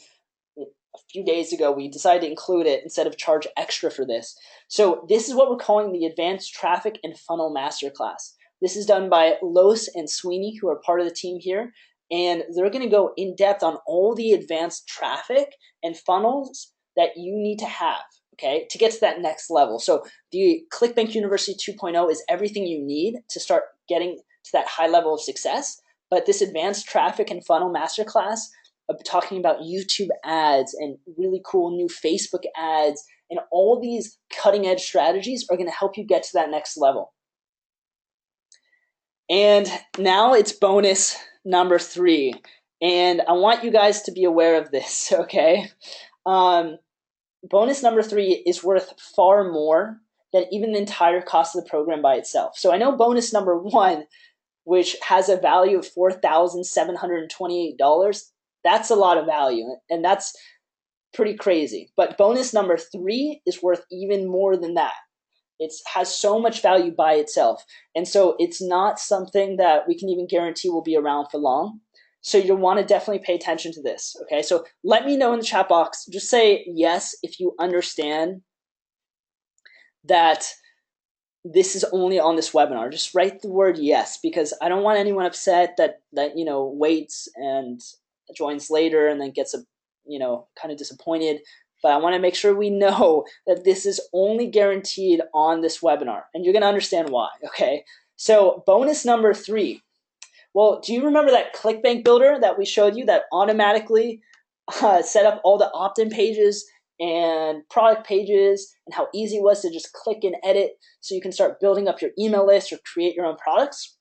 a few days ago, we decided to include it instead of charge extra for this. So this is what we're calling the Advanced Traffic and Funnel Masterclass. This is done by Los and Sweeney, who are part of the team here. And they're going to go in depth on all the advanced traffic and funnels that you need to have, okay, to get to that next level. So the ClickBank University 2.0 is everything you need to start getting to that high level of success. But this advanced traffic and funnel masterclass, talking about YouTube ads and really cool new Facebook ads and all these cutting edge strategies, are going to help you get to that next level. And now it's bonus number 3. And I want you guys to be aware of this, okay? Bonus number 3 is worth far more than even the entire cost of the program by itself. So I know bonus number 1, which has a value of $4,728, that's a lot of value, and that's pretty crazy. But bonus number 3 is worth even more than that. It has so much value by itself. And so it's not something that we can even guarantee will be around for long. So you'll want to definitely pay attention to this, okay? So let me know in the chat box. Just say yes if you understand that this is only on this webinar. Just write the word yes, because I don't want anyone upset that waits and joins later and then gets kind of disappointed. But I want to make sure we know that this is only guaranteed on this webinar, and you're going to understand why, okay? So bonus number 3. Well, do you remember that ClickBank builder that we showed you that automatically set up all the opt-in pages and product pages, and how easy it was to just click and edit so you can start building up your email list or create your own products?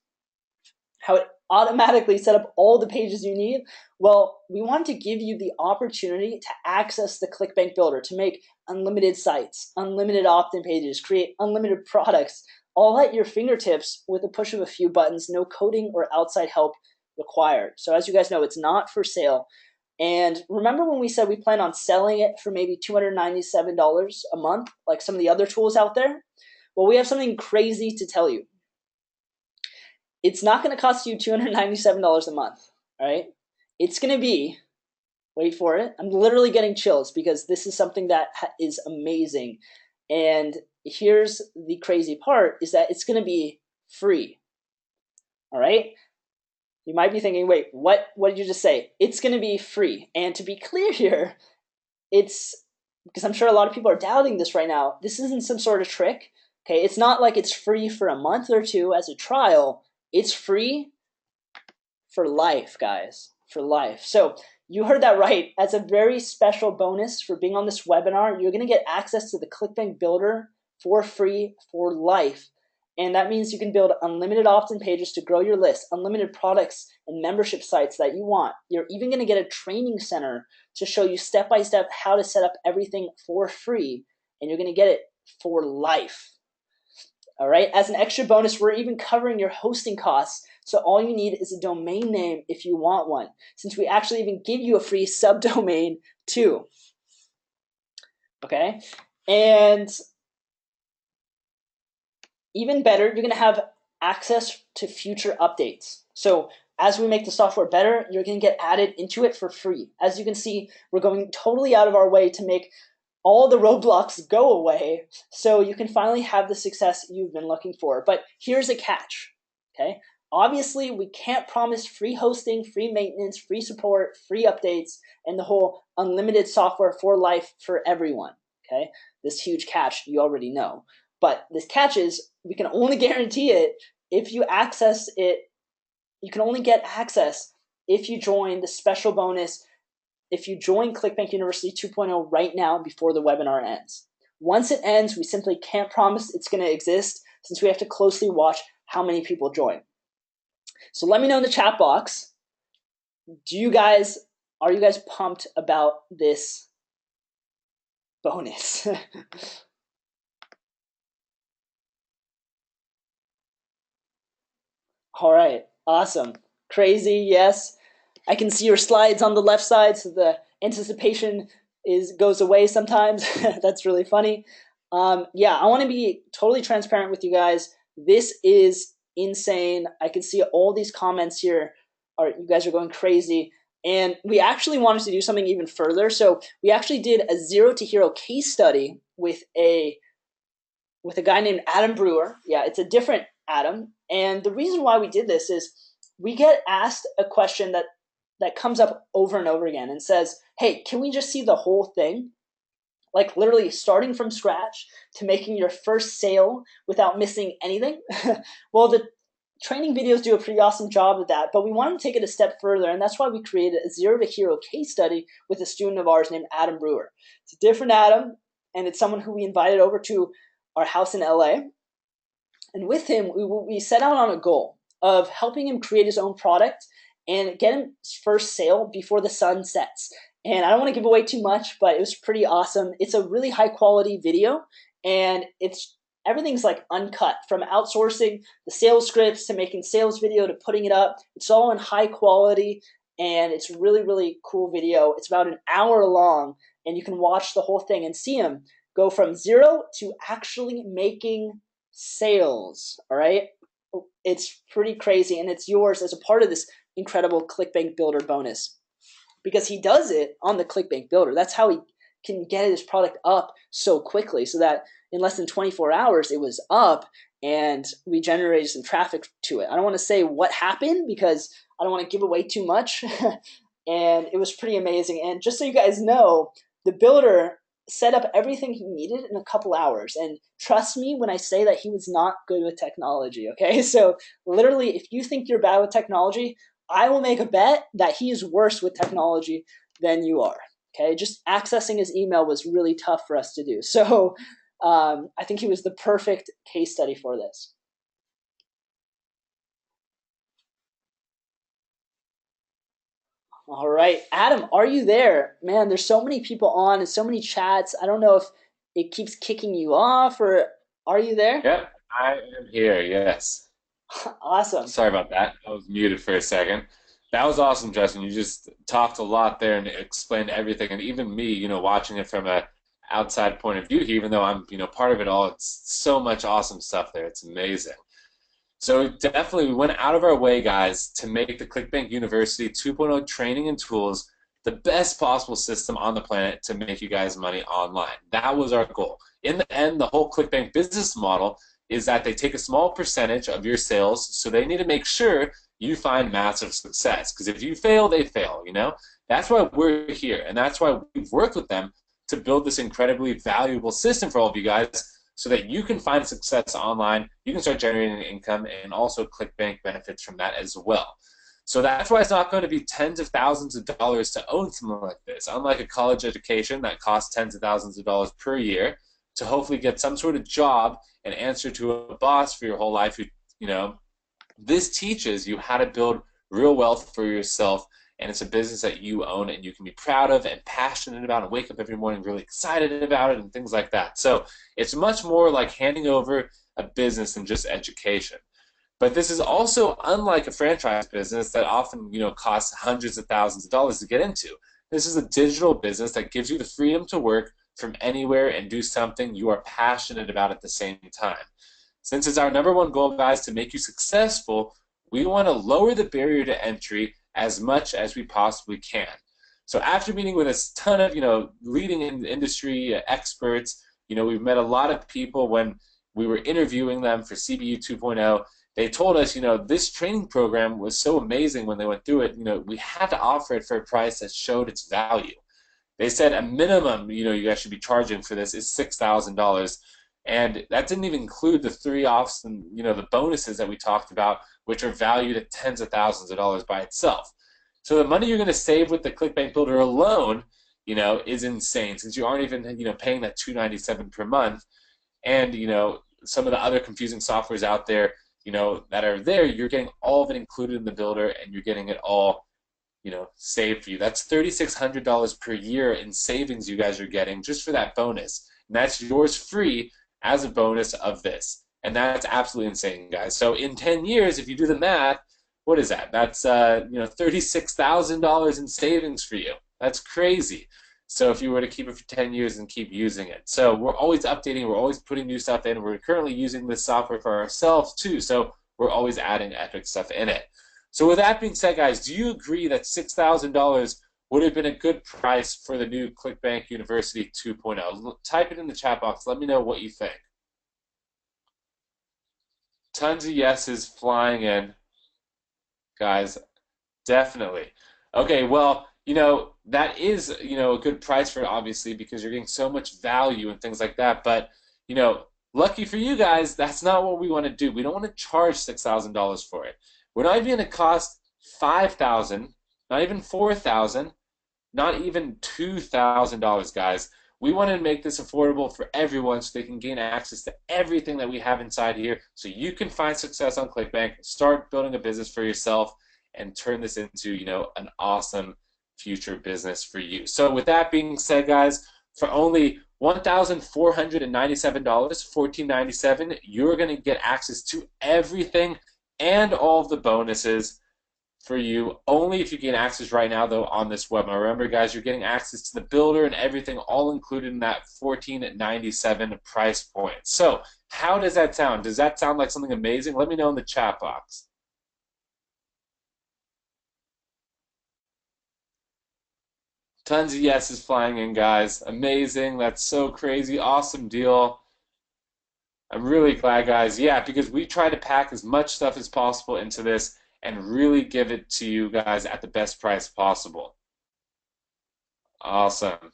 How it automatically set up all the pages you need? Well, we want to give you the opportunity to access the ClickBank builder to make unlimited sites, unlimited opt-in pages, create unlimited products, all at your fingertips with a push of a few buttons, no coding or outside help required. So as you guys know, it's not for sale. And remember when we said we plan on selling it for maybe $297 a month, like some of the other tools out there? Well, we have something crazy to tell you. It's not going to cost you $297 a month, all right? It's going to be, wait for it, I'm literally getting chills because this is something that is amazing. And here's the crazy part, is that it's going to be free, all right? You might be thinking, wait, what did you just say? It's going to be free. And to be clear here, it's, because I'm sure a lot of people are doubting this right now, this isn't some sort of trick, okay? It's not like it's free for a month or two as a trial. It's free for life, guys, for life. So you heard that right. As a very special bonus for being on this webinar, you're going to get access to the ClickBank Builder for free for life. And that means you can build unlimited opt-in pages to grow your list, unlimited products and membership sites that you want. You're even going to get a training center to show you step-by-step how to set up everything for free, and you're going to get it for life. All right, as an extra bonus, we're even covering your hosting costs. So all you need is a domain name if you want one, since we actually even give you a free subdomain too. Okay, and even better, you're going to have access to future updates. So as we make the software better, you're going to get added into it for free. As you can see, we're going totally out of our way to make all the roadblocks go away so you can finally have the success you've been looking for. But here's a catch, okay? Obviously, we can't promise free hosting, free maintenance, free support, free updates, and the whole unlimited software for life for everyone, okay? This huge catch you already know. But this catch is we can only guarantee it if you access it. You can only get access if you join the special bonus, if you join ClickBank University 2.0 right now before the webinar ends. Once it ends, we simply can't promise it's going to exist since we have to closely watch how many people join. So let me know in the chat box, are you guys pumped about this bonus? All right, awesome. Crazy, yes. I can see your slides on the left side, so the anticipation goes away sometimes. That's really funny. Yeah, I want to be totally transparent with you guys. This is insane. I can see all these comments here. You guys are going crazy. And we actually wanted to do something even further. So we actually did a zero to hero case study with a guy named Adam Brewer. Yeah, it's a different Adam. And the reason why we did this is we get asked a question that comes up over and over again and says, hey, can we just see the whole thing? Like literally starting from scratch to making your first sale without missing anything. Well, the training videos do a pretty awesome job of that, but we wanted to take it a step further, and that's why we created a zero to hero case study with a student of ours named Adam Brewer. It's a different Adam, and it's someone who we invited over to our house in LA. And with him, we set out on a goal of helping him create his own product and get him his first sale before the sun sets. And I don't want to give away too much, but it was pretty awesome. It's a really high quality video, and everything's like uncut, from outsourcing the sales scripts to making sales video to putting it up. It's all in high quality, and it's really, really cool video. It's about an hour long, and you can watch the whole thing and see him go from zero to actually making sales. All right, it's pretty crazy, and it's yours as a part of this incredible ClickBank Builder bonus, because he does it on the ClickBank Builder. That's how he can get his product up so quickly, so that in less than 24 hours it was up and we generated some traffic to it. I don't want to say what happened because I don't want to give away too much. And it was pretty amazing. And just so you guys know, the builder set up everything he needed in a couple hours. And trust me when I say that he was not good with technology, okay? So literally, if you think you're bad with technology, I will make a bet that he is worse with technology than you are, okay? Just accessing his email was really tough for us to do. So I think he was the perfect case study for this. All right, Adam, are you there? Man, there's so many people on and so many chats. I don't know if it keeps kicking you off, or are you there? Yep, I am here, yes. Awesome. Sorry about that. I was muted for a second. That was awesome, Justin. You just talked a lot there and explained everything. And even me, watching it from a outside point of view, even though I'm, part of it all, it's so much awesome stuff there. It's amazing. So definitely we went out of our way, guys, to make the ClickBank University 2.0 training and tools the best possible system on the planet to make you guys money online. That was our goal. In the end, the whole ClickBank business model is that they take a small percentage of your sales, so they need to make sure you find massive success. Because if you fail, they fail, That's why we're here, and that's why we've worked with them to build this incredibly valuable system for all of you guys, so that you can find success online, you can start generating income, and also ClickBank benefits from that as well. So that's why it's not going to be tens of thousands of dollars to own something like this. Unlike a college education that costs tens of thousands of dollars per year, to hopefully get some sort of job and answer to a boss for your whole life. This teaches you how to build real wealth for yourself, and it's a business that you own and you can be proud of and passionate about and wake up every morning really excited about it and things like that. So it's much more like handing over a business than just education. But this is also unlike a franchise business that often, costs hundreds of thousands of dollars to get into. This is a digital business that gives you the freedom to work from anywhere and do something you are passionate about at the same time. Since it's our number one goal, guys, to make you successful, we want to lower the barrier to entry as much as we possibly can. So after meeting with a ton of, leading industry experts, we've met a lot of people when we were interviewing them for CBU 2.0. They told us, this training program was so amazing when they went through it, we had to offer it for a price that showed its value. They said a minimum, you guys should be charging for this is $6,000. And that didn't even include the 3 offs and, the bonuses that we talked about, which are valued at tens of thousands of dollars by itself. So the money you're going to save with the ClickBank Builder alone, is insane, since you aren't even, paying that $297 per month. And, some of the other confusing softwares out there, that are there, you're getting all of it included in the builder, and you're getting it all, saved for you. That's $3,600 per year in savings you guys are getting just for that bonus. And that's yours free as a bonus of this. And that's absolutely insane, guys. So in 10 years, if you do the math, what is that? That's $36,000 in savings for you. That's crazy. So if you were to keep it for 10 years and keep using it. So we're always updating, we're always putting new stuff in. We're currently using this software for ourselves too, so we're always adding epic stuff in it. So with that being said, guys, do you agree that $6,000 would have been a good price for the new ClickBank University 2.0? Type it in the chat box. Let me know what you think. Tons of yeses flying in. Guys, definitely. Okay, well, that is, a good price for it, obviously, because you're getting so much value and things like that. But, lucky for you guys, that's not what we want to do. We don't want to charge $6,000 for it. We're not even going to cost $5,000, not even $4,000, not even $2,000, guys. We want to make this affordable for everyone so they can gain access to everything that we have inside here, so you can find success on ClickBank, start building a business for yourself, and turn this into, an awesome future business for you. So with that being said, guys, for only $1,497, $1,497, you're going to get access to everything and all of the bonuses for you, only if you gain access right now, though, on this webinar. Remember, guys, you're getting access to the builder and everything all included in that $1,497 price point. So how does that sound? Does that sound like something amazing? Let me know in the chat box. Tons of yeses flying in, guys. Amazing. That's so crazy. Awesome deal. I'm really glad, guys. Yeah, because we try to pack as much stuff as possible into this and really give it to you guys at the best price possible. Awesome.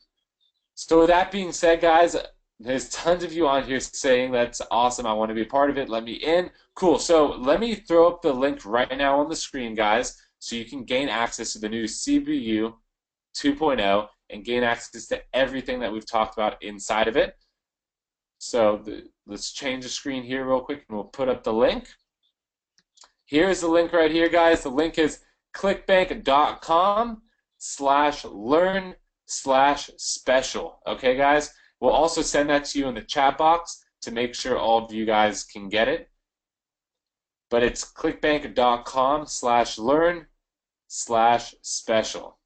So with that being said, guys, there's tons of you on here saying that's awesome, I want to be a part of it, let me in. Cool. So let me throw up the link right now on the screen, guys, so you can gain access to the new CBU 2.0 and gain access to everything that we've talked about inside of it. So let's change the screen here real quick, and we'll put up the link. Here's the link right here, guys. The link is clickbank.com/learn/special. Okay, guys? We'll also send that to you in the chat box to make sure all of you guys can get it. But it's clickbank.com/learn/special.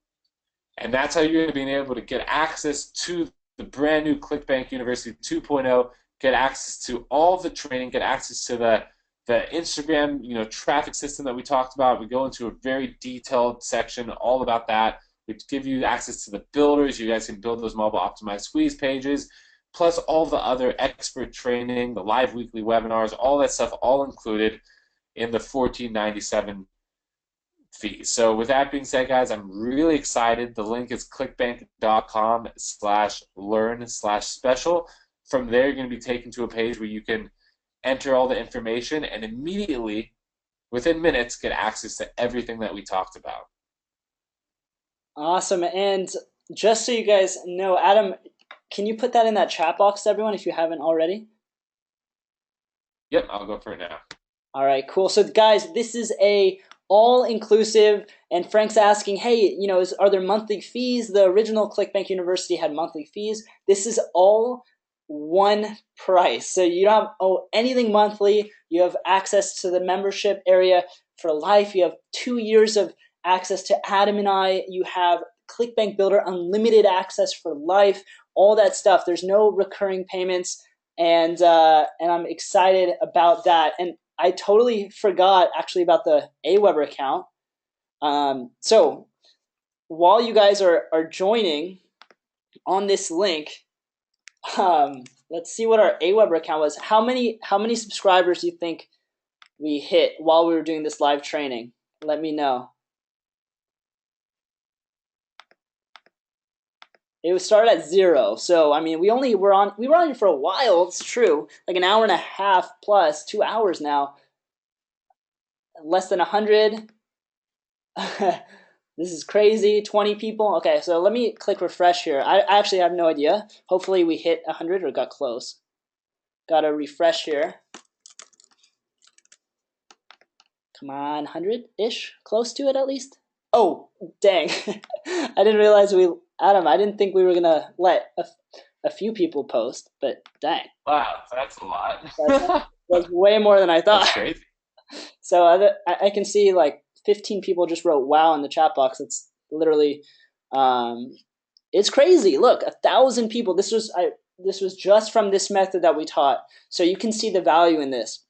And that's how you're going to be able to get access to the brand new ClickBank University 2.0, get access to all the training, get access to the Instagram, traffic system that we talked about. We go into a very detailed section all about that. We give you access to the builders. You guys can build those mobile optimized squeeze pages, plus all the other expert training, the live weekly webinars, all that stuff, all included in the $1,497 fee. So with that being said, guys, I'm really excited. The link is clickbank.com/learn/special. From there, you're going to be taken to a page where you can enter all the information and immediately, within minutes, get access to everything that we talked about. Awesome. And just so you guys know, Adam, can you put that in that chat box, everyone, if you haven't already? Yep, I'll go for it now. All right, cool. So guys, this is a all-inclusive, and Frank's asking, hey, are there monthly fees? The original ClickBank University had monthly fees. This is all one price. So you don't owe anything monthly. You have access to the membership area for life. You have 2 years of access to Adam and I. You have ClickBank Builder unlimited access for life, all that stuff. There's no recurring payments, and I'm excited about that. And I totally forgot actually about the Aweber account. So while you guys are joining on this link, let's see what our Aweber account was. How many subscribers do you think we hit while we were doing this live training? Let me know. It was started at 0, so I mean we were on for a while. It's true, like an hour and a half plus, 2 hours now. Less than 100. This is crazy. 20 people. Okay, so let me click refresh here. I actually have no idea. Hopefully we hit 100 or got close. Got to refresh here. Come on, 100-ish, close to it at least. Oh, dang! I didn't realize Adam. I didn't think we were gonna let a few people post, but dang. Wow, that's a lot. That's way more than I thought. That's crazy. So I can see like 15 people just wrote "wow" in the chat box. It's literally, it's crazy. Look, 1,000 people. This was just from this method that we taught. So you can see the value in this.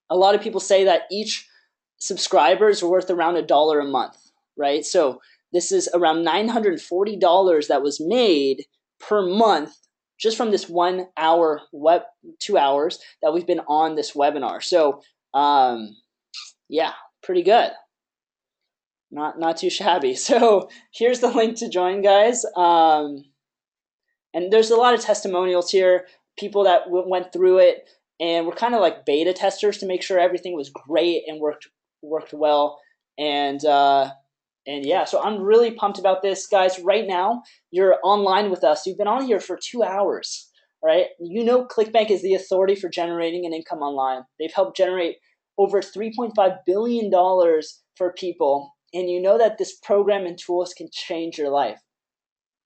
A lot of people say that each subscriber is worth around $1 a month, right? So this is around $940 that was made per month just from this 1 hour, 2 hours that we've been on this webinar. So yeah, pretty good. Not too shabby. So here's the link to join, guys. And there's a lot of testimonials here, people that went through it, and we're kind of like beta testers to make sure everything was great and worked well. And yeah, so I'm really pumped about this, guys. Right now, you're online with us. You've been on here for 2 hours, right? You know ClickBank is the authority for generating an income online. They've helped generate over $3.5 billion for people, and you know that this program and tools can change your life.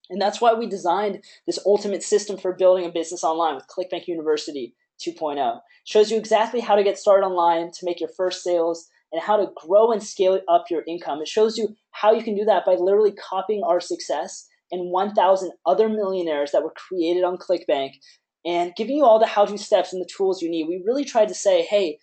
And that's why we designed this ultimate system for building a business online with ClickBank University 2.0. It shows you exactly how to get started online to make your first sales and how to grow and scale up your income. It shows you how you can do that by literally copying our success and 1,000 other millionaires that were created on ClickBank and giving you all the how-to steps and the tools you need. We really tried to say, hey,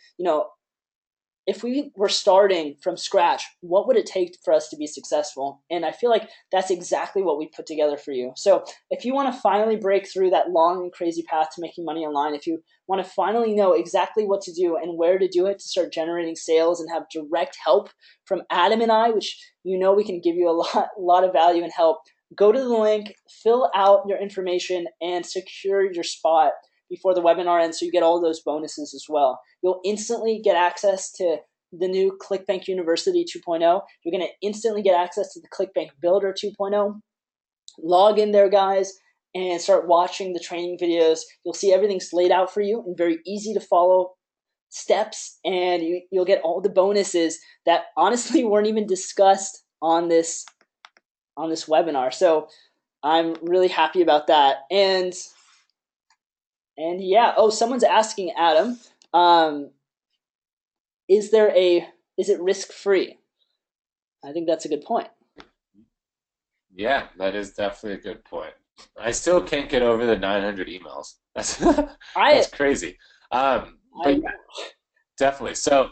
if we were starting from scratch, what would it take for us to be successful? And I feel like that's exactly what we put together for you. So if you want to finally break through that long and crazy path to making money online, if you want to finally know exactly what to do and where to do it to start generating sales and have direct help from Adam and I, which we can give you a lot of value and help, go to the link, fill out your information, and secure your spot before the webinar ends so you get all those bonuses as well. You'll instantly get access to the new ClickBank University 2.0. You're going to instantly get access to the ClickBank Builder 2.0. Log in there, guys, and start watching the training videos. You'll see everything's laid out for you in very easy to follow steps, and you'll get all the bonuses that honestly weren't even discussed on this webinar. So I'm really happy about that. And yeah, someone's asking, Adam, is it risk-free? I think that's a good point. Yeah, that is definitely a good point. I still can't get over the 900 emails. That's crazy. But yeah, definitely. So,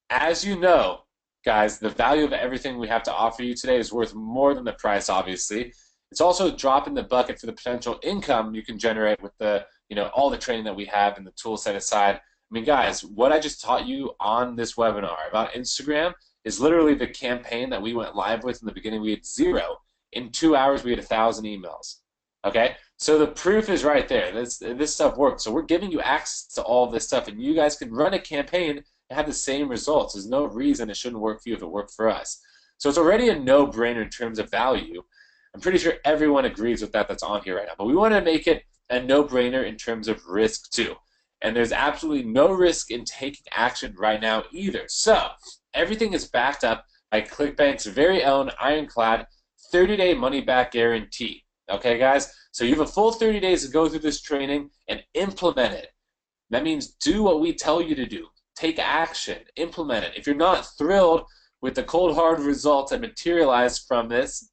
as you know, guys, the value of everything we have to offer you today is worth more than the price, obviously. It's also a drop in the bucket for the potential income you can generate with the, all the training that we have and the tool set aside. I mean, guys, what I just taught you on this webinar about Instagram is literally the campaign that we went live with in the beginning. We had 0. In 2 hours, we had 1,000 emails. Okay? So the proof is right there. This stuff works. So we're giving you access to all this stuff, and you guys can run a campaign and have the same results. There's no reason it shouldn't work for you if it worked for us. So it's already a no-brainer in terms of value. I'm pretty sure everyone agrees with that that's on here right now. But we want to make it a no-brainer in terms of risk too. And there's absolutely no risk in taking action right now either. So everything is backed up by ClickBank's very own ironclad 30-day money-back guarantee. Okay, guys? So you have a full 30 days to go through this training and implement it. That means do what we tell you to do. Take action. Implement it. If you're not thrilled with the cold hard results that materialize from this,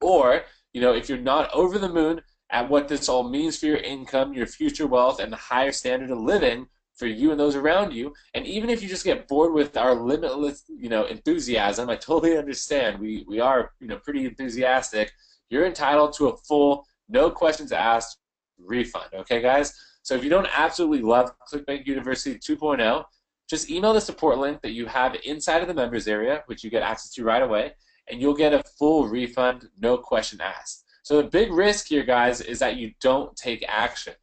or if you're not over the moon at what this all means for your income, your future wealth, and the higher standard of living for you and those around you, and even if you just get bored with our limitless enthusiasm, I totally understand. We are pretty enthusiastic. You're entitled to a full, no questions asked refund. Okay, guys? So if you don't absolutely love ClickBank University 2.0, just email the support link that you have inside of the members area, which you get access to right away, and you'll get a full refund, no question asked. So the big risk here, guys, is that you don't take action,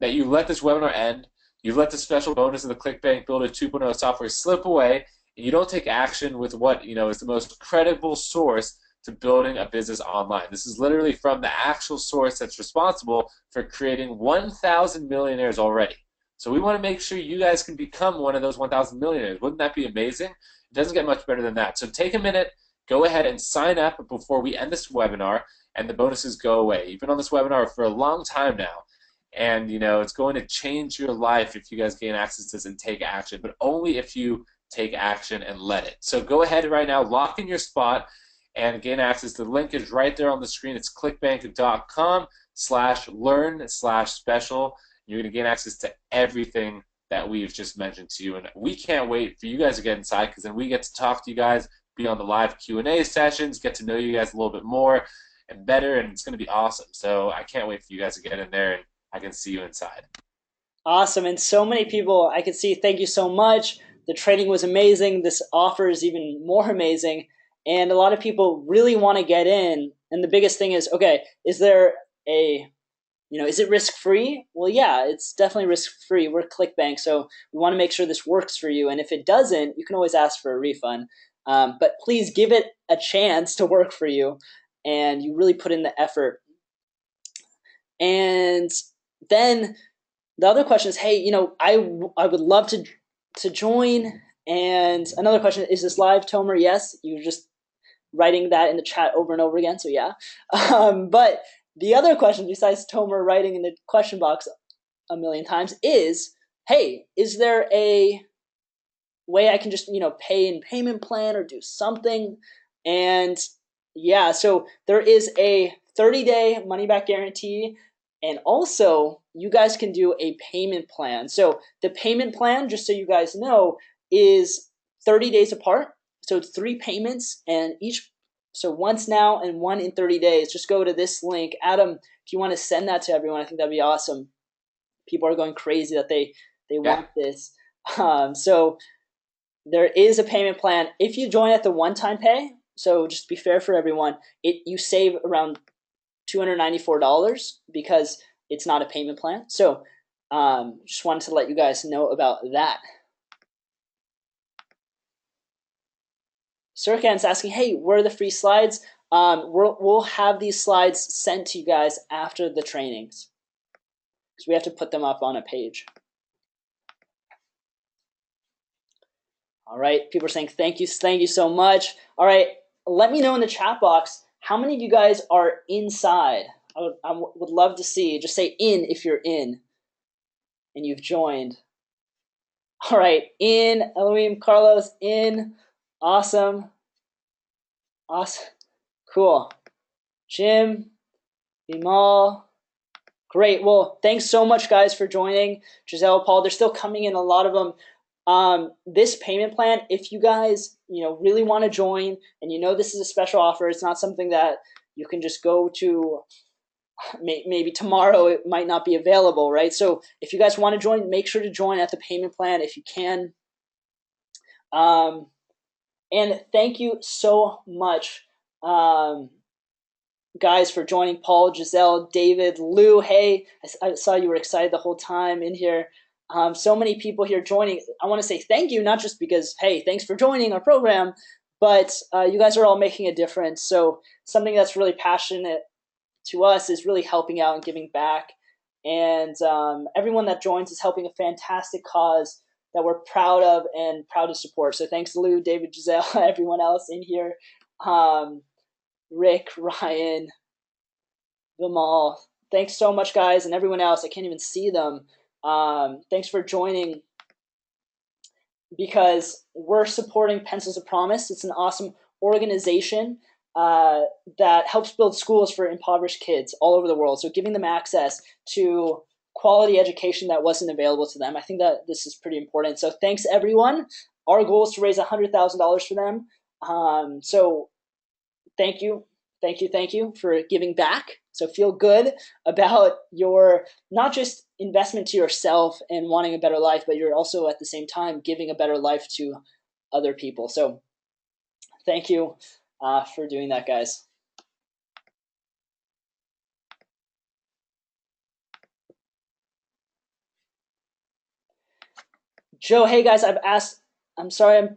that you let this webinar end, you let the special bonus of the ClickBank Builder 2.0 software slip away, and you don't take action with what is the most credible source to building a business online. This is literally from the actual source that's responsible for creating 1,000 millionaires already. So we want to make sure you guys can become one of those 1,000 millionaires. Wouldn't that be amazing? It doesn't get much better than that. So take a minute, go ahead and sign up before we end this webinar, and the bonuses go away. You've been on this webinar for a long time now, and it's going to change your life if you guys gain access to this and take action, but only if you take action and let it. So go ahead right now, lock in your spot, and gain access. The link is right there on the screen. It's clickbank.com/learn/special. You're going to gain access to everything that we've just mentioned to you, and we can't wait for you guys to get inside, because then we get to talk to you guys, be on the live Q&A sessions, get to know you guys a little bit more and better, and it's going to be awesome. So I can't wait for you guys to get in there, and I can see you inside. Awesome. And so many people I could see, thank you so much. The training was amazing. This offer is even more amazing. And a lot of people really want to get in. And the biggest thing is, okay, is there is it risk-free? Well, yeah, it's definitely risk-free. We're ClickBank, so we want to make sure this works for you. And if it doesn't, you can always ask for a refund. But please give it a chance to work for you, and you really put in the effort. And then the other question is, hey, I would love to join. And another question, is this live, Tomer? Yes, you're just writing that in the chat over and over again, so yeah. But the other question, besides Tomer writing in the question box a million times, is, hey, is there a way I can just, pay in payment plan or do something? And yeah, so there is a 30-day money-back guarantee, and also you guys can do a payment plan. So the payment plan, just so you guys know, is 30 days apart. So it's 3 payments, and so once now and one in 30 days. Just go to this link. Adam, if you want to send that to everyone, I think that'd be awesome. People are going crazy that they want this. So there is a payment plan. If you join at the one-time pay, so just be fair for everyone, you save around $294 because it's not a payment plan. So just wanted to let you guys know about that. Sirkan's asking, hey, where are the free slides? We'll have these slides sent to you guys after the trainings, because we have to put them up on a page. All right, people are saying thank you so much. All right, let me know in the chat box how many of you guys are inside. I would love to see. Just say in if you're in and you've joined. All right, in. Elohim, Carlos, in. Awesome. Cool. Jim, Bimal. Great. Well, thanks so much, guys, for joining. Giselle, Paul, they're still coming in, a lot of them. This payment plan, if you guys really want to join, and this is a special offer, it's not something that you can just go to. Maybe tomorrow it might not be available, right? So if you guys want to join, make sure to join at the payment plan if you can. And thank you so much, guys, for joining. Paul, Giselle, David, Lou, hey, I saw you were excited the whole time in here. So many people here joining. I want to say thank you, not just because, hey, thanks for joining our program, but you guys are all making a difference. So something that's really passionate to us is really helping out and giving back. And everyone that joins is helping a fantastic cause that we're proud of and proud to support. So thanks, Lou, David, Giselle, everyone else in here, Rick, Ryan, Vimal. Thanks so much, guys, and everyone else. I can't even see them. Thanks for joining, because we're supporting Pencils of Promise. It's an awesome organization that helps build schools for impoverished kids all over the world. So giving them access to quality education that wasn't available to them. I think that this is pretty important. So thanks, everyone. Our goal is to raise $100,000 for them. So thank you. Thank you for giving back. So feel good about your not just investment to yourself and wanting a better life, but you're also at the same time giving a better life to other people. So thank you for doing that, guys. Joe, hey guys, I've asked. I'm sorry, I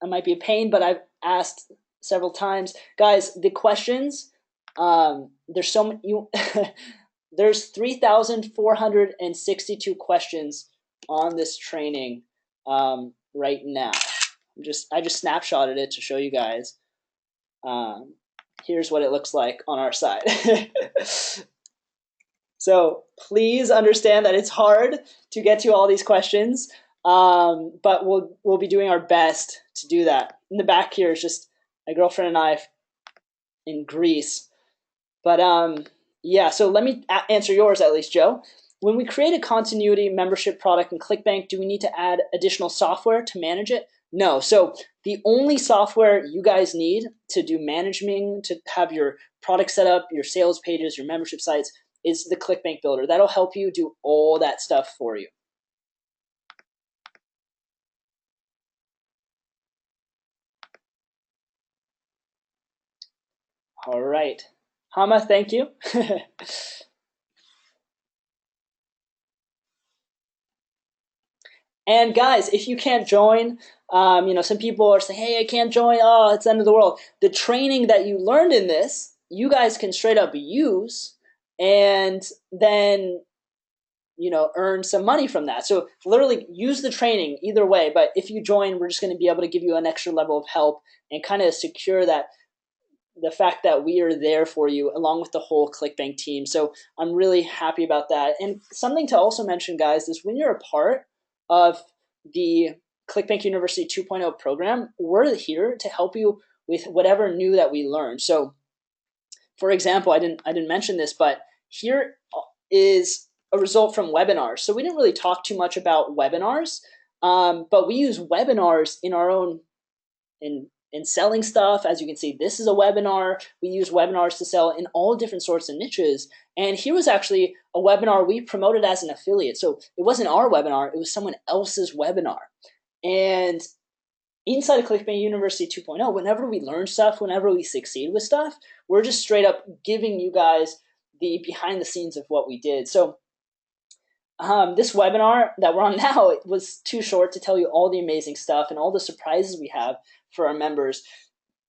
might be a pain, but I've asked several times, guys. The questions, there's so many. There's 3,462 questions on this training right now. I just snapshotted it to show you guys. Here's what it looks like on our side. So please understand that it's hard to get to all these questions, but we'll be doing our best to do that. In the back here is just my girlfriend and I in Greece. But yeah, so let me answer yours at least, Joe. When we create a continuity membership product in ClickBank, do we need to add additional software to manage it? No. So the only software you guys need to do management, to have your product set up, your sales pages, your membership sites, is the ClickBank Builder. That'll help you do all that stuff for you. All right. Hama, thank you. And guys, if you can't join, some people are saying, hey, I can't join. Oh, it's the end of the world. The training that you learned in this, you guys can straight up use and then, earn some money from that. So literally use the training either way. But if you join, we're just going to be able to give you an extra level of help and kind of secure that the fact that we are there for you along with the whole ClickBank team. So I'm really happy about that. And something to also mention, guys, is when you're a part of the ClickBank University 2.0 program, we're here to help you with whatever new that we learned. So for example, I didn't mention this, but here is a result from webinars. So we didn't really talk too much about webinars, but we use webinars in our own in selling stuff. As you can see, this is a webinar. We use webinars to sell in all different sorts of niches. And here was actually a webinar we promoted as an affiliate. So it wasn't our webinar, it was someone else's webinar. And inside of ClickBank University 2.0, whenever we learn stuff, whenever we succeed with stuff, we're just straight up giving you guys the behind the scenes of what we did. So this webinar that we're on now, it was too short to tell you all the amazing stuff and all the surprises we have for our members.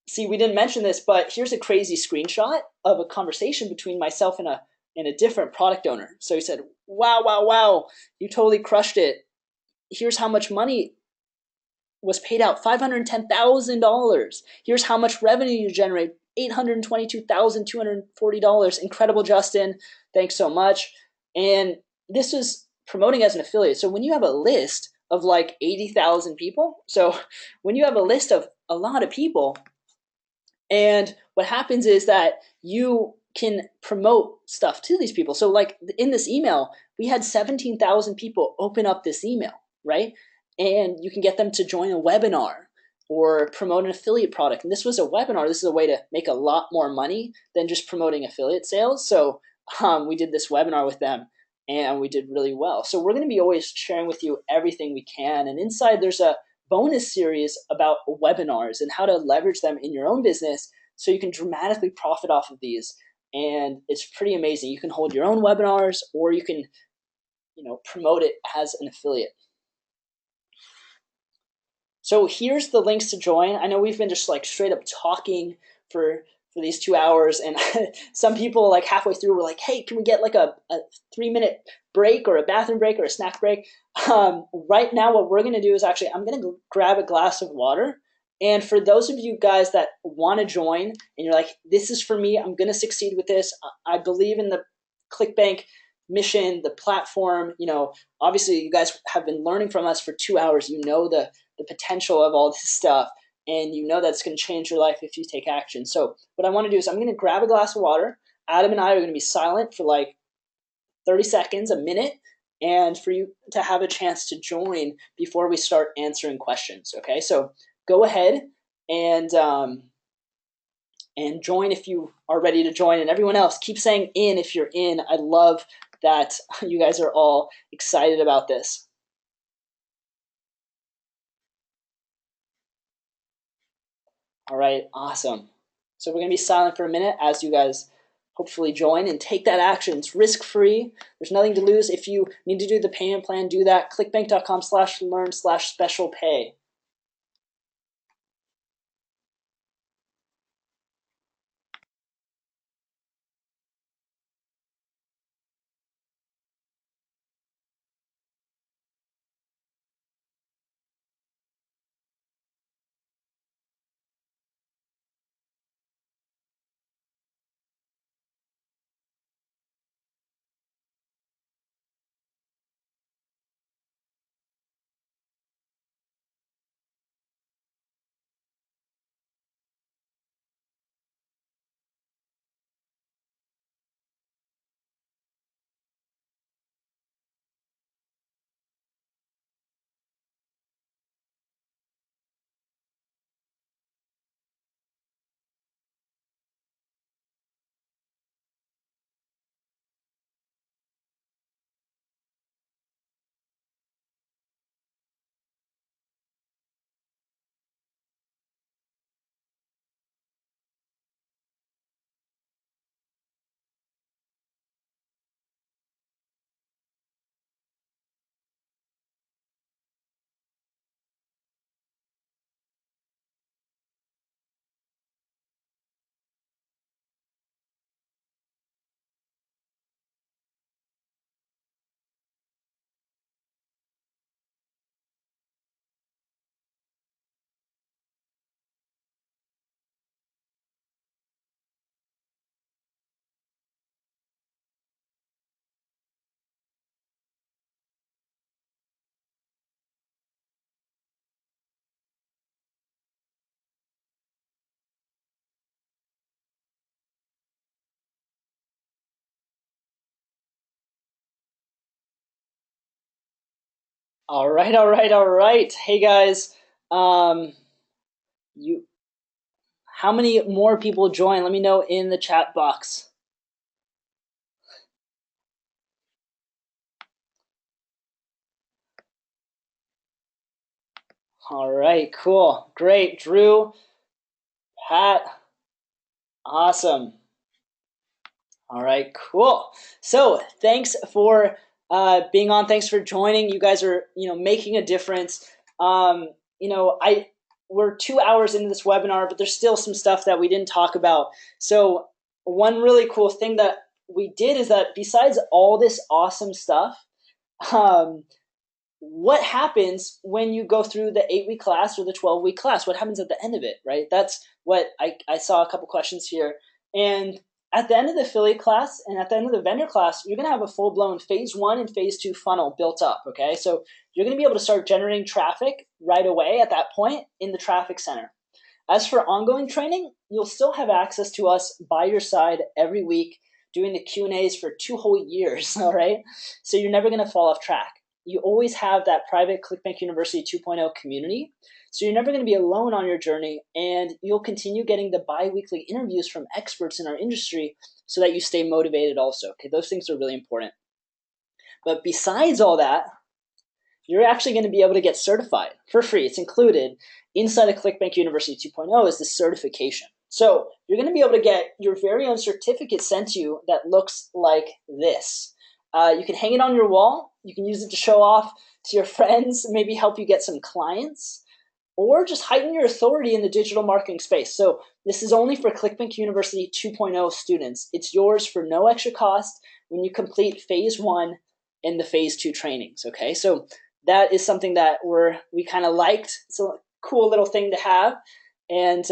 See, we didn't mention this, but here's a crazy screenshot of a conversation between myself and a different product owner. So he said, wow, you totally crushed it. Here's how much money was paid out, $510,000. Here's how much revenue you generate, $822,240. Incredible, Justin. Thanks so much. And this is promoting as an affiliate. So when you have a list of like 80,000 people, so when you have a list of a lot of people, and what happens is that you can promote stuff to these people. So like in this email, we had 17,000 people open up this email, right? And you can get them to join a webinar or promote an affiliate product. And this was a webinar. This is a way to make a lot more money than just promoting affiliate sales. So we did this webinar with them and we did really well. So we're going to be always sharing with you everything we can. And inside there's a bonus series about webinars and how to leverage them in your own business so you can dramatically profit off of these. And it's pretty amazing. You can hold your own webinars or you can, promote it as an affiliate. So here's the links to join. I know we've been just like straight up talking for these 2 hours, and some people like halfway through were like, hey, can we get like a 3-minute break or a bathroom break or a snack break? Right now what we're going to do is actually I'm going to grab a glass of water. And for those of you guys that want to join and you're like, this is for me, I'm going to succeed with this. I believe in the ClickBank mission, the platform. Obviously you guys have been learning from us for 2 hours. You know the potential of all this stuff, and you know that's going to change your life if you take action. So what I want to do is I'm going to grab a glass of water. Adam and I are going to be silent for like 30 seconds, a minute, and for you to have a chance to join before we start answering questions. Okay, so go ahead and join if you are ready to join, and everyone else keep saying in if you're in. I love that you guys are all excited about this. All right, awesome. So we're going to be silent for a minute as you guys hopefully join and take that action. It's risk-free. There's nothing to lose. If you need to do the payment plan, do that. clickbank.com/learn/special pay. All right, all right, all right. Hey guys, you, how many more people join? Let me know in the chat box. All right, cool, great. Drew, Pat, awesome. All right, cool. So thanks for being on. Thanks for joining. You guys are, making a difference. Um, we're 2 hours into this webinar, but there's still some stuff that we didn't talk about. So one really cool thing that we did is that besides all this awesome stuff, um, what happens when you go through the 8-week class or the 12-week class? What happens at the end of it, right? That's what I saw a couple questions here. And at the end of the affiliate class and at the end of the vendor class, you're going to have a full-blown phase 1 and phase 2 funnel built up, okay? So you're going to be able to start generating traffic right away at that point in the traffic center. As for ongoing training, you'll still have access to us by your side every week doing the Q&As for 2 whole years, all right? So you're never going to fall off track. You always have that private ClickBank University 2.0 community. So you're never going to be alone on your journey, and you'll continue getting the bi-weekly interviews from experts in our industry so that you stay motivated also. Okay, those things are really important. But besides all that, you're actually going to be able to get certified for free. It's included inside of ClickBank University 2.0 is the certification. So you're going to be able to get your very own certificate sent to you that looks like this. You can hang it on your wall. You can use it to show off to your friends, maybe help you get some clients. or just heighten your authority in the digital marketing space. So this is only for ClickBank University 2.0 students. It's yours for no extra cost when you complete phase 1 and the phase 2 trainings. Okay, so that is something that we kind of liked. It's a cool little thing to have, and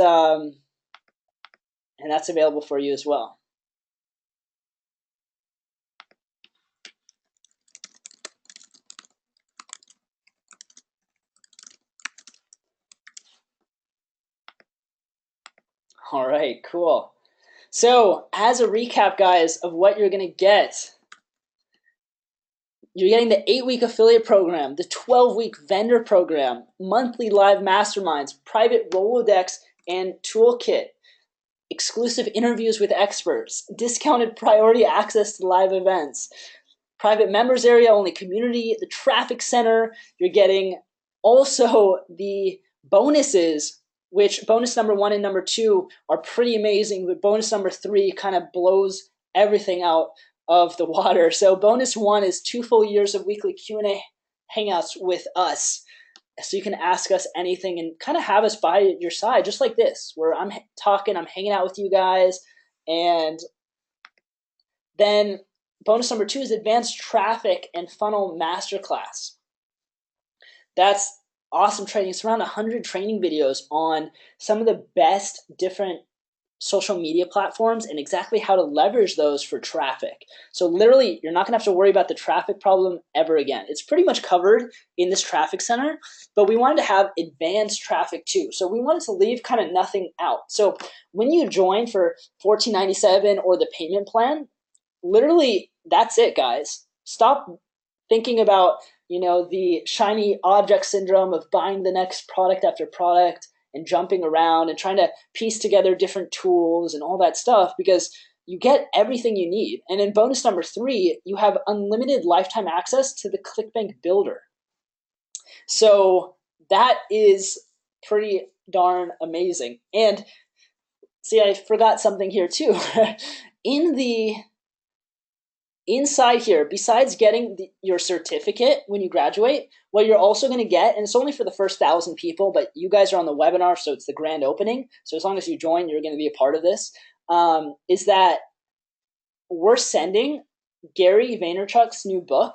that's available for you as well. All right, cool. So as a recap, guys, of what you're going to get, you're getting the 8-week affiliate program, the 12-week vendor program, monthly live masterminds, private Rolodex and toolkit, exclusive interviews with experts, discounted priority access to live events, private members area only community, the traffic center. You're getting also the bonuses, which bonus number 1 and number 2 are pretty amazing, but bonus number 3 kind of blows everything out of the water. So bonus 1 is 2 full years of weekly Q&A hangouts with us. So you can ask us anything and kind of have us by your side, just like this, where I'm talking, I'm hanging out with you guys. And then bonus number 2 is advanced traffic and funnel masterclass. That's awesome training. It's around 100 training videos on some of the best different social media platforms and exactly how to leverage those for traffic. So literally, you're not going to have to worry about the traffic problem ever again. It's pretty much covered in this traffic center, but we wanted to have advanced traffic too. So we wanted to leave kind of nothing out. So when you join for $14.97 or the payment plan, literally that's it, guys. Stop thinking about, the shiny object syndrome of buying the next product after product and jumping around and trying to piece together different tools and all that stuff, because you get everything you need. And in bonus number 3, you have unlimited lifetime access to the ClickBank Builder. So that is pretty darn amazing. And see, I forgot something here too. Inside here, besides getting your certificate when you graduate, what you're also going to get, and it's only for the first 1,000 people, but you guys are on the webinar, so it's the grand opening. So as long as you join, you're going to be a part of this, is that we're sending Gary Vaynerchuk's new book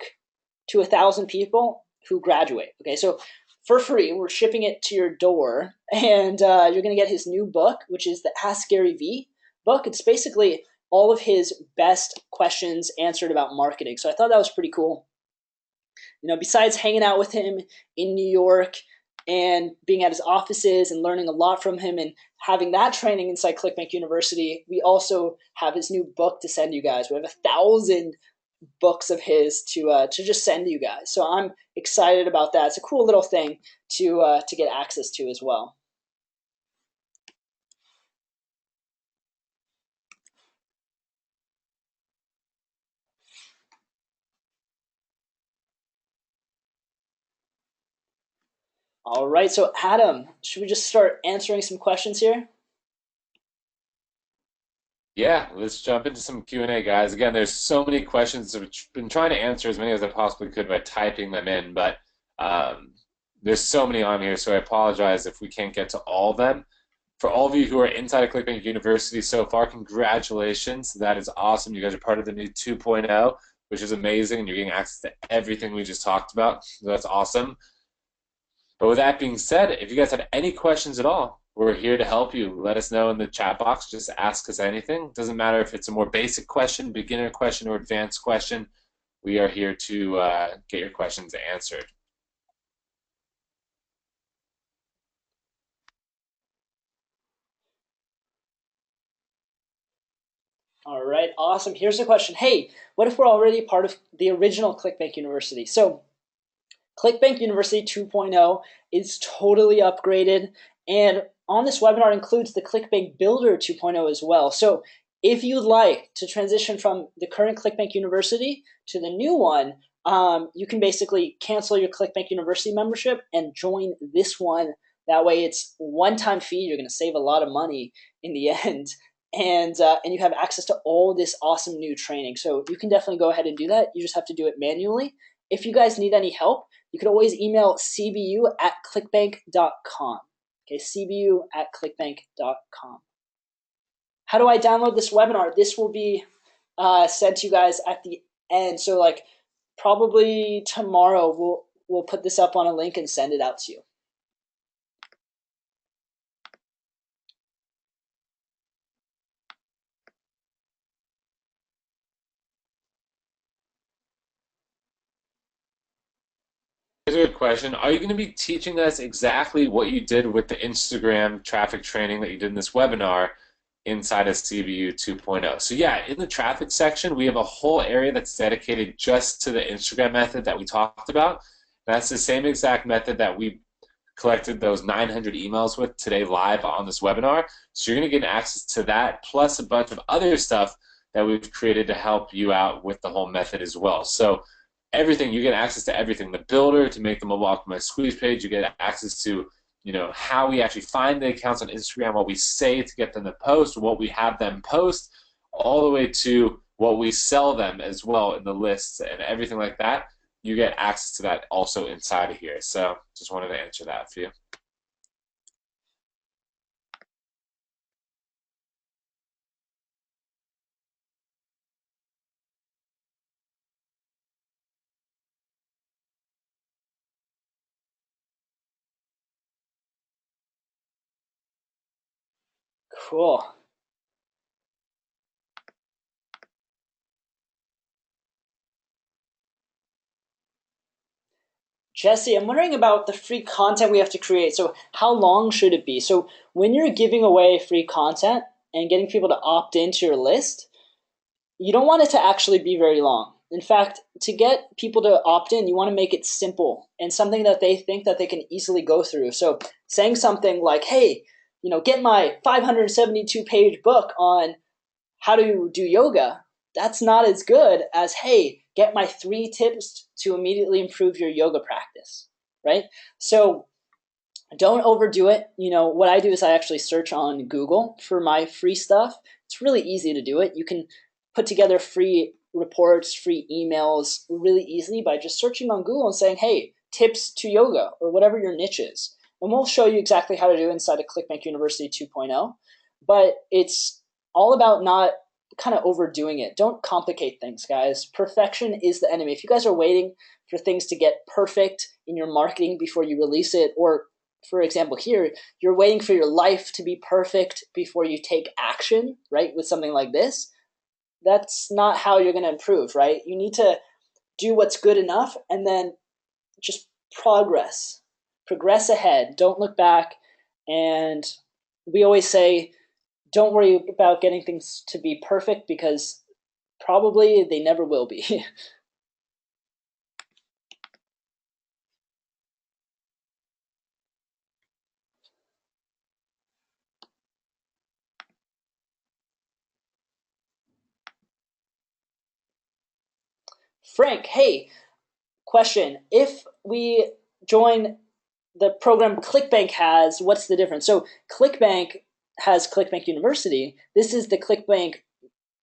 to 1,000 people who graduate. Okay, so for free, we're shipping it to your door, and you're going to get his new book, which is the Ask Gary V book. It's basically all of his best questions answered about marketing. So I thought that was pretty cool. Besides hanging out with him in New York and being at his offices and learning a lot from him and having that training inside ClickBank University, we also have his new book to send you guys. We have 1,000 books of his to just send you guys. So I'm excited about that. It's a cool little thing to get access to as well. All right, so Adam, should we just start answering some questions here? Yeah, let's jump into some Q&A, guys. Again, there's so many questions. I've been trying to answer as many as I possibly could by typing them in, but there's so many on here, so I apologize if we can't get to all of them. For all of you who are inside of ClickBank University so far, congratulations. That is awesome. You guys are part of the new 2.0, which is amazing, and you're getting access to everything we just talked about. So that's awesome. But with that being said, if you guys have any questions at all, we're here to help you. Let us know in the chat box. Just ask us anything. Doesn't matter if it's a more basic question, beginner question, or advanced question. We are here to get your questions answered. All right, awesome. Here's a question. Hey, what if we're already part of the original ClickBank University? So ClickBank University 2.0 is totally upgraded, and on this webinar includes the ClickBank Builder 2.0 as well. So if you'd like to transition from the current ClickBank University to the new one, you can basically cancel your ClickBank University membership and join this one. That way it's one-time fee. You're going to save a lot of money in the end. And you have access to all this awesome new training. So you can definitely go ahead and do that. You just have to do it manually. if you guys need any help, you could always email cbu@clickbank.com. Okay, cbu@clickbank.com. How do I download this webinar? This will be sent to you guys at the end. So like probably tomorrow we'll put this up on a link and send it out to you. Here's a good question. Are you going to be teaching us exactly what you did with the Instagram traffic training that you did in this webinar inside of CBU 2.0? So yeah, in the traffic section, we have a whole area that's dedicated just to the Instagram method that we talked about. That's the same exact method that we collected those 900 emails with today live on this webinar. So you're going to get access to that, plus a bunch of other stuff that we've created to help you out with the whole method as well. So everything, you get access to everything. The builder to make the mobile optimized squeeze page, you get access to, you know, how we actually find the accounts on Instagram, what we say to get them to post, what we have them post, all the way to what we sell them as well in the lists and everything like that. You get access to that also inside of here. So just wanted to answer that for you. Cool. Jesse, I'm wondering about the free content we have to create. So how long should it be? So when you're giving away free content and getting people to opt into your list, you don't want it to actually be very long. In fact, to get people to opt in, you want to make it simple and something that they think that they can easily go through. So saying something like, hey, you know, get my 572-page book on how to do yoga, that's not as good as, hey, get my 3 tips to immediately improve your yoga practice, right? So don't overdo it. You know, what I do is I actually search on Google for my free stuff. It's really easy to do it. You can put together free reports, free emails really easily by just searching on Google and saying, hey, tips to yoga or whatever your niche is. And we'll show you exactly how to do it inside of ClickBank University 2.0. But it's all about not kind of overdoing it. Don't complicate things, guys. Perfection is the enemy. If you guys are waiting for things to get perfect in your marketing before you release it, or for example here, you're waiting for your life to be perfect before you take action, right, with something like this, that's not how you're going to improve, right? You need to do what's good enough and then just progress ahead. Don't look back. And we always say, don't worry about getting things to be perfect because probably they never will be. Frank, hey, question. If we join the program ClickBank has, what's the difference? So ClickBank has ClickBank University. This is the ClickBank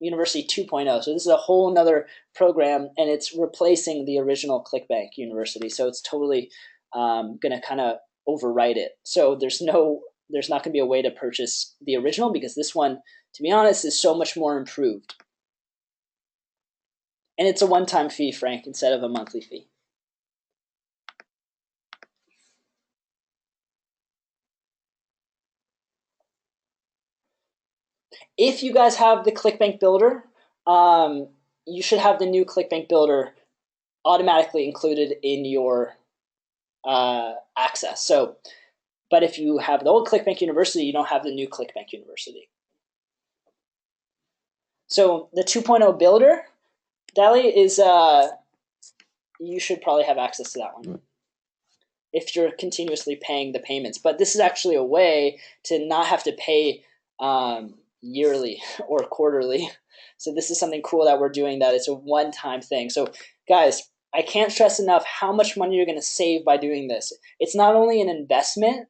University 2.0. So this is a whole nother program, and it's replacing the original ClickBank University. So it's totally going to kind of overwrite it. So there's not going to be a way to purchase the original because this one, to be honest, is so much more improved. And it's a one-time fee, Frank, instead of a monthly fee. If you guys have the ClickBank Builder, you should have the new ClickBank Builder automatically included in your access. So, but if you have the old ClickBank University, you don't have the new ClickBank University. So the 2.0 Builder, Dali, is you should probably have access to that one if you're continuously paying the payments. But this is actually a way to not have to pay yearly or quarterly. So this is something cool that we're doing, that it's a one-time thing. So guys, I can't stress enough how much money you're going to save by doing this. It's not only an investment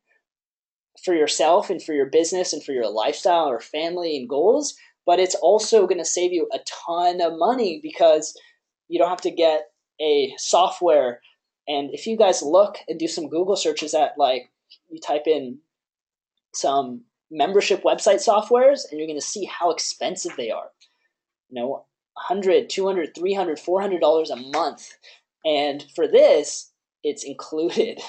for yourself and for your business and for your lifestyle or family and goals, but it's also going to save you a ton of money because you don't have to get a software, and if you guys look and do some Google searches at, like, you type in some membership website softwares, and you're going to see how expensive they are. $100, $200, $300, $400 a month. And for this, it's included.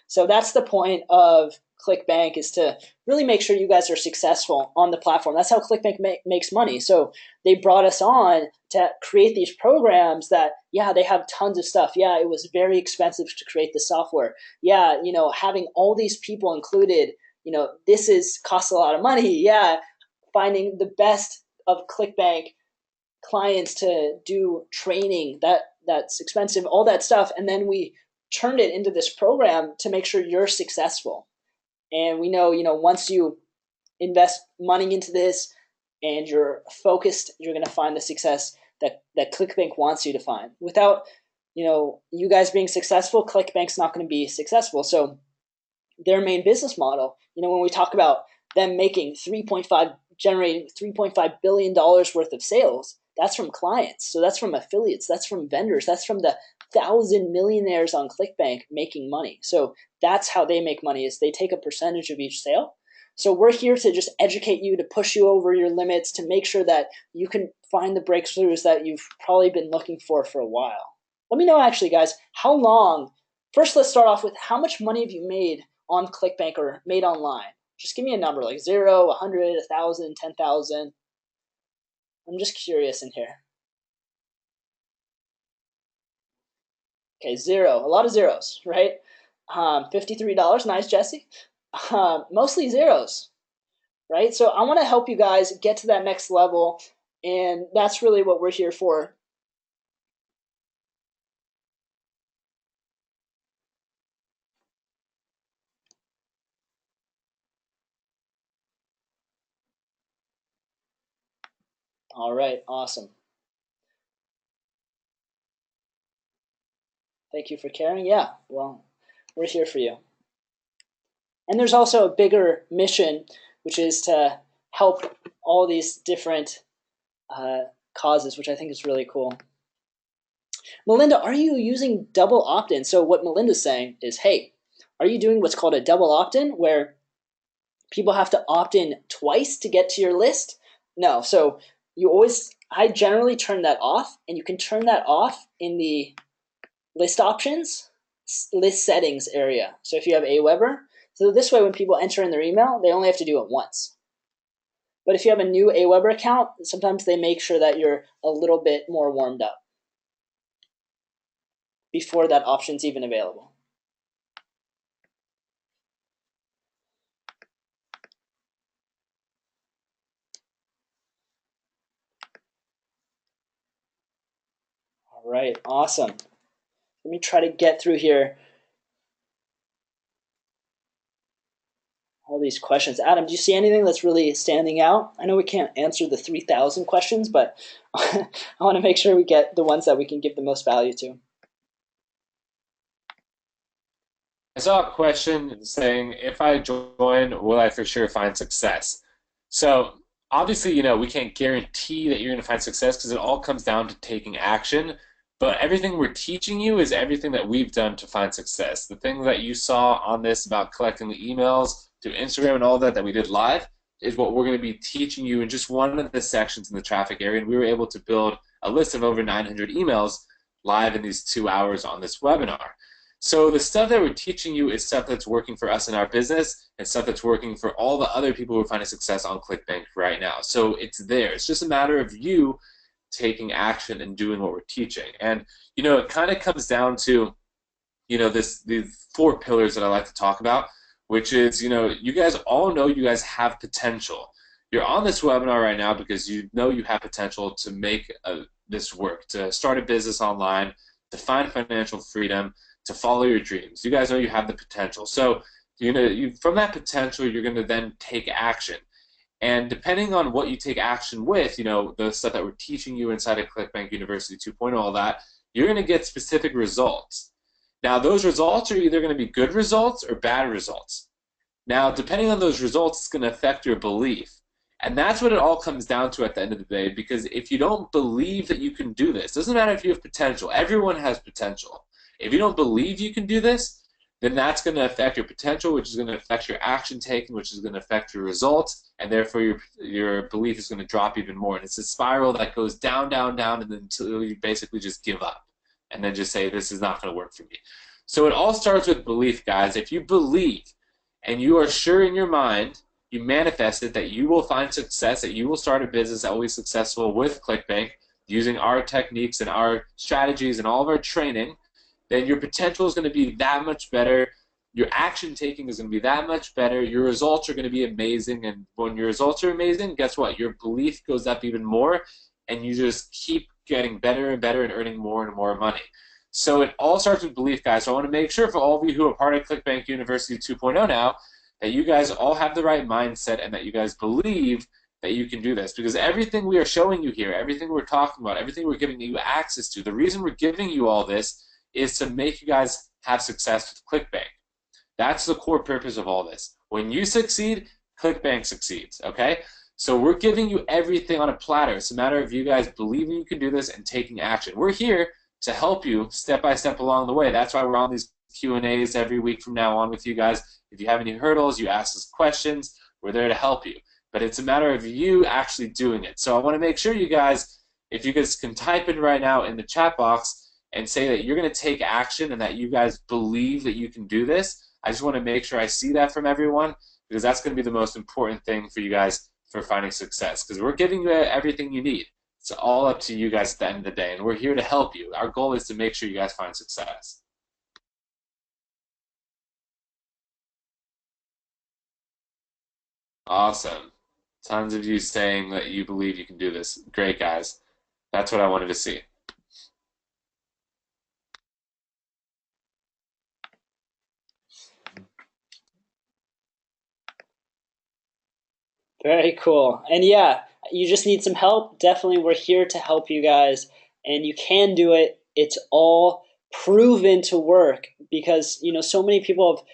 So that's the point of ClickBank, is to really make sure you guys are successful on the platform. That's how ClickBank makes money. So they brought us on to create these programs that, yeah, they have tons of stuff. Yeah, it was very expensive to create the software. Yeah, having all these people included, this costs a lot of money. Yeah, finding the best of ClickBank clients to do training, that's expensive, all that stuff. And then we turned it into this program to make sure you're successful. And we know, once you invest money into this and you're focused, you're going to find the success that ClickBank wants you to find. Without, you guys being successful, ClickBank's not going to be successful. So their main business model, when we talk about them generating $3.5 billion worth of sales, that's from clients. So that's from affiliates. That's from vendors. That's from the 1,000 millionaires on ClickBank making money. So that's how they make money, is they take a percentage of each sale. So we're here to just educate you, to push you over your limits, to make sure that you can find the breakthroughs that you've probably been looking for a while. Let me know, actually, guys, how long. First, let's start off with how much money have you made on ClickBank or made online? Just give me a number, like 0, 100, 1,000, 10,000. I'm just curious in here. Okay, 0. A lot of zeros, right? $53. Nice, Jesse. Mostly zeros, right? So I want to help you guys get to that next level, and that's really what we're here for. All right, awesome. Thank you for caring. Yeah, well, we're here for you. And there's also a bigger mission, which is to help all these different causes, which I think is really cool. Melinda, are you using double opt-in? So what Melinda's saying is, hey, are you doing what's called a double opt-in, where people have to opt in twice to get to your list? No. So I generally turn that off, and you can turn that off in the list options, list settings area. So if you have Aweber, so this way when people enter in their email, they only have to do it once. But if you have a new Aweber account, sometimes they make sure that you're a little bit more warmed up before that option's even available. All right, awesome. Let me try to get through here all these questions. Adam, do you see anything that's really standing out? I know we can't answer the 3,000 questions, but I want to make sure we get the ones that we can give the most value to. I saw a question saying, if I join, will I for sure find success? So obviously, we can't guarantee that you're going to find success, because it all comes down to taking action. But everything we're teaching you is everything that we've done to find success. The things that you saw on this about collecting the emails to Instagram and all that we did live is what we're going to be teaching you in just one of the sections in the traffic area. And we were able to build a list of over 900 emails live in these 2 hours on this webinar. So the stuff that we're teaching you is stuff that's working for us in our business, and stuff that's working for all the other people who are finding success on ClickBank right now. So it's there. It's just a matter of you taking action and doing what we're teaching. And it kind of comes down to these 4 pillars that I like to talk about, which is you guys all know you guys have potential. You're on this webinar right now because you know you have potential to make this work, to start a business online, to find financial freedom, to follow your dreams. You guys know you have the potential. So from that potential, you're going to then take action. And depending on what you take action with, the stuff that we're teaching you inside of ClickBank University 2.0, all that, you're going to get specific results. Now, those results are either going to be good results or bad results. Now, depending on those results, it's going to affect your belief. And that's what it all comes down to at the end of the day, because if you don't believe that you can do this, doesn't matter if you have potential, everyone has potential. If you don't believe you can do this, then that's going to affect your potential, which is going to affect your action taken, which is going to affect your results, and therefore your belief is going to drop even more. And it's a spiral that goes down, down, down, and then until you basically just give up and then just say, this is not going to work for me. So it all starts with belief, guys. If you believe and you are sure in your mind, you manifest it, that you will find success, that you will start a business that will be successful with ClickBank using our techniques and our strategies and all of our training, then your potential is going to be that much better. Your action taking is going to be that much better. Your results are going to be amazing. And when your results are amazing, guess what? Your belief goes up even more, and you just keep getting better and better and earning more and more money. So it all starts with belief, guys. So I want to make sure for all of you who are part of ClickBank University 2.0 now, that you guys all have the right mindset and that you guys believe that you can do this. Because everything we are showing you here, everything we're talking about, everything we're giving you access to, the reason we're giving you all this is to make you guys have success with ClickBank. That's the core purpose of all this. When you succeed, ClickBank succeeds, okay? So we're giving you everything on a platter. It's a matter of you guys believing you can do this and taking action. We're here to help you step by step along the way. That's why we're on these Q&As every week from now on with you guys. If you have any hurdles, you ask us questions. We're there to help you. But it's a matter of you actually doing it. So I want to make sure you guys, if you guys can type in right now in the chat box and say that you're going to take action and that you guys believe that you can do this. I just want to make sure I see that from everyone, because that's going to be the most important thing for you guys for finding success, because we're giving you everything you need. It's all up to you guys at the end of the day, and we're here to help you. Our goal is to make sure you guys find success. Awesome. Tons of you saying that you believe you can do this. Great, guys. That's what I wanted to see. Very cool. And yeah, you just need some help. Definitely, we're here to help you guys, and you can do it. It's all proven to work because so many people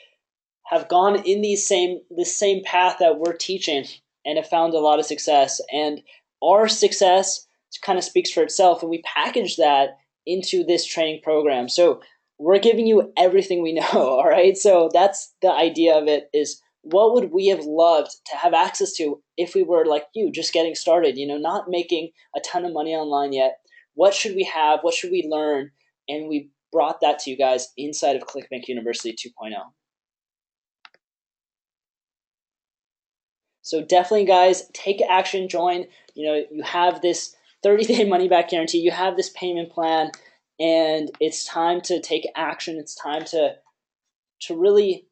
have gone in this same path that we're teaching and have found a lot of success. And our success kind of speaks for itself, and we package that into this training program. So we're giving you everything we know, all right? So that's the idea of it, is what would we have loved to have access to if we were like you, just getting started, not making a ton of money online yet? What should we have? What should we learn? And we brought that to you guys inside of ClickBank University 2.0. So definitely, guys, take action, join. You have this 30-day money-back guarantee. You have this payment plan, and it's time to take action. It's time to really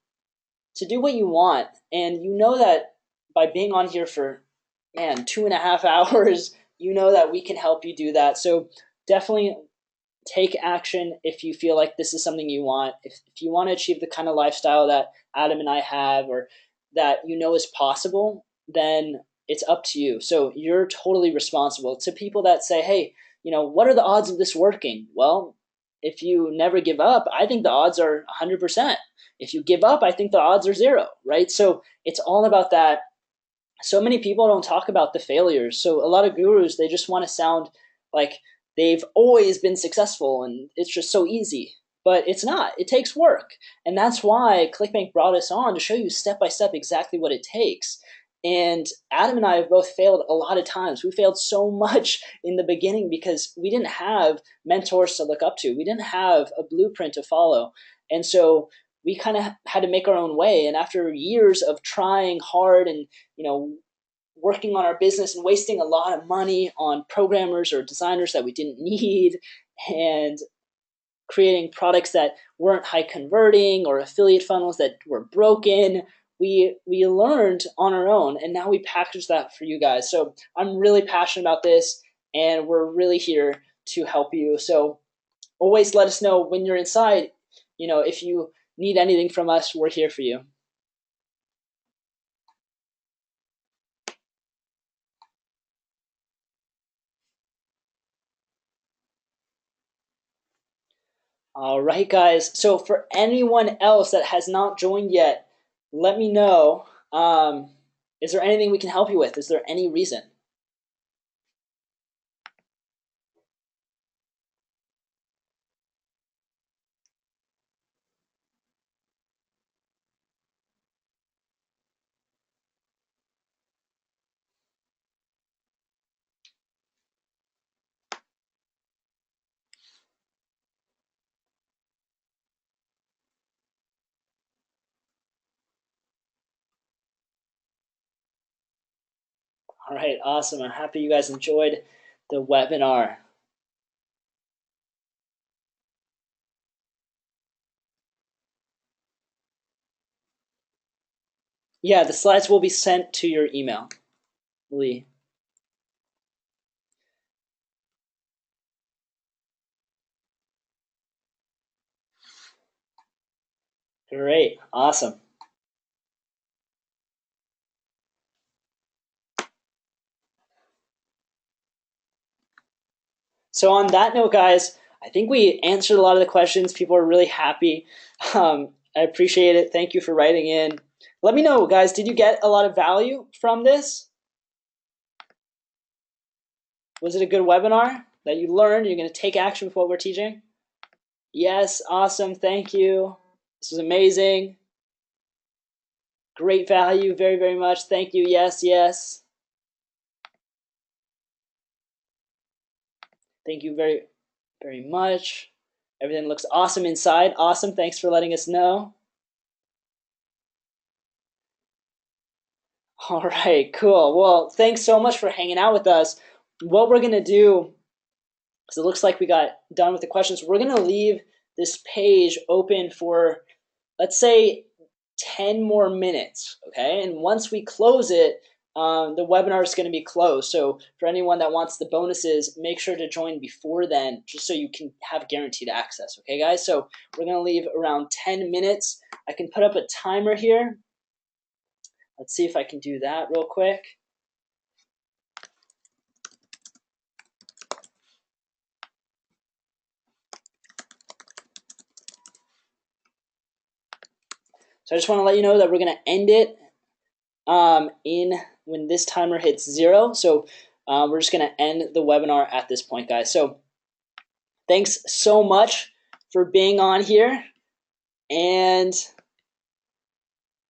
to do what you want. And you know that by being on here for, 2.5 hours, you know that we can help you do that. So definitely take action if you feel like this is something you want. If you want to achieve the kind of lifestyle that Adam and I have, or that is possible, then it's up to you. So you're totally responsible. To people that say, hey, what are the odds of this working? Well, if you never give up, I think the odds are 100%. If you give up, I think the odds are 0, right? So it's all about that. So many people don't talk about the failures. So a lot of gurus, they just want to sound like they've always been successful and it's just so easy. But it's not. It takes work. And that's why ClickBank brought us on, to show you step by step exactly what it takes. And Adam and I have both failed a lot of times. We failed so much in the beginning because we didn't have mentors to look up to. We didn't have a blueprint to follow. And so we kind of had to make our own way. And after years of trying hard and, working on our business and wasting a lot of money on programmers or designers that we didn't need, and creating products that weren't high converting, or affiliate funnels that were broken, we learned on our own, and now we package that for you guys. So I'm really passionate about this, and we're really here to help you. So always let us know when you're inside. If you need anything from us, we're here for you. All right, guys. So for anyone else that has not joined yet, let me know. Is there anything we can help you with? Is there any reason? All right, awesome. I'm happy you guys enjoyed the webinar. Yeah, the slides will be sent to your email, Lee. Great, awesome. So on that note, guys, I think we answered a lot of the questions. People are really happy. I appreciate it. Thank you for writing in. Let me know, guys, did you get a lot of value from this? Was it a good webinar that you learned? You're going to take action with what we're teaching? Yes, awesome. Thank you. This was amazing. Great value, very, very much. Thank you. Yes, yes. Thank you very, very much. Everything looks awesome inside. Awesome. Thanks for letting us know. All right, cool. Well, thanks so much for hanging out with us. What we're going to do, because it looks like we got done with the questions, we're going to leave this page open for, let's say, 10 more minutes, okay? And once we close it, the webinar is going to be closed. So for anyone that wants the bonuses, make sure to join before then, just so you can have guaranteed access, okay, guys? So we're going to leave around 10 minutes. I can put up a timer here. Let's see if I can do that real quick. So I just want to let you know that we're going to end it when this timer hits 0. So we're just going to end the webinar at this point, guys. So thanks so much for being on here. And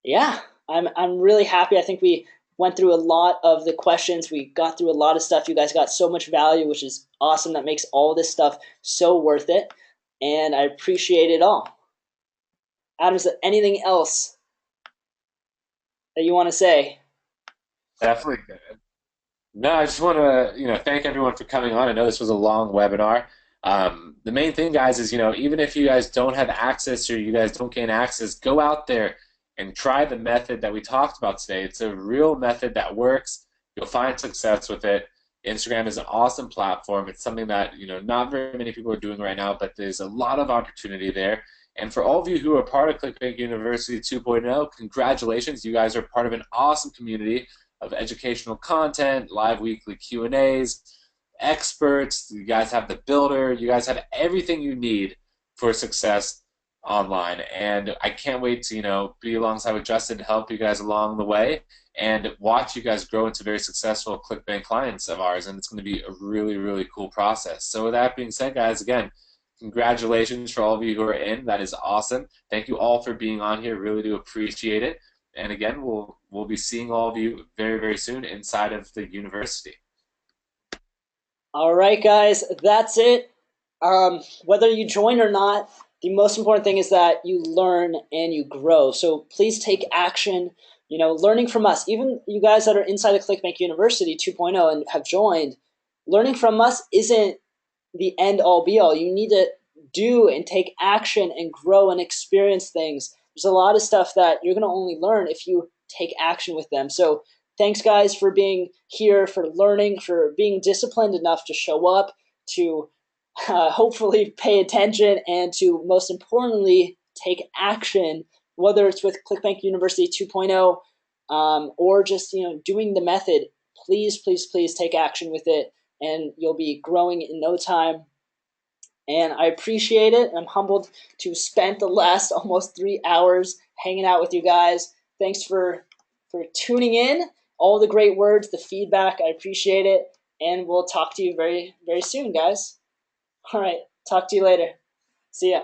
yeah, I'm really happy. I think we went through a lot of the questions. We got through a lot of stuff. You guys got so much value, which is awesome. That makes all this stuff so worth it. And I appreciate it all. Adam, is there anything else that you want to say? Definitely. No, I just want to, thank everyone for coming on. I know this was a long webinar. The main thing, guys, is, even if you guys don't have access or you guys don't gain access, go out there and try the method that we talked about today. It's a real method that works. You'll find success with it. Instagram is an awesome platform. It's something that, not very many people are doing right now, but there's a lot of opportunity there. And for all of you who are part of ClickBank University 2.0, congratulations. You guys are part of an awesome community of educational content, live weekly Q&As, experts. You guys have the builder. You guys have everything you need for success online. And I can't wait to, be alongside with Justin to help you guys along the way and watch you guys grow into very successful ClickBank clients of ours. And it's going to be a really, really cool process. So with that being said, guys, again, congratulations for all of you who are in. That is awesome. Thank you all for being on here. Really do appreciate it. And again, we'll be seeing all of you very, very soon inside of the university. All right, guys, that's it. Whether you join or not, the most important thing is that you learn and you grow. So please take action. Learning from us, even you guys that are inside of ClickBank University 2.0 and have joined, learning from us isn't the end all be all. You need to do and take action and grow and experience things. There's a lot of stuff that you're going to only learn if you take action with them. So thanks, guys, for being here, for learning, for being disciplined enough to show up, to hopefully pay attention, and to, most importantly, take action, whether it's with ClickBank University 2.0 or just doing the method. Please, please, please take action with it, and you'll be growing in no time. And I appreciate it. I'm humbled to spend the last almost 3 hours hanging out with you guys. Thanks for tuning in, all the great words, the feedback. I appreciate it. And we'll talk to you very, very soon, guys. All right. Talk to you later. See ya.